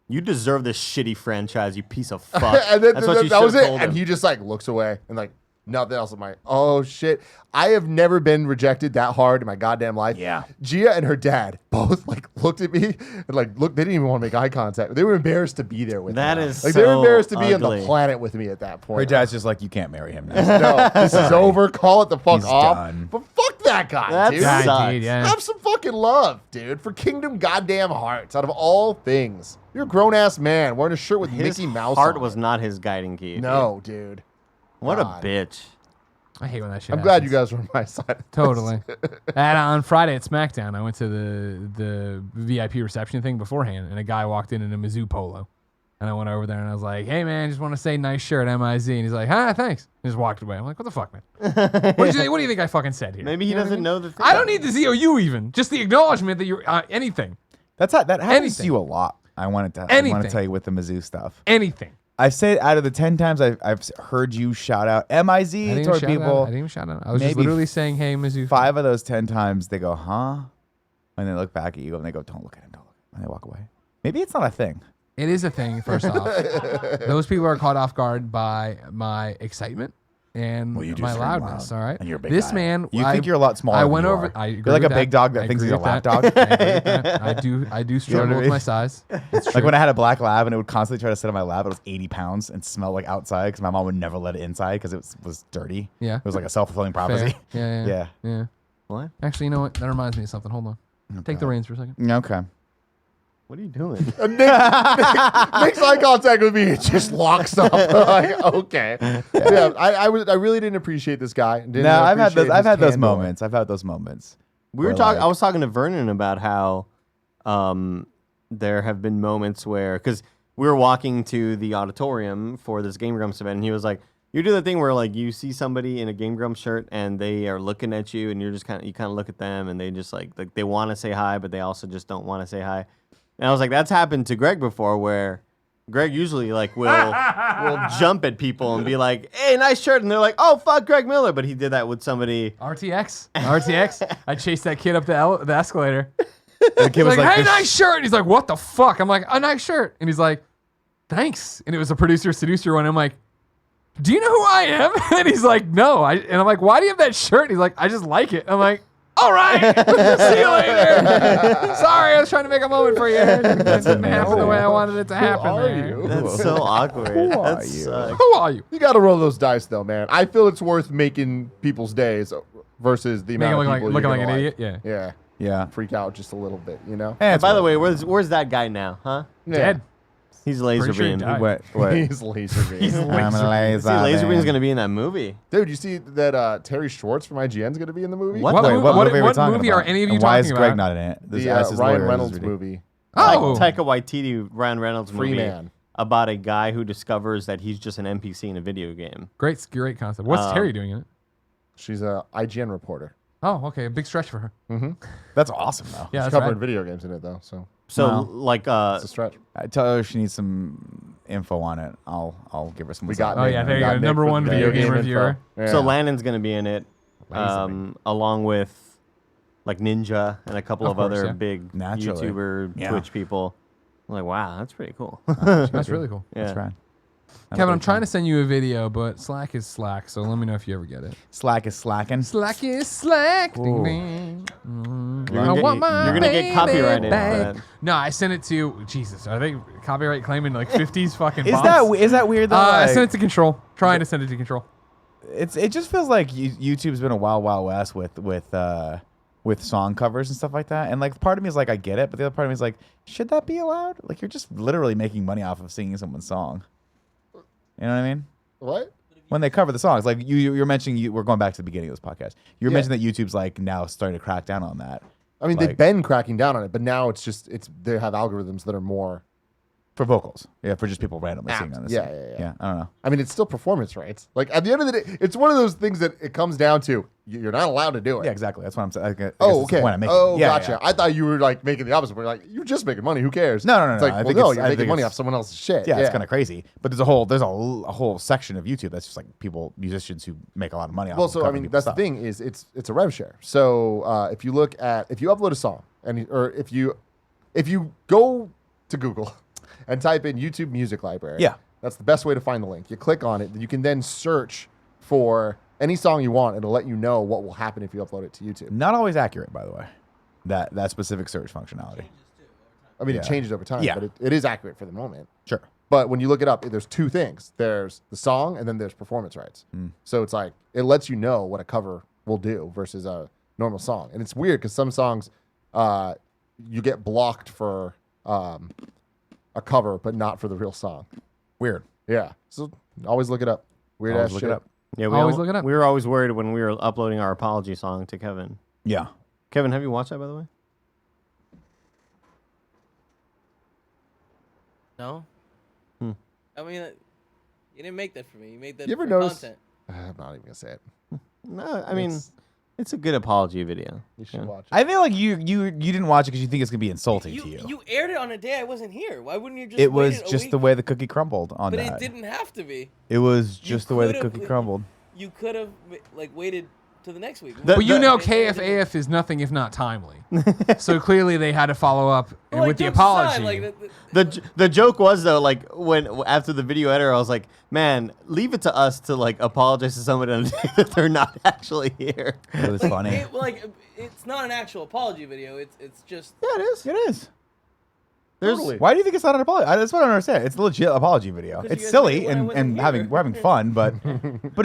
You deserve this shitty franchise, you piece of fuck. And then, That's what you that was should've it. told And him. he just like looks away and like nothing else. I'm like, oh shit. I have never been rejected that hard in my goddamn life. Yeah. Gia and her dad both like looked at me and like look. They didn't even want to make eye contact. They were embarrassed to be there with That me. is like they were so embarrassed to be on the ugly. planet with me at that point. Her dad's just like, you can't marry him now. No, this is over. Call it the fuck He's off. done. But fuck that guy, That's dude. Yeah, sucks. Indeed, yeah. Have some fucking love, dude, for Kingdom Goddamn Hearts. Out of all things, you're a grown ass man wearing a shirt with His Mickey Mouse. heart on was it. not his guiding key. dude. No, dude. What God. a bitch. I hate when that shit I'm glad happens. you guys were on my side. Totally. And on Friday at SmackDown, I went to the VIP reception thing beforehand, and a guy walked in a Mizzou polo. And I went over there and I was like, hey, man, just want to say nice shirt, MIZ. And he's like, thanks. And just walked away. I'm like, what the fuck, man? What do you think I fucking said here? Maybe he You know what I doesn't mean? know the thing. I don't need the ZOU even. Just the acknowledgement that you're anything. That happens Anything. to you a lot. I want to Anything. tell you with the Mizzou stuff. Anything. I've said out of the 10 times I've heard you shout out MIZ I didn't toward even shout people. out. I didn't even shout out. I was just maybe literally saying, hey, Mizzou. 5 of those 10 times they go, huh? And they look back at you and they go, don't look at him, don't look. And they walk away. Maybe it's not a thing. It is a thing, first off. Those people are caught off guard by my excitement and Well, you do my scream loudness, loud, all right? and you're a big This guy. man... You think you're a lot smaller I than went you over... are. I agree You're like with a big dog that I thinks agree he's a with lap that. dog. I agree with that. I do struggle what I with mean? my size. It's Like true. when I had a black lab and it would constantly try to sit on my lap, it was 80 pounds and smell like outside because my mom would never let it inside because it was dirty. Yeah. It was like a self-fulfilling Fair. prophecy. Yeah. What? Actually, you know what? That reminds me of something. Hold on. Take the reins for a second. Okay. What are you doing? Nick makes eye contact with me and just locks up. Like, okay. Yeah, I really didn't appreciate this guy. No, I've had those moments. I've had those moments. We were Or talking. like- I was talking to Vernon about how there have been moments where, because we were walking to the auditorium for this Game Grumps event, and he was like, "You do the thing where like you see somebody in a Game Grumps shirt and they are looking at you, and you're just kind of look at them, and they just like they want to say hi, but they also just don't want to say hi." And I was like, "That's happened to Greg before, where Greg usually like will jump at people and be like, "Hey, nice shirt," and they're like, "Oh, fuck, Greg Miller," but he did that with somebody. RTX. I chased that kid up the escalator. The kid He's was like, like, "Hey, this- nice shirt." And he's like, "What the fuck?" I'm like, "A nice shirt." And he's like, "Thanks." And it was a producer seducer one. I'm like, "Do you know who I am?" And he's like, "No." And I'm like, "Why do you have that shirt?" And he's like, "I just like it." I'm like, "All right, see you later." Sorry, I was trying to make a moment for you. It didn't happen the way I wanted it to happen. are there. you? That's so awkward. Who are That you? sucks. Who are you? You got to roll those dice, though, man. I feel it's worth making people's days versus the Making amount him of people looking you're like an gonna idiot. Yeah. Yeah, yeah. freak out just a little bit, you know. Eh, By the whatever. way, where's that guy now, huh? Yeah. Dead. He's laser Pretty sure he beam. died. What? He's laser beam. I'm a laser See, laser beam's man. gonna be in that movie. Dude, you see that Terry Schwartz from IGN's gonna be in the movie? What? What, Wait, movie, what movie are we what talking movie about? are any of you And why talking is Greg about? not in it? This The ass is Ryan lawyer, Reynolds this is ridiculous. movie. Oh, Taika Waititi, Ryan Reynolds Free movie Man. about a guy who discovers that he's just an NPC in a video game. great concept. What's Terry doing in it? She's a IGN reporter. Oh, okay, a big stretch for her. That's awesome though. Yeah, She's that's covering right. video games in it though, so So Wow. like it's a stretch. I tell her she needs some info on it. I'll give her some. We got Oh Nick. yeah, We there you got go. Nick Number for one the video game info. reviewer. Yeah. so Landon's gonna be in it, Laser along with like Ninja and a couple Of of, course, other yeah. big Naturally. YouTuber, Yeah. Twitch people. I'm like, wow, that's pretty cool. That's really cool. Yeah. That's right. Kevin, I'm trying to send you a video, but Slack is Slack, so let me know if you ever get it. Slack is slacking. Slack is Slack. Ding, Ooh. ding. You're I gonna want get, my you're gonna get baby copyrighted for back. that. No, I sent it to Jesus. Are they copyright claiming like 50s fucking? Is bombs? that weird though? I Like, sent it to Control. Trying to send it to Control. it just feels like YouTube's been a wild west with song covers and stuff like that. And like part of me is like I get it, but the other part of me is like, should that be allowed? Like you're just literally making money off of singing someone's song. You know what I mean? What? When they cover the songs, like you're mentioning, we're going back to the beginning of this podcast. You're Yeah. mentioning that YouTube's like now starting to crack down on that I mean, Like- they've been cracking down on it, but now they have algorithms that are more. for vocals. Yeah, for just people randomly Apt. singing on this. Yeah, thing. yeah. I don't know. I mean, it's still performance rights. Like at the end of the day, it's one of those things that it comes down to. You're not allowed to do it. Yeah, exactly. That's what I'm saying. I guess Oh, that's the okay. point I'm making. Oh, Yeah, gotcha. yeah. I thought you were like making the opposite. We're like, you're just making money. Who cares? No. It's like, I well, think no, it's- you're I making think money it's- off someone else's shit. Yeah, it's kind of crazy. But there's a whole section of YouTube that's just like musicians who make a lot of money off Well, of so I covering mean, people's that's the stuff. thing is it's a rev share. So if you upload a song or if you go to Google and type in YouTube Music Library, Yeah. that's the best way to find the link. You click on it, you can then search for any song you want. It'll let you know what will happen if you upload it to YouTube. Not always accurate, by the way. That specific search functionality. I mean, Yeah. it changes over time, Yeah. but it is accurate for the moment. Sure. But when you look it up, there's two things. There's the song and then there's performance rights. So it's like, it lets you know what a cover will do versus a normal song. And it's weird because some songs you get blocked for a cover, but not for the real song. Weird. Yeah. So always look it up. Weird Always ass look shit. it up. Yeah, Always look it up. We were always worried when we were uploading our apology song to Kevin. Yeah. Kevin, have you watched that by the way? No. Hmm. I mean, you didn't make that for me. You made that You ever for notice- content. I'm not even gonna say it. No, I mean It's- it's a good apology video. You should Yeah. watch it. I feel like you didn't watch it because you think it's gonna be insulting to you. You aired it on a day I wasn't here. Why wouldn't you just? It wait was a just week? the way the cookie crumbled on But that. it didn't have to be. It was You just the way the could've- cookie crumbled. You could have like waited to the next week. The- But you the- know, KFAF is nothing if not timely. So clearly they had to follow up and Like, with the jokes aside, apology. like, The joke was though, like when after the video editor, I was like, man, leave it to us to like apologize to somebody on a day that they're not actually here. It was like, funny. it's not an actual apology video. It's just Yeah, it is. It is. There's Totally. Why do you think it's not an apology? That's what I don't understand. It's a legit apology video. 'Cause It's you guys silly made it when I and wasn't here. we're having fun, but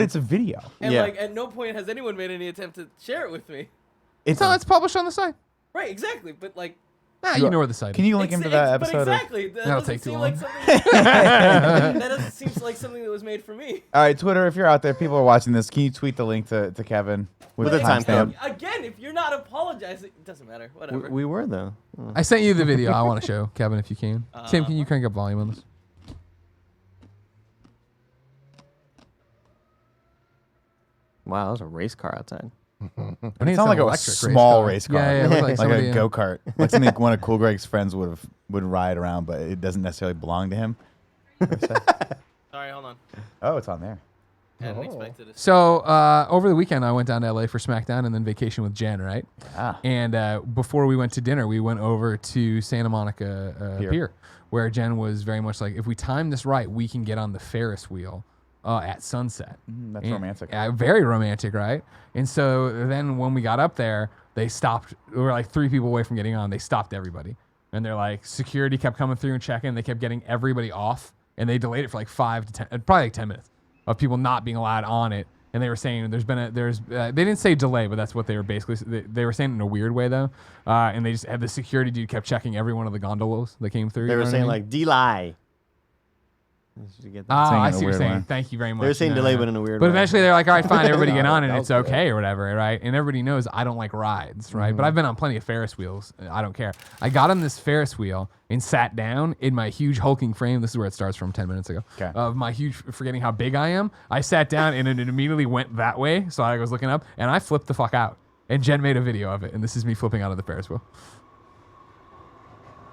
it's a video. and Yeah. like at no point has anyone made any attempt to share it with me. So it's published on the site. Right, exactly. But like, You know where the site Can is. you link him to that but episode? exactly. That That'll doesn't take too seem long. like something. that doesn't seem like something that was made for me. All right, Twitter, if you're out there, people are watching this, can you tweet the link to Kevin With a timestamp? Again, if you're not apologizing, it doesn't matter. Whatever. we were though. I sent you the video I want to show, Kevin, if you can. Tim, can you crank up volume on this? Wow, that was a race car outside. I think It it's sounded an like a electric small race car. Yeah, yeah, it looked like like somebody a in- go kart, like something one of Cool Greg's friends would ride around, but it doesn't necessarily belong to him. Sorry, hold on. Oh, it's on there. I hadn't expected it. So over the weekend, I went down to LA for SmackDown and then vacation with Jen, right? And before we went to dinner, we went over to Santa Monica Pier, where Jen was very much like, if we time this right, we can get on the Ferris wheel at sunset. That's romantic. Yeah, very romantic, right? And so then when we got up there, they stopped. We were like 3 people away from getting on. They stopped everybody. And they're like, security kept coming through and checking. They kept getting everybody off. And they delayed it for like 5 to 10, probably like 10 minutes of people not being allowed on it. And they were saying they didn't say delay, but that's what they were basically, they were saying it in a weird way though. And they just had the security dude kept checking every one of the gondolas that came through. They were saying like delay. I see what you're saying. Thank you very much. They were saying delay, but in a weird way. But eventually they're like, all right, fine, everybody get on and it's okay or whatever, right? And everybody knows I don't like rides, right? But I've been on plenty of Ferris wheels. I don't care. I got on this Ferris wheel and sat down in my huge hulking frame. This is where it starts from 10 minutes ago. Okay. Of my huge, forgetting how big I am. I sat down and it immediately went that way. So I was looking up and I flipped the fuck out. And Jen made a video of it. And this is me flipping out of the Ferris wheel.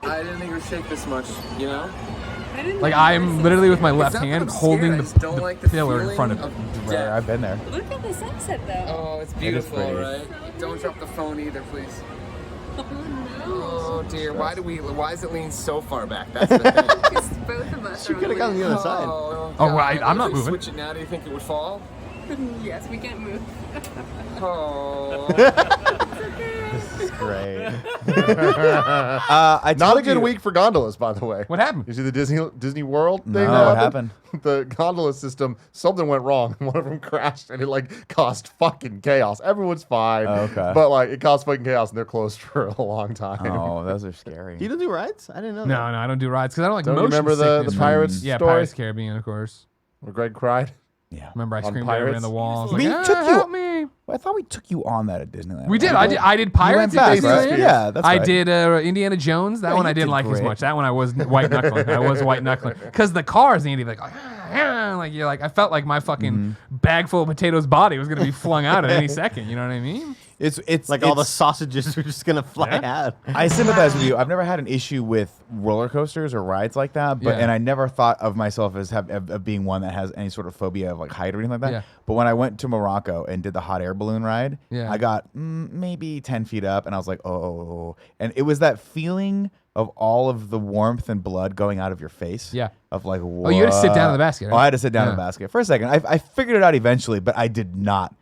I didn't think it would shake this much, you know? Like I'm literally with my left hand holding the like pillar in front of me. Rare. I've been there. Look at the sunset, though. Oh, it's beautiful, pretty. right? Don't drop the phone either, please. Oh, no. Oh, dear. Why is it leaning so far back? That's the thing. Because both of us She could have gone the other side. Oh, Oh, well, God. I'm not If we moving. Switch it now. Do you think it would fall? Yes, we can't move. Oh. This is great. I Not told a good you- week for gondolas, by the way. What happened? You see the Disney World thing? No, that what happened? The gondola system, something went wrong. One of them crashed, and it like caused fucking chaos. Everyone's fine, Okay. but like it caused fucking chaos, and they're closed for a long time. Oh, those are scary. You don't do rides? I didn't know. No, I don't do rides because I don't like Don't you motion remember the sickness. Pirates Yeah, story? Pirates Caribbean, of course. Where Greg cried. Yeah. Remember, I On screamed at everybody in Pirates? the walls. We Like, took you- help me. Well, I thought we took you on that at Disneyland. We did. right? I did You Pirates went at fast, right? Disneyland. Yeah, that's I right. did Indiana Jones. That Yeah, one I you didn't did like as great. much. That one I was white knuckling. I was white knuckling because the cars, Andy, like you're like I felt like my fucking bag full of potatoes body was gonna be flung out at any second. You know what I mean? It's Like all the sausages were just gonna fly out. I sympathize with you. I've never had an issue with roller coasters or rides like that, but Yeah. and I never thought of myself as of being one that has any sort of phobia of like height or anything like that. Yeah. But when I went to Morocco and did the hot air balloon ride, Yeah. I got maybe 10 feet up, and I was like, oh, and it was that feeling of all of the warmth and blood going out of your face. Yeah. Of like, Oh, you had to sit down in the basket, Oh, right? I had to sit down in the Yeah. basket for a second. I figured it out eventually, but I did not.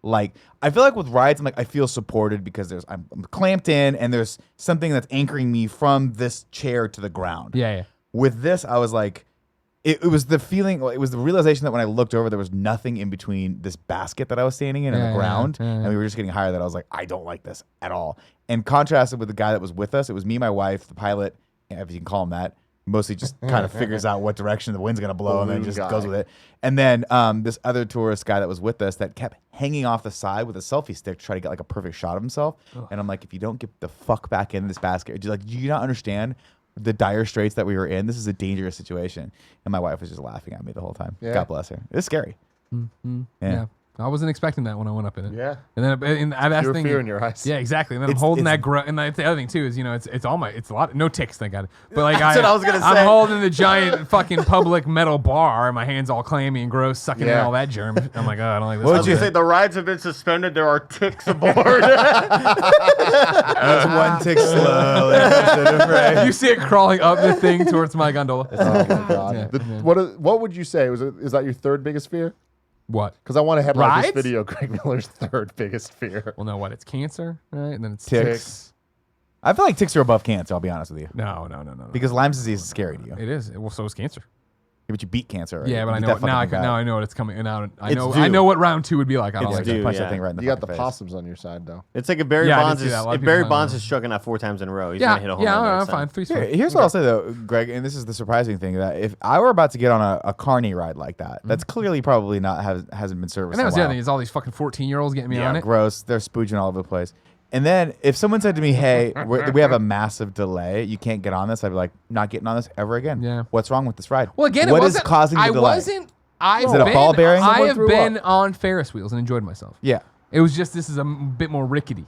Like, I feel like with rides, I feel supported because I'm clamped in and there's something that's anchoring me from this chair to the ground. Yeah. With this, I was like, it was the feeling, it was the realization that when I looked over, there was nothing in between this basket that I was standing in and Yeah, the ground, yeah. and we were just getting higher. That I was like, I don't like this at all. And contrasted with the guy that was with us, it was me, my wife, the pilot, if you can call him that. Mostly just kind of figures out what direction the wind's gonna blow and then Balloon just guy. goes with it. And then this other tourist guy that was with us that kept hanging off the side with a selfie stick to try to get like a perfect shot of himself. And I'm like, if you don't get the fuck back in this basket, do you not understand the dire straits that we were in? This is a dangerous situation. And my wife was just laughing at me the whole time. Yeah. God bless her. It's scary. Yeah. I wasn't expecting that when I went up in it. Yeah. And then I've asked Pure thinking, fear in your eyes. Yeah, exactly. And then I'm It's- holding it's- that and the other thing too is, it's a lot, no ticks, thank God. But like That's what I was gonna I'm say. holding the giant fucking public metal bar, and my hands all clammy and gross, sucking in Yeah. all that germ. I'm like, oh, I don't like this. What I would was you gonna say the rides have been suspended. There are ticks aboard. That's one tick slowly. You see it crawling up the thing towards my gondola. Oh my god. Yeah. What would you say? Is that your third biggest fear? What? Because I want to headline Rides? this video. Greg Miller's third biggest fear. Well, no, what? It's cancer, right? And then it's Ticks. I feel like ticks are above cancer, I'll be honest with you. No. Because Lyme disease is scary to you. It is. Well, so is cancer. Yeah, but you beat cancer already. Yeah, but I You know beat that now. fucking guy. Now I know what it's coming. And now I It's know. due. I know what round 2 would be like. I don't It's like due, it. punch yeah. that thing right in the You got the fucking face. possums on your side, though. It's like if Barry Yeah, I did Bonds see is that. A lot of if people Barry have Bonds that. is struck out 4 times in a row. He's Yeah, gonna hit a home run yeah, next fine. time. Three's Here, fine. here's what I'll say though, Greg, and this is the surprising thing, that if I were about to get on a carny ride like that, that's clearly probably not hasn't been serviced. And that was in the a other while. thing is all these fucking 14-year-olds getting me Yeah, on it. gross. They're spooging all over the place. And then if someone said to me, "Hey, we have a massive delay. You can't get on this," I'd be like, "Not getting on this ever again." Yeah. What's wrong with this ride? Well, again, what it is wasn't. causing the I delay? wasn't. I've Is it a been, ball bearing? I Someone have threw been up? on Ferris wheels and enjoyed myself. Yeah. It was just this is a bit more rickety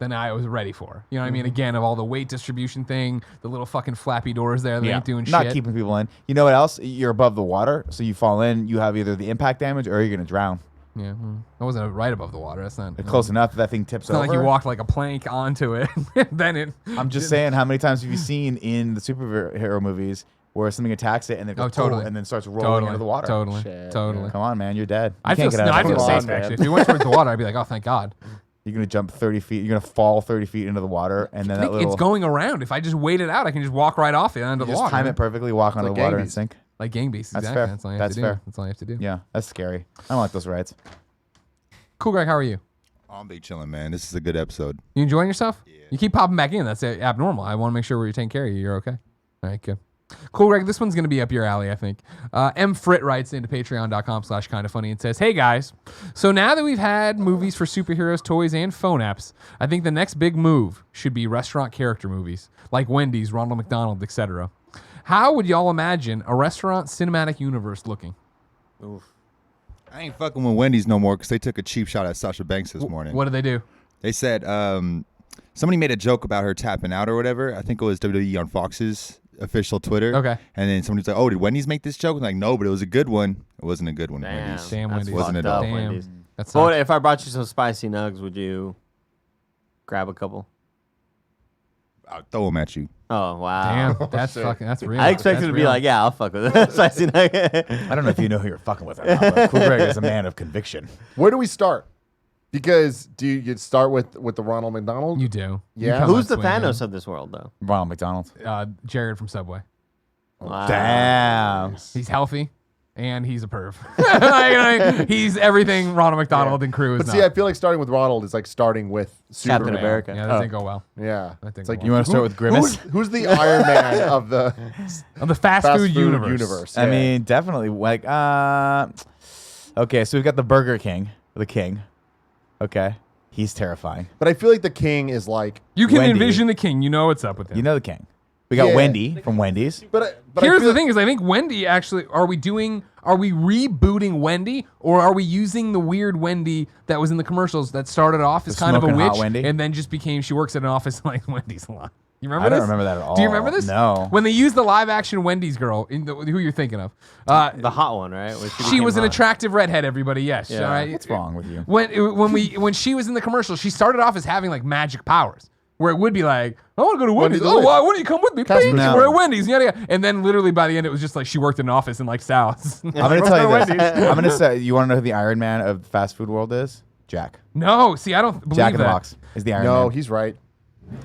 than I was ready for. You know what I mean? Again, of all the weight distribution thing, the little fucking flappy doors there that ain't doing not shit. keeping people in. You know what else? You're above the water, so you fall in. You have either the impact damage or you're gonna drown. Yeah, I wasn't right above the water. That's not Close enough that thing tips It's not over. like you walked like a plank onto it. Then it. I'm just saying, how many times have you seen in the superhero movies where something attacks it and then it goes, totally. and then starts rolling into the water? Totally. Shit, Totally. Come on, man, you're dead. You I feel, can't get out I of feel that. Come on, safe man. actually. If you went towards the water, I'd be like, oh, thank God. You're gonna jump 30 feet. You're gonna fall 30 feet into the water, and then that Nick, little. it's going around. If I just wait it out, I can just walk right off it into you the just water. time it perfectly, walk onto like the water, Gang and Beasts. sink. Like Gang Beasts. That's Exactly. fair. That's all you have That's to fair. do. That's all you have to do. Yeah, that's scary. I don't like those rides. Cool, Greg. How are you? I'm big chilling, man. This is a good episode. You enjoying yourself? Yeah. You keep popping back in. That's abnormal. I want to make sure we're taking care of you. You're okay. All right, good. Cool, Greg. This one's going to be up your alley, I think. M. Frit writes into patreon.com/kindafunny and says, hey, guys. So now that we've had movies for superheroes, toys, and phone apps, I think the next big move should be restaurant character movies, like Wendy's, Ronald McDonald, etc. How would y'all imagine a restaurant cinematic universe looking? Oof. I ain't fucking with Wendy's no more because they took a cheap shot at Sasha Banks this morning. What did they do? They said somebody made a joke about her tapping out or whatever. I think it was WWE on Fox's official Twitter. Okay. And then somebody's like, oh, did Wendy's make this joke? I'm like, no, but it was a good one. It wasn't a good one. Damn. Wendy's. Damn, That's Wendy's. Wasn't it fucked up, though? Wendy's. That's Well, if I brought you some spicy nugs, would you grab a couple? I'll throw them at you. Oh, wow. Damn, that's fucking, that's real. I expected That's to be real. like, yeah, I'll fuck with it. Spicy nugget. I don't know if you know who you're fucking with or not, but Cool Greg is a man of conviction. Where do we start? Because do you start with the Ronald McDonald? You do. Yeah. You come Who's on the swinging. Thanos of this world, though? Ronald McDonald. Jared from Subway. Wow. Damn. He's healthy, and he's a perv. Like, he's everything Ronald McDonald and crew is But not. see, I feel like starting with Ronald is like starting with Captain Superman. America. Yeah, that didn't go well. Yeah. That didn't It's go like well. You want to start with Grimace? Who's the Iron Man of the Of the fast, food universe. I Yeah. mean, definitely. Like, okay, so we've got the Burger King, the King. Okay, he's terrifying. But I feel like the King is like. You can Wendy. envision the King. You know what's up with him. You know the King. We got Yeah. Wendy from Wendy's. But Here's I feel the thing: is I think Wendy actually are we rebooting Wendy, or are we using the weird Wendy that was in the commercials that started off as The kind of a smoking hot witch Wendy? and then just became she works at an office like Wendy's a lot. You remember I don't this? remember that at all. Do you remember this? No. When they used the live action Wendy's girl, who you're thinking of? The hot one, right? Where She became was an hot. attractive redhead. Everybody, yes. Yeah. All right. What's wrong with you? When she was in the commercial, she started off as having like magic powers, where it would be like, I want to go to Wendy's. Wendy's, Oh, oh, why don't you come with me? Casper, Please, no. we're at Wendy's. Yada, yada. And then literally by the end, it was just like she worked in an office in like South. I'm gonna tell you this. I'm gonna say, you want to know who the Iron Man of the fast food world is? Jack. No, see, I don't believe Jack in the that. Box is the Iron No, Man. he's right.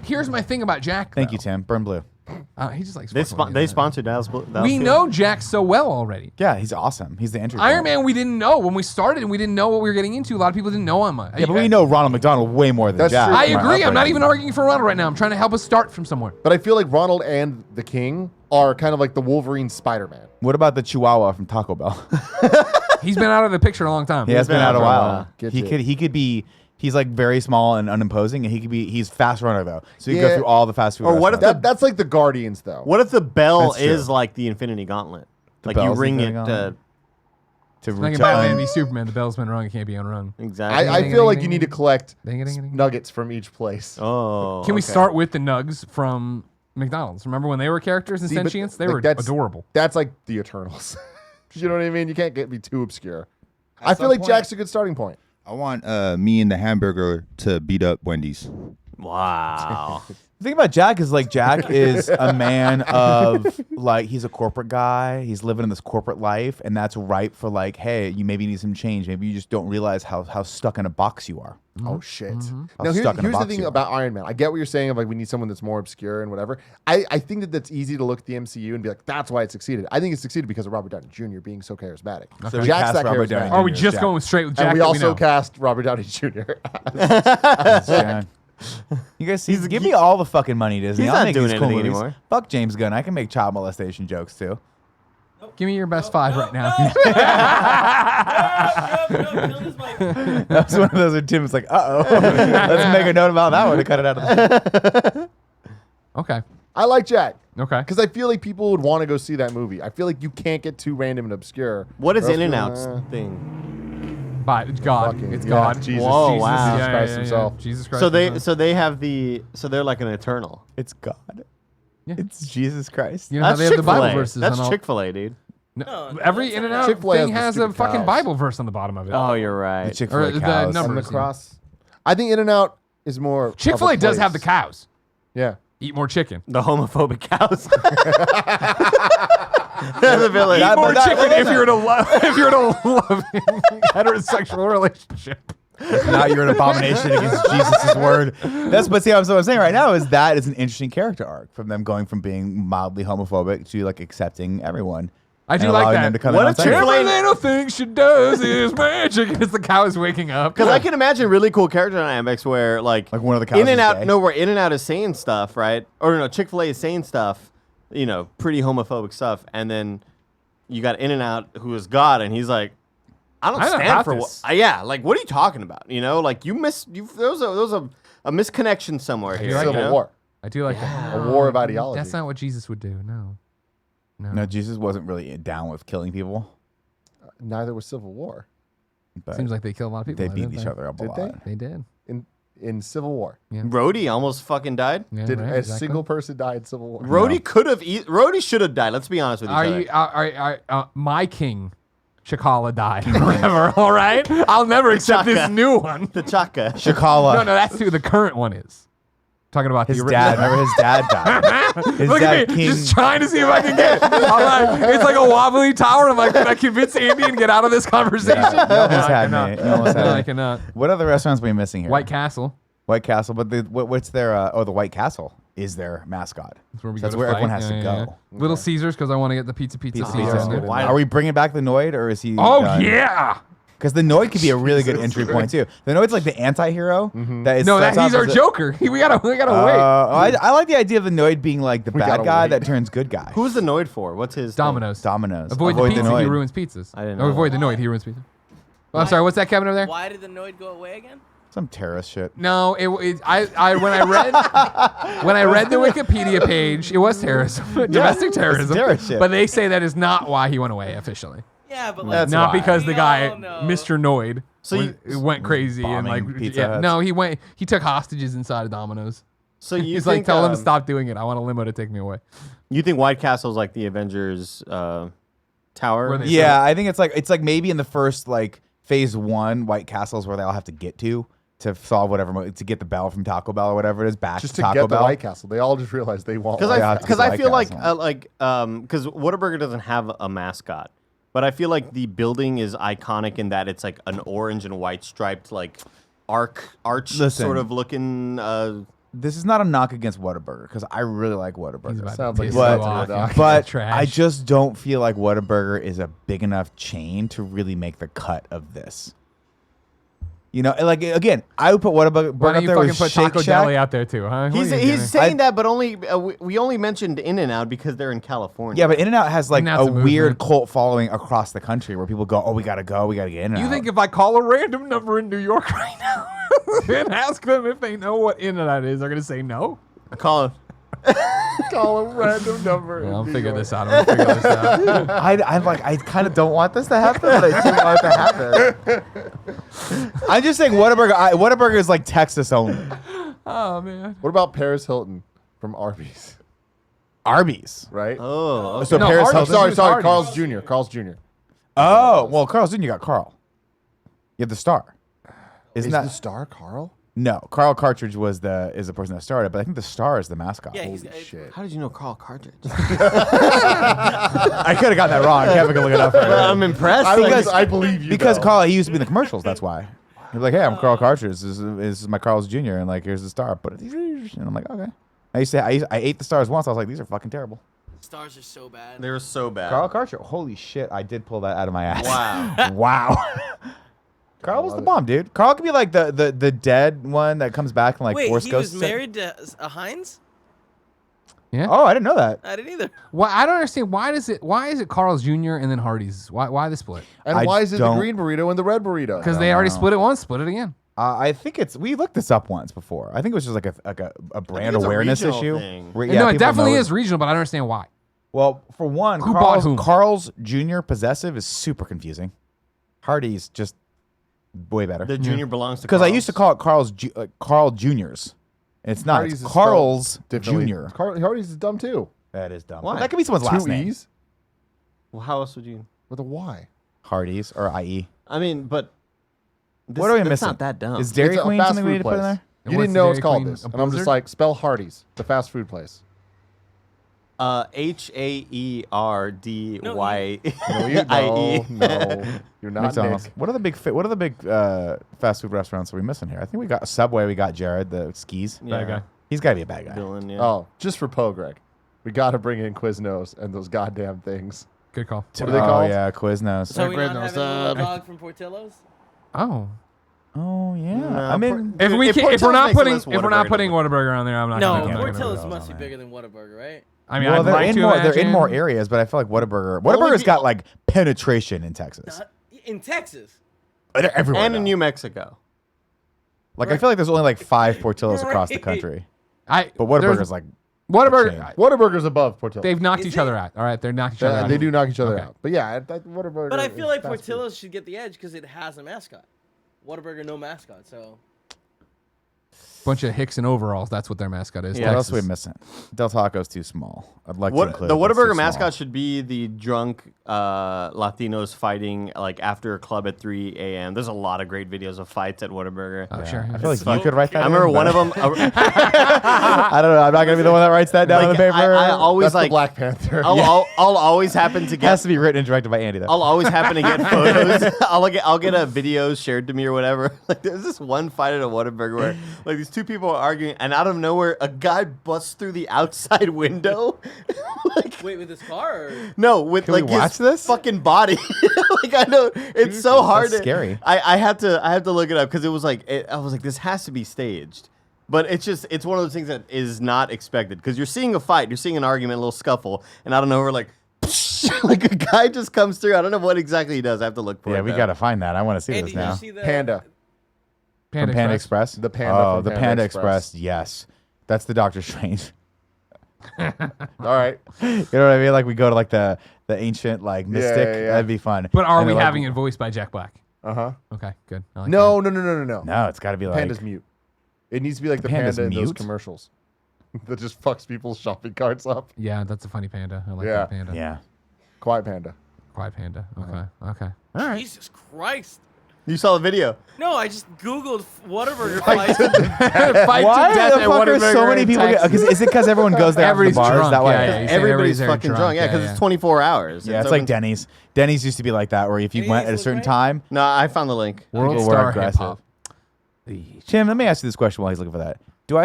Here's my thing about Jack. Thank though. you, Tim. Burn blue. He just likes. They fucking with they me. sponsored Dallas. We know Jack so well already. Yeah, he's awesome. He's the entry. Iron point. Man, we didn't know when we started, and we didn't know what we were getting into. A lot of people didn't know him. Yeah, but we know Ronald McDonald way more than That's Jack. true. I Come on, agree. I'm not even arguing for Ronald right now. I'm trying to help us start from somewhere. But I feel like Ronald and the King are kind of like the Wolverine Spider-Man. What about the Chihuahua from Taco Bell? He's been out of the picture a long time. He has been out a for a while. while. Gets He it. could be. He's like very small and unimposing, and he's fast runner though. So you go Yeah. through all the fast food. Or what if restaurants. That's like the Guardians, though. What if the bell That's true. is like the Infinity Gauntlet? Like you bell's ring the it Infinity to Gauntlet? to Thinking reach about out- be Superman. The bell's been rung. It can't be unrung. exactly? I feel like you need to collect Ding, ding, ding. nuggets from each place. Oh, Can we okay. start with the Nugs from McDonald's? Remember when they were characters in See, but, Sentience? They like, were that's- adorable. That's like the Eternals. You know what I mean? You can't be too obscure. I feel some like point- Jack's a good starting point. I want me and the hamburger to beat up Wendy's. Wow. The thing about Jack is like Jack is a man of like he's a corporate guy. He's living in this corporate life, and that's ripe for like, hey, you maybe need some change. Maybe you just don't realize how stuck in a box you are. Oh shit! How Now stuck in a here's the box thing you are. about Iron Man. I get what you're saying of like we need someone that's more obscure and whatever. I think that's easy to look at the MCU and be like, that's why it succeeded. I think it succided because of Robert Downey Jr. being so charismatic. So we Jack's cast that Robert charismatic. Downey Are we Jr. just Jack. going straight with Jack? And we that also know? cast Robert Downey Jr. Jack. You guys see, give me all the fucking money, Disney. he's I'll not make doing these cool anything movies. anymore. Fuck James Gunn. I can make child molestation jokes too. Give me your best five right now. That's one of those where Tim's like, let's make a note about that one to cut it out of the Okay. I like Jack Okay. because I feel like people would want to go see that movie. I feel like you can't get too random and obscure. What is Or else In and you'll, Out's thing? But God, Fucking- it's yeah, God. Jesus, Whoa, Jesus wow. Christ himself. Jesus Christ. So they himself. have so they're like an eternal. It's God. Yeah. It's Jesus Christ. You know how That's they have the Bible Chick-fil-A. verses. That's on all, Chick-fil-A, dude. No, No, every that's In and not- Out Chick-fil-A thing has the has a stupid fucking cows. Bible verse on the bottom of it. Oh, you're The right. Chick-fil-A Or the cows. number- And the Numbers, yeah. cross. I think In-N-Out is more. of Chick-fil-A a does have the place. cows. Yeah. Eat more chicken. The homophobic cows. The village. Eat more but that- chicken if you're in a if you're in a loving heterosexual relationship. Now you're an abomination against Jesus' word. But see, what I'm saying right now is that is an interesting character arc from them going from being mildly homophobic to like accepting everyone. I do and like allowing that. them to come What in a on Sunday. Chick-fil-A- Every little thing she does is magic as the cow is waking up. Because I can imagine really cool character dynamics where like Like one of the cows is In-N-Out, gay. no, where In-N-Out is saying stuff, right? Or no, Chick-fil-A is saying stuff, you know, pretty homophobic stuff, and then you got In-N-Out who is God, and he's like, I don't I don't stand got for this. what. Yeah, like what are you talking about? You know, like there was a misconnection somewhere here. like you Civil know? War. I do like that. A war of ideology. That's not what Jesus would do. No. No, Jesus wasn't really down with killing people. Neither was Civil War. But Seems like they kill a lot of people. they though, beat didn't each other up a Did they? lot. They did. In Civil War. Rhodey almost fucking died. Yeah, Did right, a exactly. single person die in Civil War? Rhodey Rhodey should have died. Let's be honest with each Are other. you? My king, Chakala died. or whatever. All right. I'll never accept this Chaka. new one. The Chaka. Shakala. No, that's who the current one is. Talking about His the dad. Remember his dad died. His Look dad, at me, King. just trying to see if I can get. I'm like, it's like a wobbly tower. I'm like, can I convince Andy and get out of this conversation? Yeah, you almost No, I had cannot. me. You almost had No, me. I cannot. What other restaurants are we missing here? White Castle. White Castle, but what's their? The White Castle is their mascot. That's where we That's go to where fight. everyone has to Yeah, go. yeah, yeah. Little Caesars because I want to get the pizza Pizza Caesar. Caesar. good. Why- Are we bringing back the Noid, or is he? Oh yeah. Because the Noid could be a really good entry point too. The Noid's like the anti-hero. That is No, starts he's off our as a- Joker. We gotta wait. I like the idea of the Noid being like the We bad gotta guy wait. that turns good guy. Who's the Noid for? What's his thing? Domino's. Domino's? Avoid the pizza. He Noid. ruins pizzas. I didn't Oh, know avoid that. the Noid. He ruins pizza. Oh, I'm sorry. What's that Kevin over there? Why did the Noid go away again? Some terrorist shit. No, when I read the Wikipedia page, it was terrorism, domestic terrorism. terrorist shit. But they say that is not why he went away officially. Yeah, but That's Not why. because the guy, No. Mr. Noid, So went crazy and like bombing Pizza Huts. no, he took hostages inside of Domino's. So you He's think, like, tell them to stop doing it. I want a limo to take me away. You think White Castle's like the Avengers tower? Where they- Yeah, I think it's like maybe in the first like phase 1, White Castle's where they all have to get to solve whatever to get the bell from Taco Bell or whatever it is back Just to to Taco get the Bell. White Castle. They all just realized they want Because White Yeah, Castle. because I White feel like Castle. because Whataburger doesn't have a mascot, but I feel like the building is iconic in that it's like an orange and white striped like arch Listen. sort of looking. This is not a knock against Whataburger because I really like Whataburger. He's about Sounds to like piss but- you off. Doc. But Trash. I just don't feel like Whataburger is a big enough chain to really make the cut of this. You know, like again, I would put Whataburger Why up don't you there fucking with put Shake Taco Shack. Deli out there too, huh? What He's are you doing? saying that, but only we only mentioned In-N-Out because they're in California. Yeah, but In-N-Out has like In-N-Out's a a weird movement. cult following across the country where people go, "Oh, we gotta get In-N-Out." You think if I call a random number in New York right now and ask them if they know what In-N-Out is, they're gonna say no? Colin. Call a random number. Well, I'll in New figure York. this out. I'm gonna figure this out. I kind of don't want this to happen, but I do want it to happen. I'm just saying Whataburger is like Texas only. Oh man. What about Paris Hilton from Arby's? Arby's. Right? Oh, So No, Paris Arby's. Hilton. Sorry, Hardee's. Carl's Jr. Oh, well, Carl's Jr. got Carl. You have the star. Isn't Is that the star Carl? No, Carl Cartridge is the person that started, but I think the star is the mascot. Yeah, he's Holy shit. how did you know Carl Cartridge? I could have gotten that wrong. Kevin can look it up. For I'm impressed. I believe you. because though. Carl, he used to be in the commercials. That's why. He's like, "Hey, I'm Carl Cartridge. This is my Carl's Jr. And like, here's the star." But and I'm like, okay. I ate the stars once. I was like, these are fucking terrible. Stars are so bad. They were so bad. Carl Cartridge. Holy shit! I did pull that out of my ass. Wow. Wow. Carl was the bomb, dude. Carl could be like the dead one that comes back and like Wait, Force he Ghost. was married to a Heinz? Yeah. Oh, I didn't know that. I didn't either. Well, I don't understand why is it Carl's Jr. and then Hardee's? Why the split? And I why is it the don't- green burrito and the red burrito? Because they already split it once, split it again. I think we looked this up once before. I think it was just like a brand it's a awareness regional issue. thing. Where, no, it people definitely know is regional, but I don't understand why. Well, for one, Who bought whom? Carl's Jr. possessive is super confusing. Hardee's just Way better. The junior belongs to Because I used to call it Carl Juniors. It's not. Hardee's It's is Carl's spelled differently. Junior. Hardee's is dumb too. That is dumb. Why? That could be someone's last Two name. E's Well, how else would you? with a Y. Hardee's or IE. I mean, but What are we that's missing? not that dumb. Is Dairy It's a Queen fast something we food need to put in place. there? And You what's didn't the know it's Dairy called Queen, this, a and I'm just blizzard? like, spell Hardee's, the fast food place. HAERDY. No, you're not McDonald's. Nick. What are the big fast food restaurants are we missing here? I think we got Subway. We got Jared, the skis. Yeah. Bad guy. He's got to be a bad guy. Villain, yeah. Oh, just for Poe, Greg. We got to bring in Quiznos and those goddamn things. Good call. What are they called? Oh yeah, Quiznos. So we not having a little dog from Portillo's? Oh. Oh yeah. No, I mean, If we If can't, if we're Portillo's not makes the putting list, Whataburger on there, I'm not. No, gonna put Portillo's Whataburger must be on bigger than Whataburger, right? I mean, well, I'd they're like in to more. They're in imagine- more areas, but I feel like Whataburger. Well, Whataburger's we- got like penetration in Texas. In Texas. They're everywhere. And in now. New Mexico. Like I feel like there's only like 5 Portillos across the Right. country. But But Whataburger's like Whataburger. Whataburger's above Portillo's. They've knocked Is each it? other out. All right, they're knocked each other out. They do knock each other Okay. out. But yeah, Whataburger. But I feel is like fast food. Portillo's should get the edge because it has a mascot. Whataburger, no mascot, so. Bunch of Hicks in overalls. That's what their mascot is. what else are we Texas. missing? Del Taco's too small. I'd like to What include the it, but it's Whataburger too mascot small. should be the drunk Latinos fighting like after a club at 3 a.m. There's a lot of great videos of fights at Whataburger. Oh, sure. I feel like It's you could write that. I remember in, one but- of them. I don't know. I'm not gonna be the one that writes that down on the paper. I always That's the like Black Panther. I'll always happen to It has get. to be written and directed by Andy though. I'll always happen to get photos. I'll get a video shared to me or whatever. Like there's this one fight at a Whataburger where like these two people are arguing, and out of nowhere a guy busts through the outside window. Like, Wait, with his car? Or? no, with Can we like watch his this? fucking body. Like I know it's so hard. That's scary. I have to look it up because it was like I was like this has to be staged. But it's one of those things that is not expected because you're seeing a fight, you're seeing an argument, a little scuffle, and I don't know, we're like, like a guy just comes through. I don't know what exactly he does. I have to look for it. Yeah, we though. gotta find that. I want to see Andy, this did you now. see the Panda. From Panda Express. The panda Oh, from the Panda Panda Express. Express. Yes, that's the Doctor Strange. All right. You know what I mean? Like we go to like the ancient like mystic. yeah. That'd be fun. But are And we they're like- having it voiced by Jack Black? Uh huh. Okay, good. I like No. No, it's got to be like. Panda's mute. It needs to be like the Panda's panda in those mute? commercials that just fucks people's shopping carts up. that. Yeah, that's a funny panda. I like Yeah. that panda. Yeah. Quiet Panda. Quiet panda. Okay. All right. Jesus Christ. You saw the video. No, I just Googled Whataburger fights. Fight Why to death the at fuck are so Whataburger many in people? Texas. Is it because everyone goes there after the Everybody's bars? drunk, That way. yeah, yeah. You say Everybody's there fucking drunk. Yeah, because yeah. it's 24 hours. Yeah, it's like Denny's. Denny's used to be like that, where if you Denny's went at a was certain great. time, No, I found the link. World people were Star Hip aggressive. Hop. Jim, let me ask you this question while he's looking for that. Do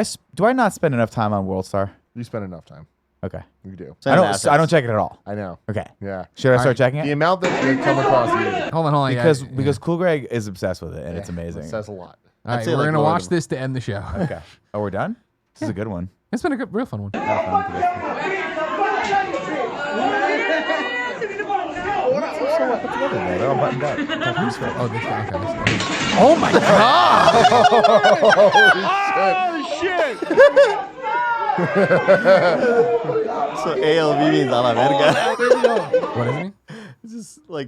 I not spend enough time on World Star? You spend enough time. Okay. You do. I don't check it at all. I know. Okay. Yeah. Should I All start right. checking The it? amount that come across you. Hold on. Because Cool Greg is obsessed with it and it's amazing. It says a lot. All I'd right, say we're like gonna more watch than- this to end the show. Okay. Oh, we're done? This is a good one. It's been a good, real fun one. Have fun with this. They're all buttoned up. Oh, this guy. Okay. Oh my god! So ALV means a la verga. What does it mean?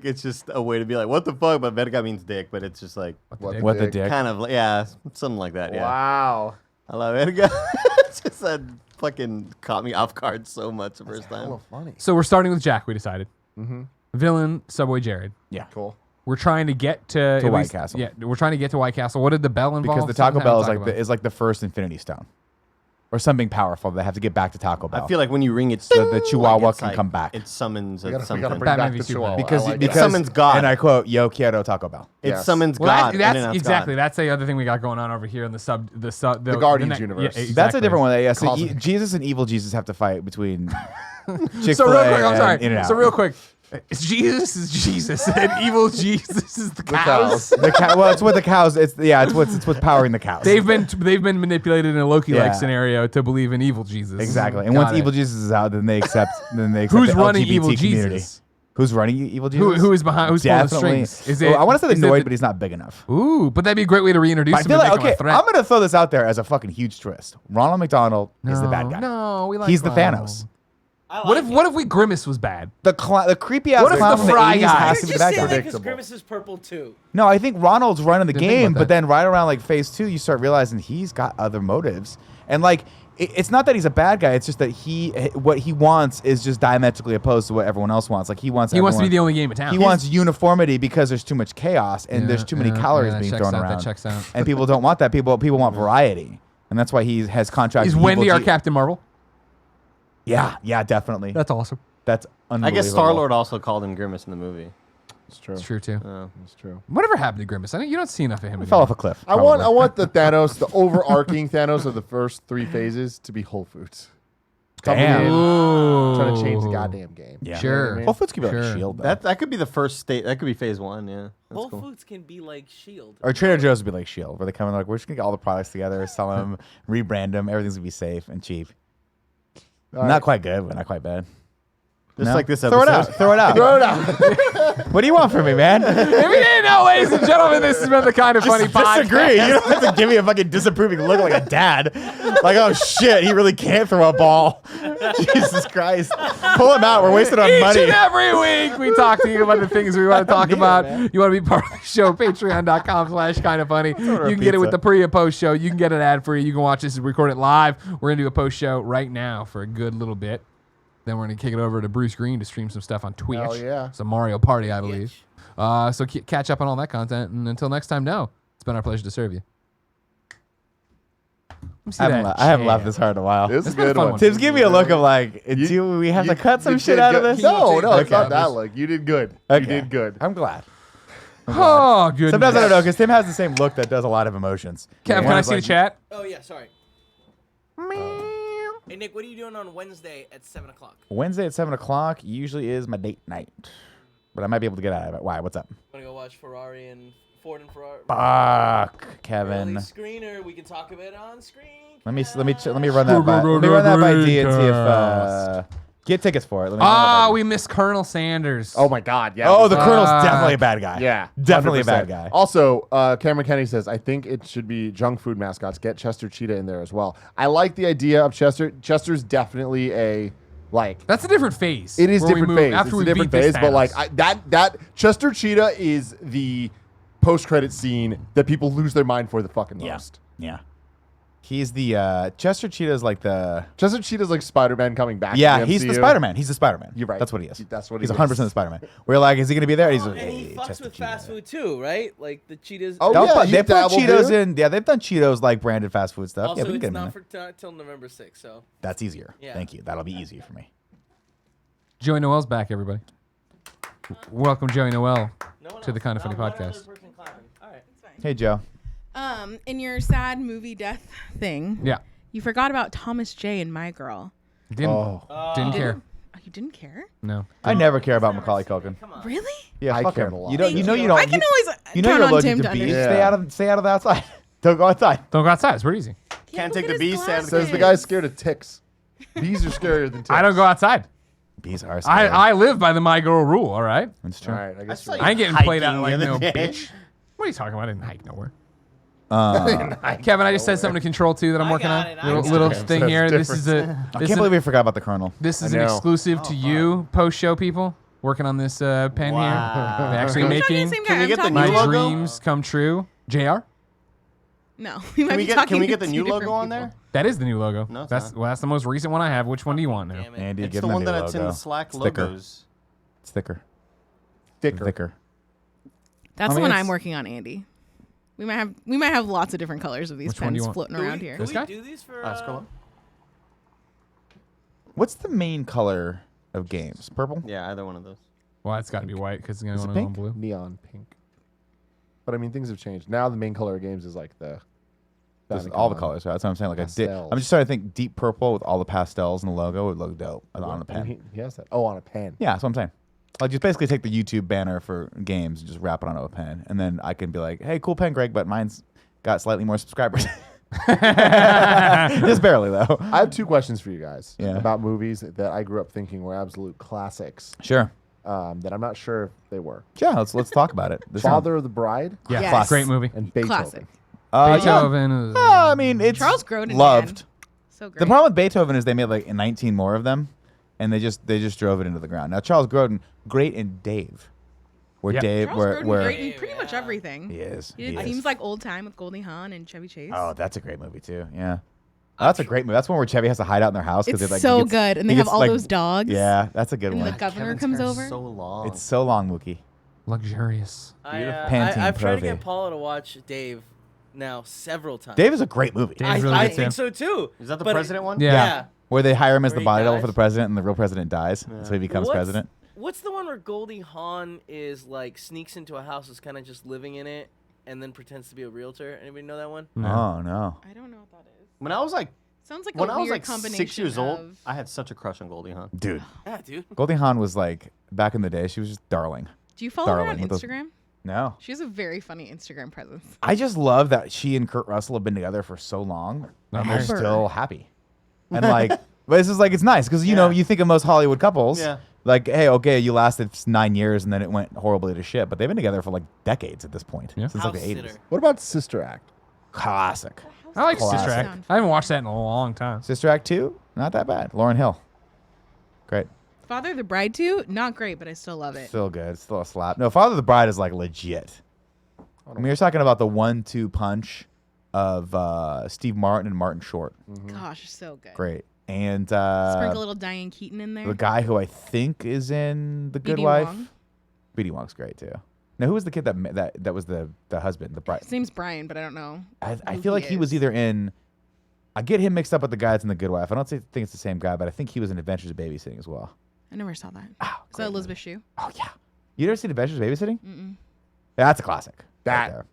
It's just a way to be like, what the fuck? But verga means dick, but it's just like What the dick? kind of yeah, something like that. Yeah. Wow. A la verga. It's just that fucking caught me off guard so much the first time. Hella funny. So we're starting with Jack. We decided. Mm-hmm. Villain, Subway Jared. Yeah. Cool. We're trying to get to at White least- Castle. Yeah, we're trying to get to White Castle. What did the bell involve? Because the Taco Bell is Something like the first Infinity Stone, or something powerful. They have to get back to Taco Bell. I feel like when you ring it, so the Chihuahua it's can like- come back. It summons We gotta something. bring Batman back v the Superman. Chihuahua. because I like because it. summons God. and I quote, "Yo quiero Taco Bell." It Yes. summons Well, God. that's and then it's exactly. God. That's the other thing we got going on over here in the Guardians next- universe. Yeah, exactly. That's a different one. Yeah. So Cosmic. Jesus and evil Jesus have to fight between Chick-fil-A So real quick, I'm and sorry. In-N-Out. So real quick, Jesus is Jesus, and evil Jesus is the cows. Well, it's what the cows. It's what's powering the cows. They've been manipulated in a Loki-like Yeah. scenario to believe in evil Jesus. Exactly. And Got once it. evil Jesus is out, then they accept. Who's the running LGBT evil community. Jesus? Who's running evil Jesus? Who is behind? Who's pulling the Definitely. strings? Is Well, it? I want to say is the it Noid, but he's not big enough. Ooh, but that'd be a great way to reintroduce But I him. feel and like make him a okay, threat. I'm gonna throw this out there as a fucking huge twist. Ronald McDonald is the bad guy. No, we like He's the Ronald. Thanos. What if we Grimace was bad? The creepy ass What if clown the from Fry 80s guy- has You're to be just the bad saying guy. that because Predictable. Grimace is purple too. No, I think Ronald's running the Didn't think game, about but that. then right around like phase 2, you start realizing he's got other motives. And like, it's not that he's a bad guy. It's just that what he wants is just diametrically opposed to what everyone else wants. Like he wants He wants to be everyone- the only game in town. He wants uniformity because there's too much chaos and Yeah, there's too many yeah, calories yeah, being checks thrown out, that around. checks out. And people don't want that. People want variety, and that's why he has contracts. Is with Wendy Evil our G- Captain Marvel? Yeah, definitely. That's awesome. That's I unbelievable. guess Star Lord also called him Grimace in the movie. It's true. It's true too. It's true. Whatever happened to Grimace? I think you don't see enough of him. He fell anymore. off a cliff. I want the Thanos, the overarching Thanos of the first 3 phases to be Whole Foods. Coming Damn. in, Ooh. trying to change the goddamn game. Yeah. Sure. Whole Foods could be Sure. like Shield. Though. That could be the first state. That could be phase 1. Yeah. That's Whole cool. Foods can be like Shield. Or Trader Joe's would be like Shield, where they come in like, we're just gonna get all the products together, sell them, rebrand them. Everything's gonna be safe and cheap. Not quite good, but not quite bad. Just No? like this Throw episode. it out. Throw it out. Throw it out. What do you want from me, man? If you didn't know, ladies and gentlemen, this has been the Kind of Funny podcast. Disagree. You don't have to give me a fucking disapproving look like a dad. Like, oh shit, he really can't throw a ball. Jesus Christ. Pull him out. We're wasting our Each money. and every week, we talk to you about the things we want to talk about. You want to be part of the show, patreon.com/kindoffunny. You can get it with the pre and post show. You can get it ad free. You can watch this and record it live. We're going to do a post show right now for a good little bit. Then we're going to kick it over to Bruce Green to stream some stuff on Twitch. Hell yeah. It's a Mario Party, I believe. So catch up on all that content. And until next time, no. It's been our pleasure to serve you. Let me see that I haven't laughed chair. this hard in a while. This is a It's been a good fun one. one. Tim's giving me a look of like, do we have to cut some you shit did out of good. this? No, it's Okay. not that look. You did good. Okay. You did good. I'm glad. Oh, goodness. Sometimes I don't know, because Tim has the same look that does a lot of emotions. Kev, can One I is see like- the chat? Oh yeah, sorry. Hey Nick, what are you doing on Wednesday at 7 o'clock? Wednesday at 7 o'clock usually is my date night. But I might be able to get out of it. Why? What's up? Wanna go watch Ferrari and Ford and Ferrari? Fuck, Early Kevin. screener. We can talk about it on screen. Let me run that by. Let me run that by D and see if get tickets for it. Let me run that by D. We missed Colonel Sanders. Oh my God. Yeah. Oh, the Colonel's definitely a bad guy. Yeah, Definitely a 100%. bad guy. Also, Cameron Kenny says, I think it should be junk food mascots. Get Chester Cheetah in there as well. I like the idea of Chester. Chester's definitely a, like, That's a different phase. it is where we different move phase. After It's we a different beat this phase, but like Thanos. that Chester Cheetah is the post-credit scene that people lose their mind for the fucking most. Yeah. He's the Chester Cheetah's like the Chester Cheetah's like Spider-Man coming back. yeah. to the He's the MCU. Spider-Man. He's the Spider-Man. You're right. That's what he is. That's what he's he 100% is. the Spider-Man. We're like, is he gonna be there? And he's Oh, like, and he hey, fucks Chester with Cheetah. fast food too, right? Like the Cheetahs. Oh, They'll yeah, put- you they've done dabble, Cheetos dude. in. Yeah, they've done Cheetos like branded fast food stuff. Also, yeah, we can it's get them in not there. for till November 6th, so. That's easier. Yeah. Thank you. That'll be easier for me. Joey Noel's back, everybody. Welcome, Joey Noel, No one to the else. Kind of Funny One other podcast. person clapping. All right. Hey, Joe. In your sad movie death thing, Yeah. you forgot about Thomas J. and My Girl. Didn't Didn't- care. Oh, you didn't care? No. I never care about Macaulay Culkin. Come on. Really? Yeah, I fuck cared him. a lot. You don't. Thank You know you don't. I can always You know count you're on allergic Tim to to bees. understand. Stay out of the outside. Don't go outside. Don't go outside. It's pretty easy. Can't Look take at the his beast out of the Says the guy's scared of ticks. Bees are scarier than ticks. I don't go outside. Bees are scary. I live by the My Girl rule, all right? That's true. All right, I guess saw you're you I ain't getting hiking played out the like other no day. bitch. What are you talking about? I didn't hike nowhere. Kevin, I just said something to Control 2 that I'm I working got on. it, I Little, got little it. thing That's here. This is a I this can't believe we forgot about the Colonel. this is I an know. exclusive to you post show people working on this pen Wow. here. They're actually I'm talking to making the same guy. Can we I'm get the talking new my to- logo? dreams come true. JR? No, we might Can be we get talking the to new two logo different on people. there? That is the new logo. No, it's that's not. well, that's the most recent one I have. Which one do you want now? Damn it. Andy, It's give the him one new that's in logo. the Slack It's thicker. logos. It's thicker. thicker. That's I the mean, one it's- I'm working on, Andy. We might have lots of different colors of these Which one do you pens want? floating Do around we, here. do This we guy? do these for? Scroll up. What's the main color of games? Purple? Yeah, either one of those. Well, it's got to be white because it's going Is to it go on pink? blue. Neon pink. But I mean, things have changed. Now the main color of games is like the. This is all the colors. Right? That's what I'm saying. Like Pastels. I'm just trying to think. Deep purple with all the pastels and the logo would look dope on a And pen. He has that. Oh, on a pen. Yeah, that's what I'm saying. Like just basically take the YouTube banner for games and just wrap it onto a pen, and then I can be like, "Hey, cool pen, Greg," but mine's got slightly more subscribers. Just barely though. I have 2 questions for you guys Yeah. about movies that I grew up thinking were absolute classics. Sure. That I'm not sure if they were. Yeah, let's talk about it. This Father of the Bride Yeah, Yes. great movie. and Beethoven. Classic. Beethoven is. I mean, it's Charles Grodin, loved. man. So great. The problem with Beethoven is they made like 19 more of them, and they just drove it into the ground. Now Charles Grodin, great in Dave, where Yep. Dave, Charles where Grodin where great in pretty much everything. he is. He He did is. Seems Like Old Time with Goldie Hawn and Chevy Chase. Oh, that's a great movie too. Yeah. That's a great movie. That's one where Chevy has to hide out in their house It's because like, so he gets- good, and he they have gets, all like- those dogs. Yeah, that's a good And one. the governor Kevin's comes hair is over. So long. It's so long, Mookie. Luxurious. Pantene I've tried to Pro-V. get Paula to watch Dave now several times. Dave is a great movie. Dave's really I good, think too. so too. Is that the But president one? Yeah. Where they hire him as Where the he body double for dies? the president, and the real president dies, so he becomes What's- president. What's the one where Goldie Hawn is like sneaks into a house, is kind of just living in it, and then pretends to be a realtor? Anybody know that one? Oh no. I don't know what that is. When I was like Sounds like when a I was weird like combination 6 years old, of- I had such a crush on Goldie Hawn. Dude, Yeah, dude. Goldie Hawn was like back in the day. She was just darling. Do you follow her on Darling with those- Instagram? No, She has a very funny Instagram presence. I just love that she and Kurt Russell have been together for so long, and they're Ever. still happy. And like, but it's just like it's nice because you know you think of most Hollywood couples. Yeah. Like, hey, okay, you lasted 9 years and then it went horribly to shit, but they've been together for like decades at this point. Yeah. Since like the House 80s. sitter. What about Sister Act? Classic. I like Classic. Sister Act. I haven't watched that in a long time. Sister Act 2, not that bad. Lauryn Hill. Great. Father of the Bride 2, not great, but I still love it. Still good. Still a slap. No, Father of the Bride is like legit. I mean, you're talking about the 1-2 punch of Steve Martin and Martin Short. Gosh, so good. Great. And Sprinkle a little Diane Keaton in there. the guy who I think is in The Good BD Wife. Wong. BD Wong's great too. Now, who was the kid that was the husband, the bride? His name's Brian, but I don't know. I who feel like he was is. either in. I get him mixed up with the guy that's in The Good Wife. I don't think it's the same guy, but I think he was in Adventures of Babysitting as well. I never saw that. Oh, Is that Elizabeth Shue? Oh yeah. You ever seen Adventures of Babysitting? Mm-mm. Yeah, that's a classic. That- there.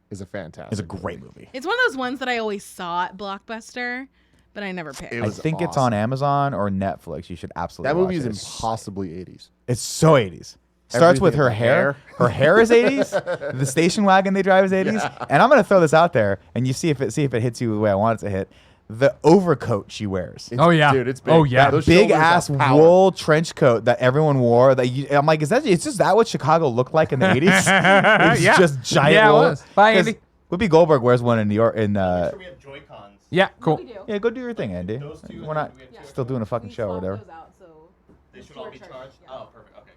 Is a fantastic. It's a great movie. It's one of those ones that I always saw at Blockbuster, but I never picked. It I was think it's awesome. on Amazon or Netflix. You should absolutely. That movie watch is it. impossibly 80s. It's so 80s. Starts with Everything, her the hair. hair. Her hair is 80s. The station wagon they drive is 80s. And I'm gonna throw this out there, and you see if it hits you the way I want it to hit. The overcoat she wears. Oh, yeah. Dude, it's big. Oh, yeah. Those Big shoulders ass have power. wool trench coat that everyone wore. I'm like, it's just that what Chicago looked like in the 80s? It was Yeah. just giant Yeah, it wool. was. Bye, 'Cause Andy. Whoopi Goldberg wears one in New York. We have Joy-Cons. Yeah, cool. Yeah, go do your thing, Andy. Those two, We're not still doing a fucking show or whatever. They should all be charged. Oh, perfect. Okay.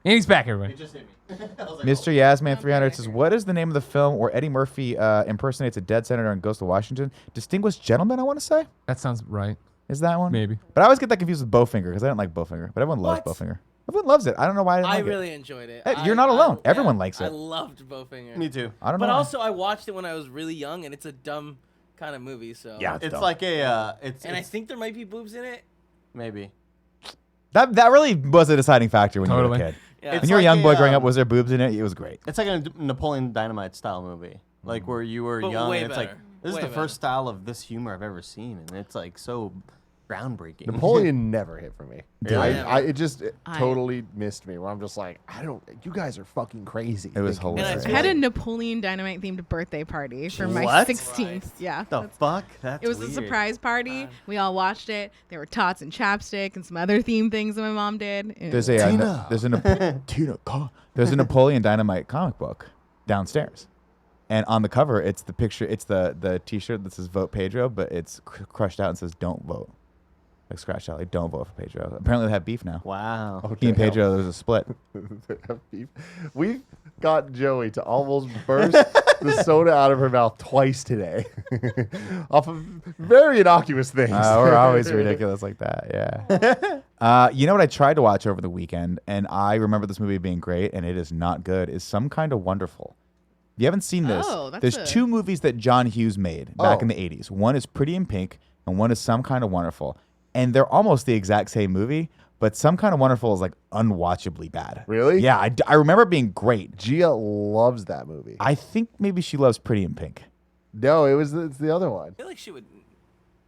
And he's back, everybody. It just hit me. I was like, Mr. Yasman 300 says, "What is the name of the film where Eddie Murphy impersonates a dead senator and goes to Washington? Distinguished Gentleman, I want to say. That sounds right. Is that one? Maybe. But I always get that confused with Bowfinger because I don't like Bowfinger. But everyone loves What? Bowfinger. Everyone loves it. I don't know why I didn't I like really it. enjoyed it. Hey, you're not alone. Everyone likes I it. loved Bowfinger. Me too. I don't know. But why. also, I watched it when I was really young, and it's a dumb kind of movie. So Yeah. It's dumb. like a. and I think there might be boobs in it. maybe. that really was a deciding factor when you Totally. were a kid. Yeah. When you were a like young boy a, growing up, was there boobs in it? It was great. It's like a Napoleon Dynamite style movie, like where you were But young. way And it's like better. this is Way the better. first style of this humor I've ever seen, and it's like so groundbreaking. Napoleon never hit for me. Really? It just totally missed me. Where I'm just like, you guys are fucking crazy. It was thinking hilarious. this. I had a Napoleon Dynamite themed birthday party for my What? 16th. Yeah. the fuck? That's It was weird. a surprise party. We all watched it. There were tots and chapstick and some other themed things that my mom did. It There's was- there's a Napoleon Dynamite comic book downstairs, and on the cover it's the picture. It's the T-shirt that says "Vote Pedro," but it's crushed out and says "Don't vote." Like scratched out, like "Don't vote for Pedro." Apparently they have beef now. Wow. He and Pedro, there's a split. We've got Joey to almost burst the soda out of her mouth twice today, off of very innocuous things. We're always ridiculous like that. Yeah. You know what I tried to watch over the weekend, and I remember this movie being great, and it is not good. Is Some Kind of Wonderful. If you haven't seen this, Oh, that's there's a- two movies that John Hughes made back Oh. in the 80s. One is Pretty in Pink, and one is Some Kind of Wonderful. And they're almost the exact same movie, but Some Kind of Wonderful is like unwatchably bad. Really? Yeah, I remember it being great. Gia loves that movie. I think maybe she loves Pretty in Pink. No, it's the other one. I feel like she would.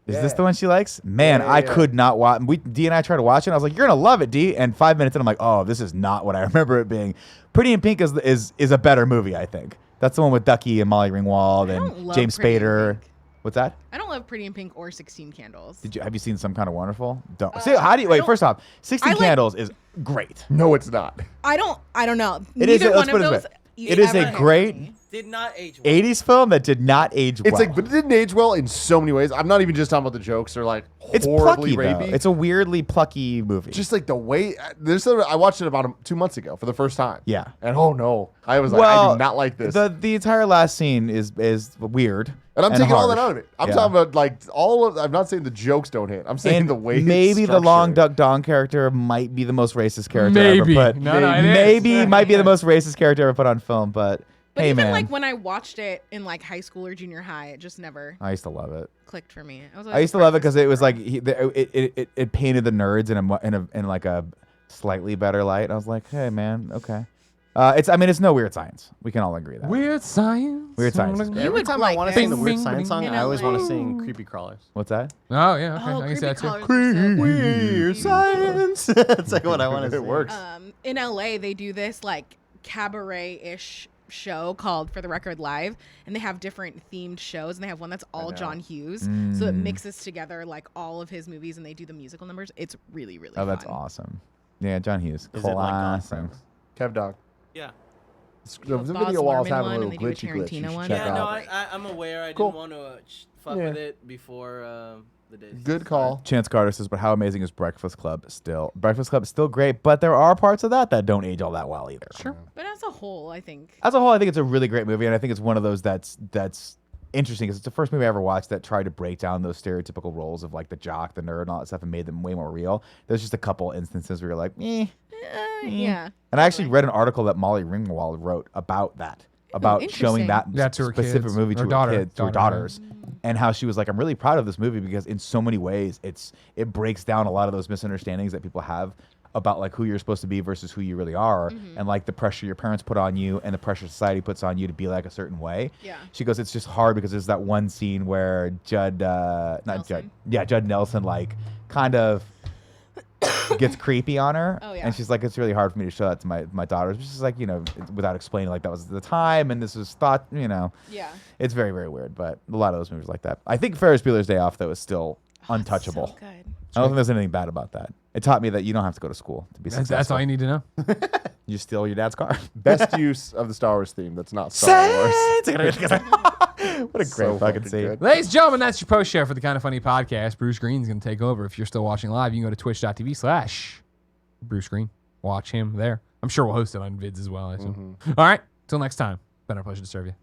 Is this the one she likes? Man, Yeah, I yeah. could not watch. D and I tried to watch it. And I was like, "You're gonna love it, D." And 5 minutes in, I'm like, "Oh, this is not what I remember it being." Pretty in Pink is a better movie, I think. That's the one with Ducky and Molly Ringwald I don't and love James Pretty in Spader. Pink. What's that? I don't love Pretty in Pink or 16 Candles. Have you seen Some Kind of Wonderful? Don't. See, how do you wait? First off, 16 I like- Candles is great. No, it's not. I don't know. It is. Neither Let's one put of it this those. way. It is ever a hit for great. me. did not age well. 80s film that did not age well. It's like, but it didn't age well in so many ways. I'm not even just talking about the jokes. They're like it's horribly plucky, though. rapey. It's a weirdly plucky movie. Just like the way I watched it about 2 months ago for the first time. Yeah. And oh no, I was like, I do not like this. The entire last scene is weird. And I'm taking all that harsh. out of it. I'm Yeah. talking about like I'm not saying the jokes don't hit. I'm saying And the way. maybe it's the Long structured. Duck Dong character might be the most racist character Maybe. ever put. No, it is. maybe might be the most racist character ever put on film. But hey, even man, like when I watched it in like high school or junior high, it just never I used to love it. clicked for me. I used to love it because it was like it painted the nerds in like a slightly better light. I was like, hey, man, okay. It's no Weird Science. We can all agree that. Weird Science. Weird Science. You Every would time like I want to this. sing the Weird Bing, Science bing, song, bing. I always want to sing Creepy Crawlers. What's that? Oh yeah, okay. Oh, I can see that too. Weird Science. That's like what I want to sing. It works. In LA, they do this like cabaret-ish show called For the Record Live, and they have different themed shows, and they have one that's all John Hughes, so it mixes together like all of his movies, and they do the musical numbers. It's really, really Oh, that's fun. awesome. Yeah, John Hughes. Is it like Classic. Kev Dog. Yeah. The Baz video wall's Luhrmann having a one, little and they do a glitchy glitch. You Tarantino should one. check Yeah, no, out. I'm aware. I Cool. didn't want to fuck Yeah. with it before the day. Good call. Chance Carter says, but how amazing is Breakfast Club still? Breakfast Club is still great, but there are parts of that don't age all that well either. Sure. But as a whole, I think As a whole, I think it's a really great movie, and I think it's one of those that's interesting because it's the first movie I ever watched that tried to break down those stereotypical roles of like the jock, the nerd, and all that stuff, and made them way more real. There's just a couple instances where you're like, yeah. And I actually read an article that Molly Ringwald wrote about that, about showing interesting. that Yeah, to her specific kids. movie Her to her daughter. kids, to her Daughter, daughters, and how she was like, I'm really proud of this movie because in so many ways it breaks down a lot of those misunderstandings that people have about like who you're supposed to be versus who you really are, and like the pressure your parents put on you and the pressure society puts on you to be like a certain way. Yeah. She goes, it's just hard because there's that one scene where Judd Nelson like kind of gets creepy on her. Oh, yeah. And she's like, it's really hard for me to show that to my daughters. She's like, without explaining like that was the time and this was thought, Yeah. it's very, very weird. But a lot of those movies like that. I think Ferris Bueller's Day Off though is still untouchable. So good. I don't think there's anything bad about that. It taught me that you don't have to go to school to be successful. That's all you need to know. You steal your dad's car. Best use of the Star Wars theme. That's not Star Wars. What a great So fucking fucking scene. good. Ladies and gentlemen, that's your post share for the Kind of Funny podcast. Bruce Green's going to take over. If you're still watching live, you can go to twitch.tv/Bruce Green. Watch him there. I'm sure we'll host it on vids as well, I assume. All right. Till next time. Been our pleasure to serve you.